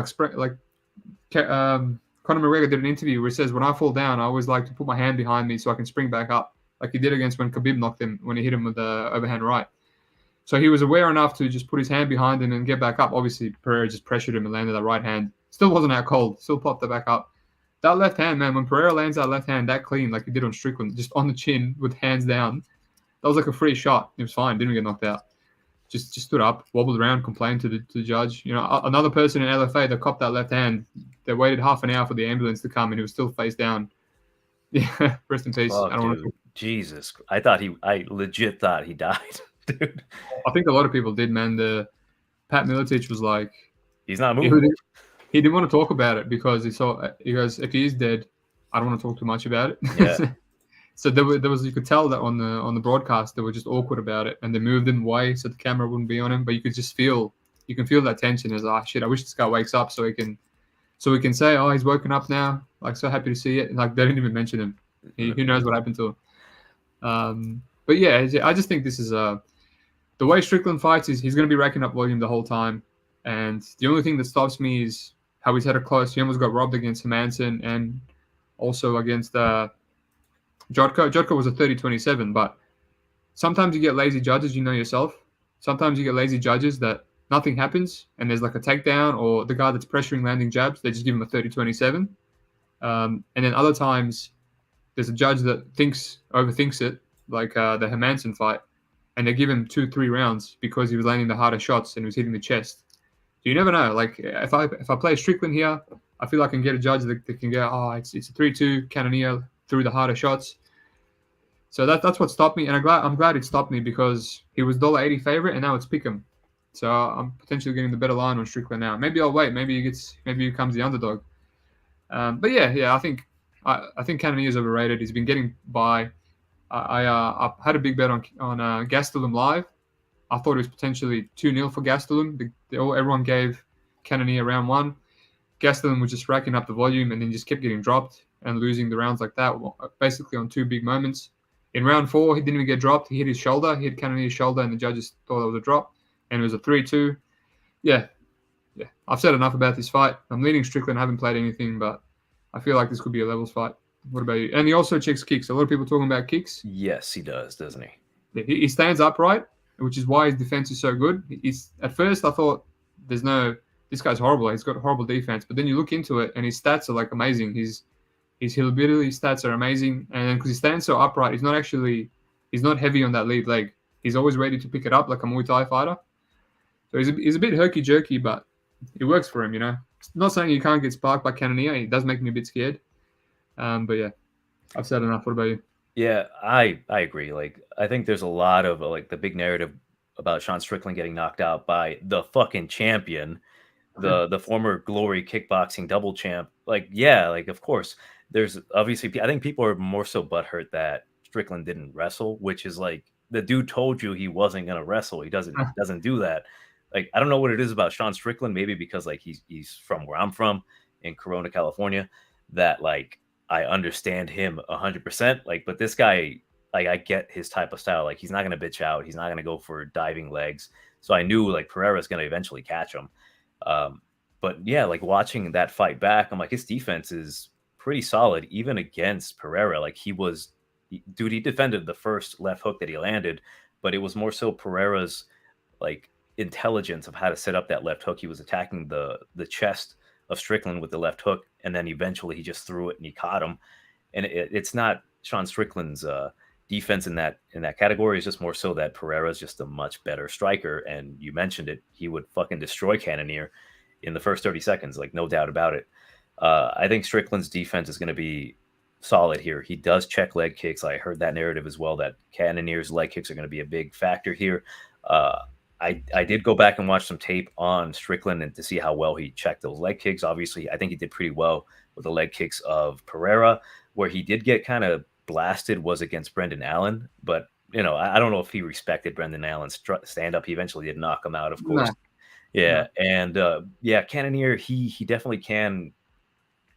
McGregor did an interview where he says, when I fall down, I always like to put my hand behind me so I can spring back up, like he did against when Khabib knocked him, when he hit him with the overhand right. So he was aware enough to just put his hand behind him and get back up. Obviously, Pereira just pressured him and landed that right hand. Still wasn't out cold. Still popped it back up. That left hand, man, when Pereira lands that left hand that clean, like he did on Strickland, just on the chin with hands down, that was like a free shot. It was fine. Didn't get knocked out. Just stood up, wobbled around, complained to the judge. Another person in LFA that copped that left hand, they waited half an hour for the ambulance to come, and he was still face down. Yeah, rest in peace. Oh, I don't want to. Jesus, I legit thought he died, dude. I think a lot of people did, man. Pat Miletich was like, he's not moving. He didn't want to talk about it because he goes, if he is dead, I don't want to talk too much about it. Yeah. So there was you could tell that on the broadcast they were just awkward about it, and they moved him away so the camera wouldn't be on him. But you can feel that tension. As shit, I wish this guy wakes up so he can say, oh, he's woken up now. Like, so happy to see it. And like, they didn't even mention him. Who knows what happened to him? But yeah, I just think this is the way Strickland fights is he's going to be racking up volume the whole time, and the only thing that stops me is how he's had it close. He almost got robbed against Hermanson and also against Jotko. Jotko was a 30-27, but sometimes you get lazy judges, yourself. Sometimes you get lazy judges that nothing happens and there's like a takedown, or the guy that's pressuring landing jabs, they just give him a 30-27. And then other times there's a judge that overthinks it, like the Hermanson fight, and they give him 2-3 rounds because he was landing the harder shots and he was hitting the chest. You never know. Like, if I play Strickland here, I feel I can get a judge that can go, oh, it's a 3-2 Cannonier through the harder shots. So that's what stopped me, and I'm glad it stopped me because he was $1.80 favorite, and now it's pick'em. So I'm potentially getting the better line on Strickland now. Maybe I'll wait. Maybe he becomes the underdog. But yeah, I think Cannonier is overrated. He's been getting by. I had a big bet on Gastelum live. I thought it was potentially 2-0 for Gastelum. Everyone gave Cannonier round one. Gastelum was just racking up the volume and then just kept getting dropped and losing the rounds like that, basically on two big moments. In round 4, he didn't even get dropped. He hit his shoulder. He hit Cannonier's shoulder, and the judges thought it was a drop. And it was a 3-2. Yeah. I've said enough about this fight. I'm leaning Strickland. I haven't played anything, but I feel like this could be a levels fight. What about you? And he also checks kicks. A lot of people talking about kicks. Yes, he does, doesn't he? Yeah, he stands upright, which is why his defense is so good. At first, I thought this guy's horrible. He's got horrible defense. But then you look into it, and his stats are like amazing. His hillbilly stats are amazing. And then because he stands so upright, he's not heavy on that lead leg. He's always ready to pick it up like a Muay Thai fighter. So he's a bit herky-jerky, but it works for him, Not saying you can't get sparked by Cannonier. It does make me a bit scared. But yeah, I've said enough. What about you? Yeah, I agree. Like, I think there's a lot of like the big narrative about Sean Strickland getting knocked out by the fucking champion, the former Glory kickboxing double champ. Like, yeah, like of course, there's obviously, I think people are more so butthurt that Strickland didn't wrestle, which is like the dude told you he wasn't gonna wrestle. He doesn't do that. Like, I don't know what it is about Sean Strickland. Maybe because like he's from where I'm from in Corona, California, that like I understand him 100%. Like, but this guy, like, I get his type of style. Like, he's not gonna bitch out. He's not gonna go for diving legs. So I knew like Pereira's gonna eventually catch him. But yeah, like watching that fight back, I'm like, his defense is pretty solid, even against Pereira. Like, he defended the first left hook that he landed, but it was more so Pereira's like intelligence of how to set up that left hook. He was attacking the chest of Strickland with the left hook, and then eventually he just threw it and he caught him. And it's not Sean Strickland's defense in that category. It's just more so that Pereira's just a much better striker, and you mentioned it, he would fucking destroy Cannonier in the first 30 seconds, like no doubt about it. I think Strickland's defense is going to be solid here. He does check leg kicks. I heard that narrative as well, that Cannonier's leg kicks are going to be a big factor here. I did go back and watch some tape on Strickland and to see how well he checked those leg kicks. Obviously, I think he did pretty well with the leg kicks of Pereira. Where he did get kind of blasted was against Brendan Allen, but I don't know if he respected Brendan Allen's stand up. He eventually did knock him out, of course. No. Yeah, and Cannonier, he definitely can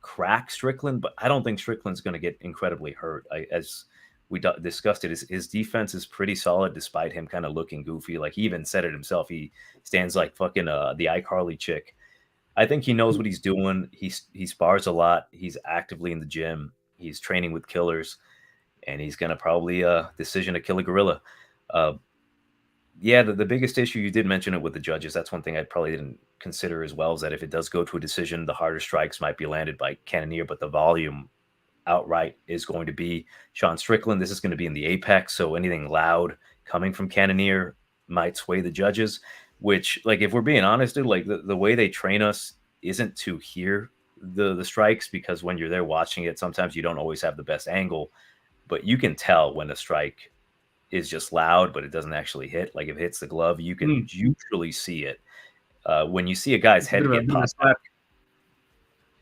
crack Strickland, but I don't think Strickland's going to get incredibly hurt. As we discussed it, his defense is pretty solid despite him kind of looking goofy. Like, he even said it himself. He stands like fucking the iCarly chick. I think he knows what he's doing. He spars a lot. He's actively in the gym. He's training with killers, and he's going to probably decision to kill a gorilla. The biggest issue, you did mention it with the judges. That's one thing I probably didn't consider as well, is that if it does go to a decision, the harder strikes might be landed by Cannonier, but the volume outright is going to be Sean Strickland. This is going to be in the apex, so anything loud coming from Cannonier might sway the judges, which, like, if we're being honest, dude, like the way they train us isn't to hear the strikes, because when you're there watching it, sometimes you don't always have the best angle, but you can tell when a strike is just loud, but it doesn't actually hit. Like, if it hits the glove, you can usually see it. When you see a guy's head get popped back.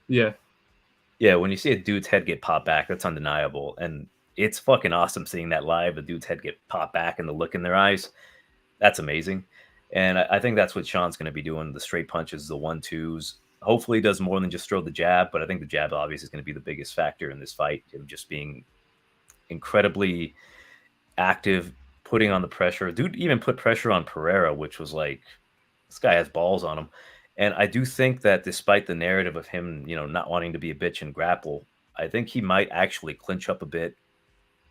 Yeah, when you see a dude's head get popped back, that's undeniable. And it's fucking awesome seeing that live, the dude's head get popped back and the look in their eyes. That's amazing. And I think that's what Sean's going to be doing, the straight punches, the 1-2s. Hopefully he does more than just throw the jab, but I think the jab obviously is going to be the biggest factor in this fight, him just being incredibly active, putting on the pressure. Dude even put pressure on Pereira, which was like, this guy has balls on him. And I do think that despite the narrative of him, not wanting to be a bitch and grapple, I think he might actually clinch up a bit.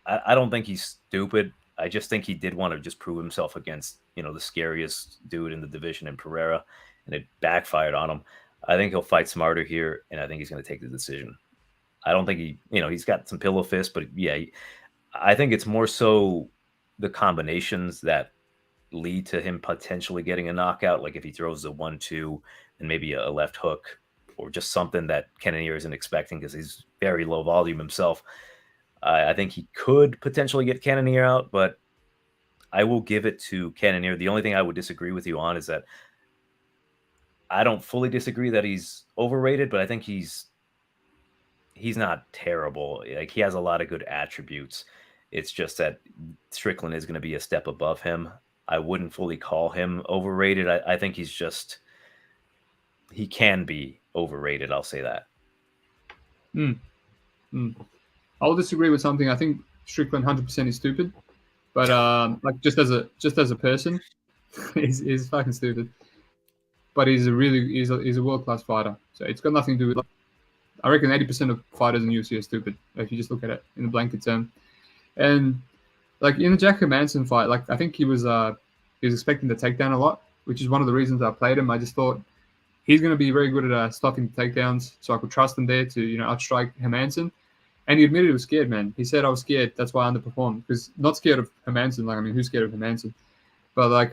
I don't think he's stupid. I just think he did want to just prove himself against, the scariest dude in the division in Pereira, and it backfired on him. I think he'll fight smarter here, and I think he's going to take the decision. I don't think he's got some pillow fists, but yeah, I think it's more so the combinations that lead to him potentially getting a knockout. Like if he throws a 1-2 and maybe a left hook or just something that Cannonier isn't expecting because he's very low volume himself. I think he could potentially get Cannonier out, but I will give it to Cannonier. The only thing I would disagree with you on is that I don't fully disagree that he's overrated, but I think he's not terrible. Like, he has a lot of good attributes. It's just that Strickland is going to be a step above him. I wouldn't fully call him overrated. I think he can be overrated. I'll say that. I'll disagree with something. I think Strickland 100% is stupid, but like just as a person, he's fucking stupid. But he's a world-class fighter. So it's got nothing to do with. I reckon 80% of fighters in UFC are stupid if you just look at it in a blanket term. And like in the Jack Hermansson fight, like I think he was expecting the takedown a lot, which is one of the reasons I played him. I just thought he's going to be very good at stopping takedowns, so I could trust him there to outstrike Hermansson. And he admitted he was scared, man. He said, I was scared. That's why I underperformed. Because not scared of Hermansson. Like, I mean, who's scared of Hermansson? But like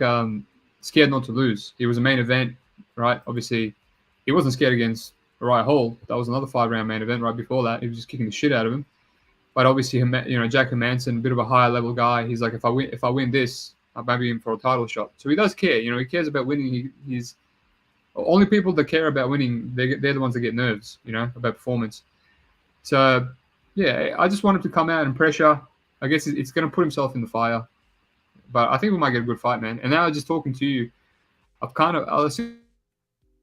scared not to lose. It was a main event, right? Obviously, he wasn't scared against Uriah Hall. That was another 5-round main event right before that. He was just kicking the shit out of him. But obviously, Jack Hermansson, a bit of a higher level guy. He's like, if I win this, I might be in for a title shot. So he does care. He cares about winning. He's only people that care about winning. They're the ones that get nerves. About performance. So yeah, I just want him to come out and pressure. I guess it's going to put himself in the fire. But I think we might get a good fight, man. And now just talking to you, I see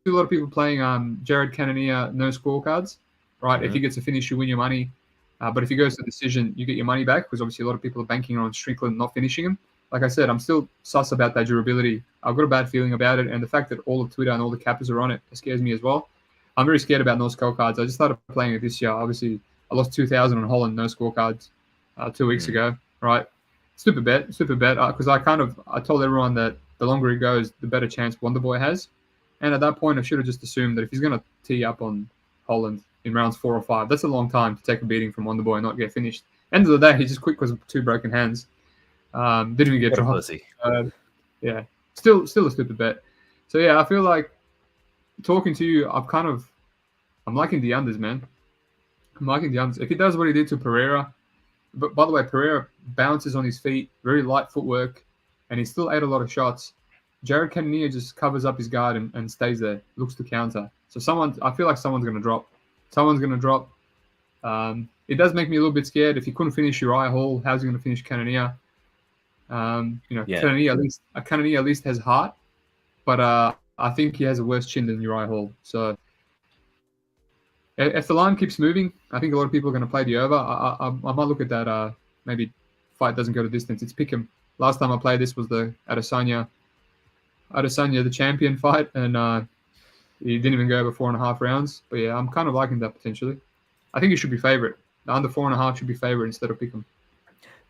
a lot of people playing Jared Cannonier no scorecards, right? Mm-hmm. If he gets a finish, you win your money. But if he goes to decision, you get your money back, because obviously a lot of people are banking on Strickland not finishing him. Like I said, I'm still sus about that durability. I've got a bad feeling about it. And the fact that all of Twitter and all the cappers are on it scares me as well. I'm very scared about no scorecards. I just started playing it this year. Obviously, I lost 2,000 on Holland no scorecards 2 weeks ago, right? Stupid bet, because I told everyone that the longer it goes, the better chance Wonderboy has. And at that point, I should have just assumed that if he's going to tee up on Holland in rounds 4 or 5, that's a long time to take a beating from Wonderboy and not get finished. End of the day, he just quit because of 2 broken hands. Didn't even get dropped. Yeah, still a stupid bet. So yeah, I feel like talking to you, I'm liking the unders, man. I'm liking the unders. If he does what he did to Pereira, but by the way, Pereira bounces on his feet, very light footwork, and he still ate a lot of shots. Jared Cannonier just covers up his guard and stays there, looks to counter. So I feel like someone's going to drop. Someone's going to drop. It does make me a little bit scared. If he couldn't finish Uriah Hall, how's he going to finish Cannonier? Cannonier at least has heart, but I think he has a worse chin than Uriah Hall. So if the line keeps moving, I think a lot of people are going to play the over. I might look at that. Maybe fight doesn't go to distance. It's pick 'em. Last time I played this was the Adesanya the champion fight, and he didn't even go over 4.5 rounds. But yeah, I'm kind of liking that potentially. I think he should be favorite. The under 4.5 should be favorite instead of pick 'em.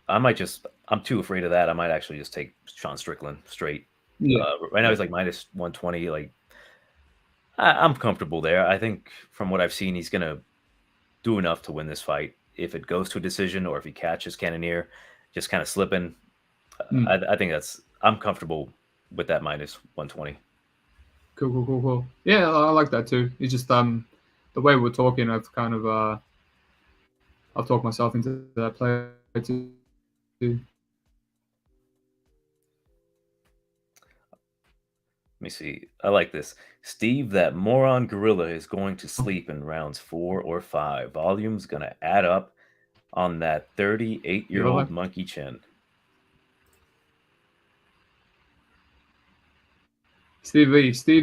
I'm too afraid of that. I might actually just take Sean Strickland straight. Yeah. Right now he's like minus 120. Like I'm comfortable there. I think from what I've seen, he's gonna do enough to win this fight. If it goes to a decision or if he catches Cannonier just kind of slipping, I think I'm comfortable with that minus 120. Cool. Yeah, I like that too. It's just the way we're talking, I've talked myself into that play too. Let me see. I like this. Steve, that moron gorilla is going to sleep in rounds 4 or 5. Volume's going to add up on that 38-year-old monkey chin. Steve,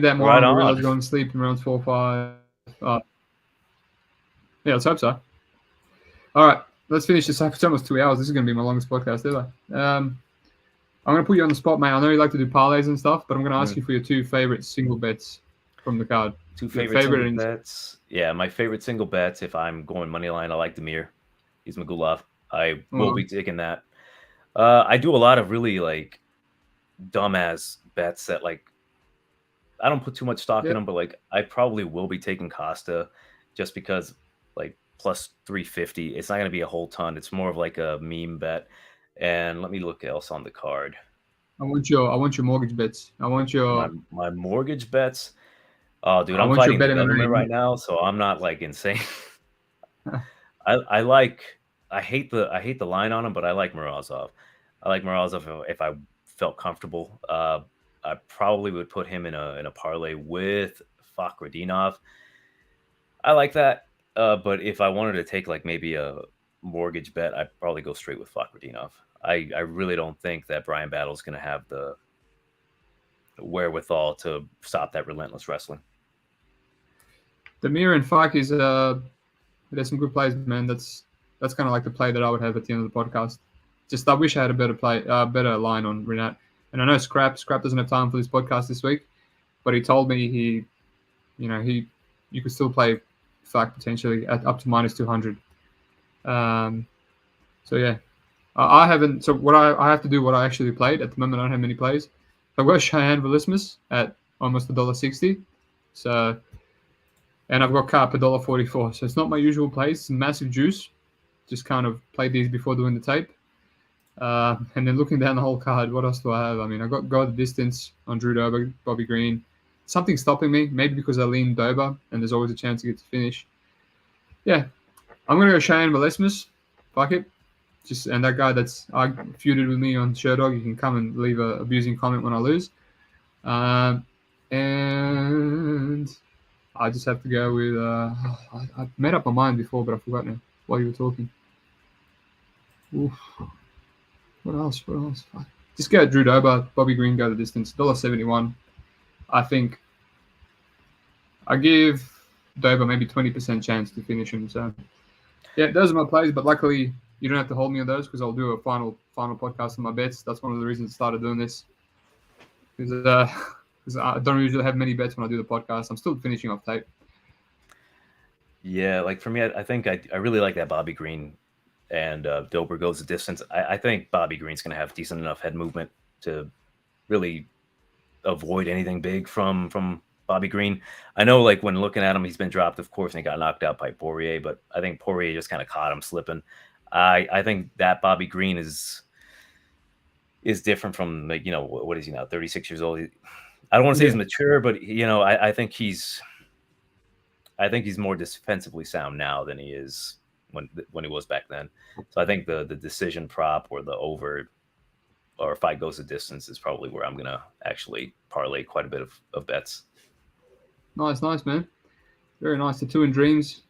that moron gorilla is going to sleep in rounds 4 or 5. Yeah, let's hope so. All right, let's finish this up. It's almost 2 hours. This is going to be my longest podcast ever. I'm going to put you on the spot, mate. I know you like to do parlays and stuff, but I'm going to ask you for your 2 favorite single bets from the card. 2 favorite single bets? Yeah, my favorite single bets, if I'm going money line, I like Demir Ismagulov. I will be taking that. I do a lot of really, like, dumbass bets that, like, I don't put too much stock in them, but, like, I probably will be taking Costa just because, like, plus 350. It's not going to be a whole ton. It's more of like a meme bet. And let me look else on the card. I want your mortgage bets. I want your my mortgage bets. Oh, dude, I'm fighting the government right now, so I'm not like insane. I hate the line on him, but I like Morozov. I like Morozov if I felt comfortable. I probably would put him in a parlay with Fakhretdinov. I like that. But if I wanted to take like maybe a mortgage bet, I'd probably go straight with Fakhretdinov. I really don't think that Bryan Battle's going to have the wherewithal to stop that relentless wrestling. Demir and Fak is there's some good plays, man. That's kind of like the play that I would have at the end of the podcast. Just I wish I had a better line on Rinat. And I know Scrap doesn't have time for this podcast this week, but he told me you could still play Fak potentially at up to minus 200. So yeah, I haven't. So what I have to do what I actually played at the moment. I don't have many plays. I've got Cheyenne Vlismas at almost $1.60. So, and I've got Kape $1.44. So it's not my usual plays. It's massive juice. Just kind of played these before doing the tape. And then looking down the whole card, what else do I have? I mean, I got Go the Distance on Drew Dober, Bobby Green. Something stopping me, maybe because I lean Dober, and there's always a chance to get to finish. Yeah, I'm going to go Cheyenne Vlismas. Fuck it. And that guy that's feuded with me on Sherdog, you can come and leave an abusing comment when I lose. And I just have to go with... I made up my mind before, but I forgot now while you were talking. Oof. What else? Just go Drew Dober, Bobby Green, Go the Distance, $1.71. I think I give Dober maybe 20% chance to finish him. So, yeah, those are my plays, but luckily you don't have to hold me on those because I'll do a final podcast on my bets. That's one of the reasons I started doing this. Because I don't usually have many bets when I do the podcast. I'm still finishing off tape. Yeah, like for me, I think I really like that Bobby Green and Dober goes the distance. I think Bobby Green's going to have decent enough head movement to really avoid anything big from Bobby Green. I know, like, when looking at him, he's been dropped, of course, and he got knocked out by Poirier, but I think Poirier just kind of caught him slipping. I think that Bobby Green is different from, like, what is he now, 36 years old? I don't want to say he's mature, but, I think he's I think he's more defensively sound now than he is when he was back then. So I think the decision prop or the over or fight goes the distance is probably where I'm gonna actually parlay quite a bit of bets. Nice, man. Very nice. Tattooing Dreams.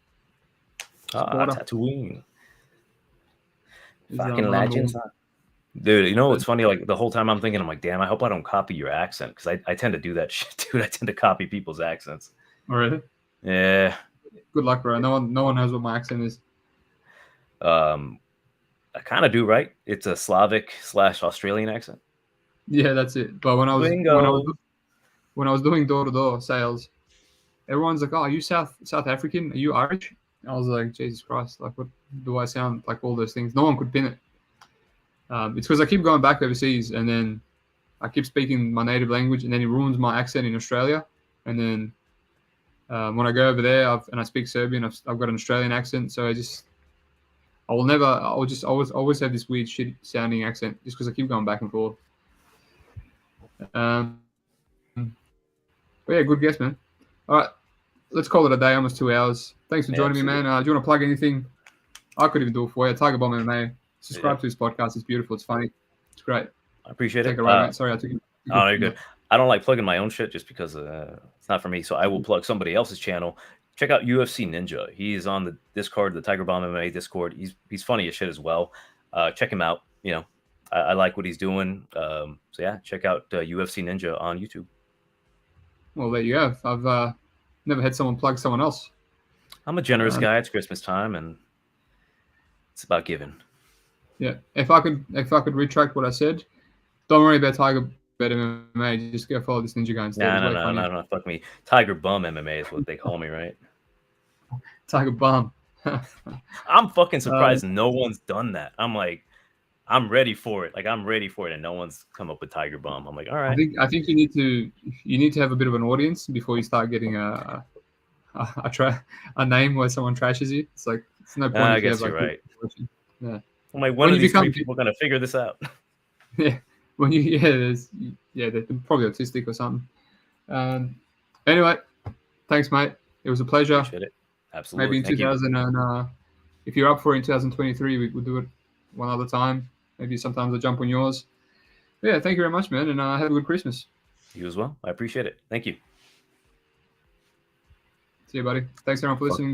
Tatooine. Fucking number legends. Dude, you know what's funny? Like the whole time I'm thinking, I'm like, damn, I hope I don't copy your accent because I tend to do that shit, dude. I tend to copy people's accents. Oh, really? Yeah. Good luck, bro. No one knows what my accent is. I kind of do, right? It's a Slavic / Australian accent. Yeah, that's it. But when I was doing door-to-door sales, everyone's like, "Oh, are you South African? Are you Irish?" I was like, "Jesus Christ! Like, what do I sound like? All those things." No one could pin it. It's because I keep going back overseas, and then I keep speaking my native language, and then it ruins my accent in Australia. And then when I go over there and I speak Serbian, I've got an Australian accent, so I'll just always have this weird shit sounding accent just because I keep going back and forth. But yeah, good guess, man. All right, let's call it a day. Almost 2 hours. Thanks for joining me, man. Do you want to plug anything? I could even do it for you. TigerBombMMA. Subscribe to his podcast. It's beautiful. It's funny. It's great. I appreciate it. Take it right, mate. Sorry, I took it. Oh, you're good. I don't like plugging my own shit just because it's not for me. So I will plug somebody else's channel. Check out UFC Ninja. He's on the Discord, the TigerBombMMA Discord. He's funny as shit as well. Check him out. You know, I like what he's doing. So yeah, check out UFC Ninja on YouTube. Well, there you go. I've never had someone plug someone else. I'm a generous guy. It's Christmas time, and it's about giving. Yeah. If I could retract what I said, don't worry about TigerBombMMA. Just go follow this ninja guy instead. No. Fuck me. TigerBombMMA is what they call me, right? Tiger Bum. I'm fucking surprised no one's done that. I'm like, I'm ready for it. Like I'm ready for it, and no one's come up with Tiger Bum. I'm like, all right. I think you need to have a bit of an audience before you start getting a name where someone trashes you. It's like it's no point. I guess you're right. Yeah. I'm like, when are these three people gonna figure this out? Yeah. When they're probably autistic or something. Anyway, thanks, mate. It was a pleasure. Appreciate it. Absolutely. Maybe in 2000 and if you're up for it in 2023, we'll do it one other time. Maybe sometimes I'll jump on yours. But yeah, thank you very much, man, and have a good Christmas. You as well. I appreciate it. Thank you. See you, buddy. Thanks everyone for listening.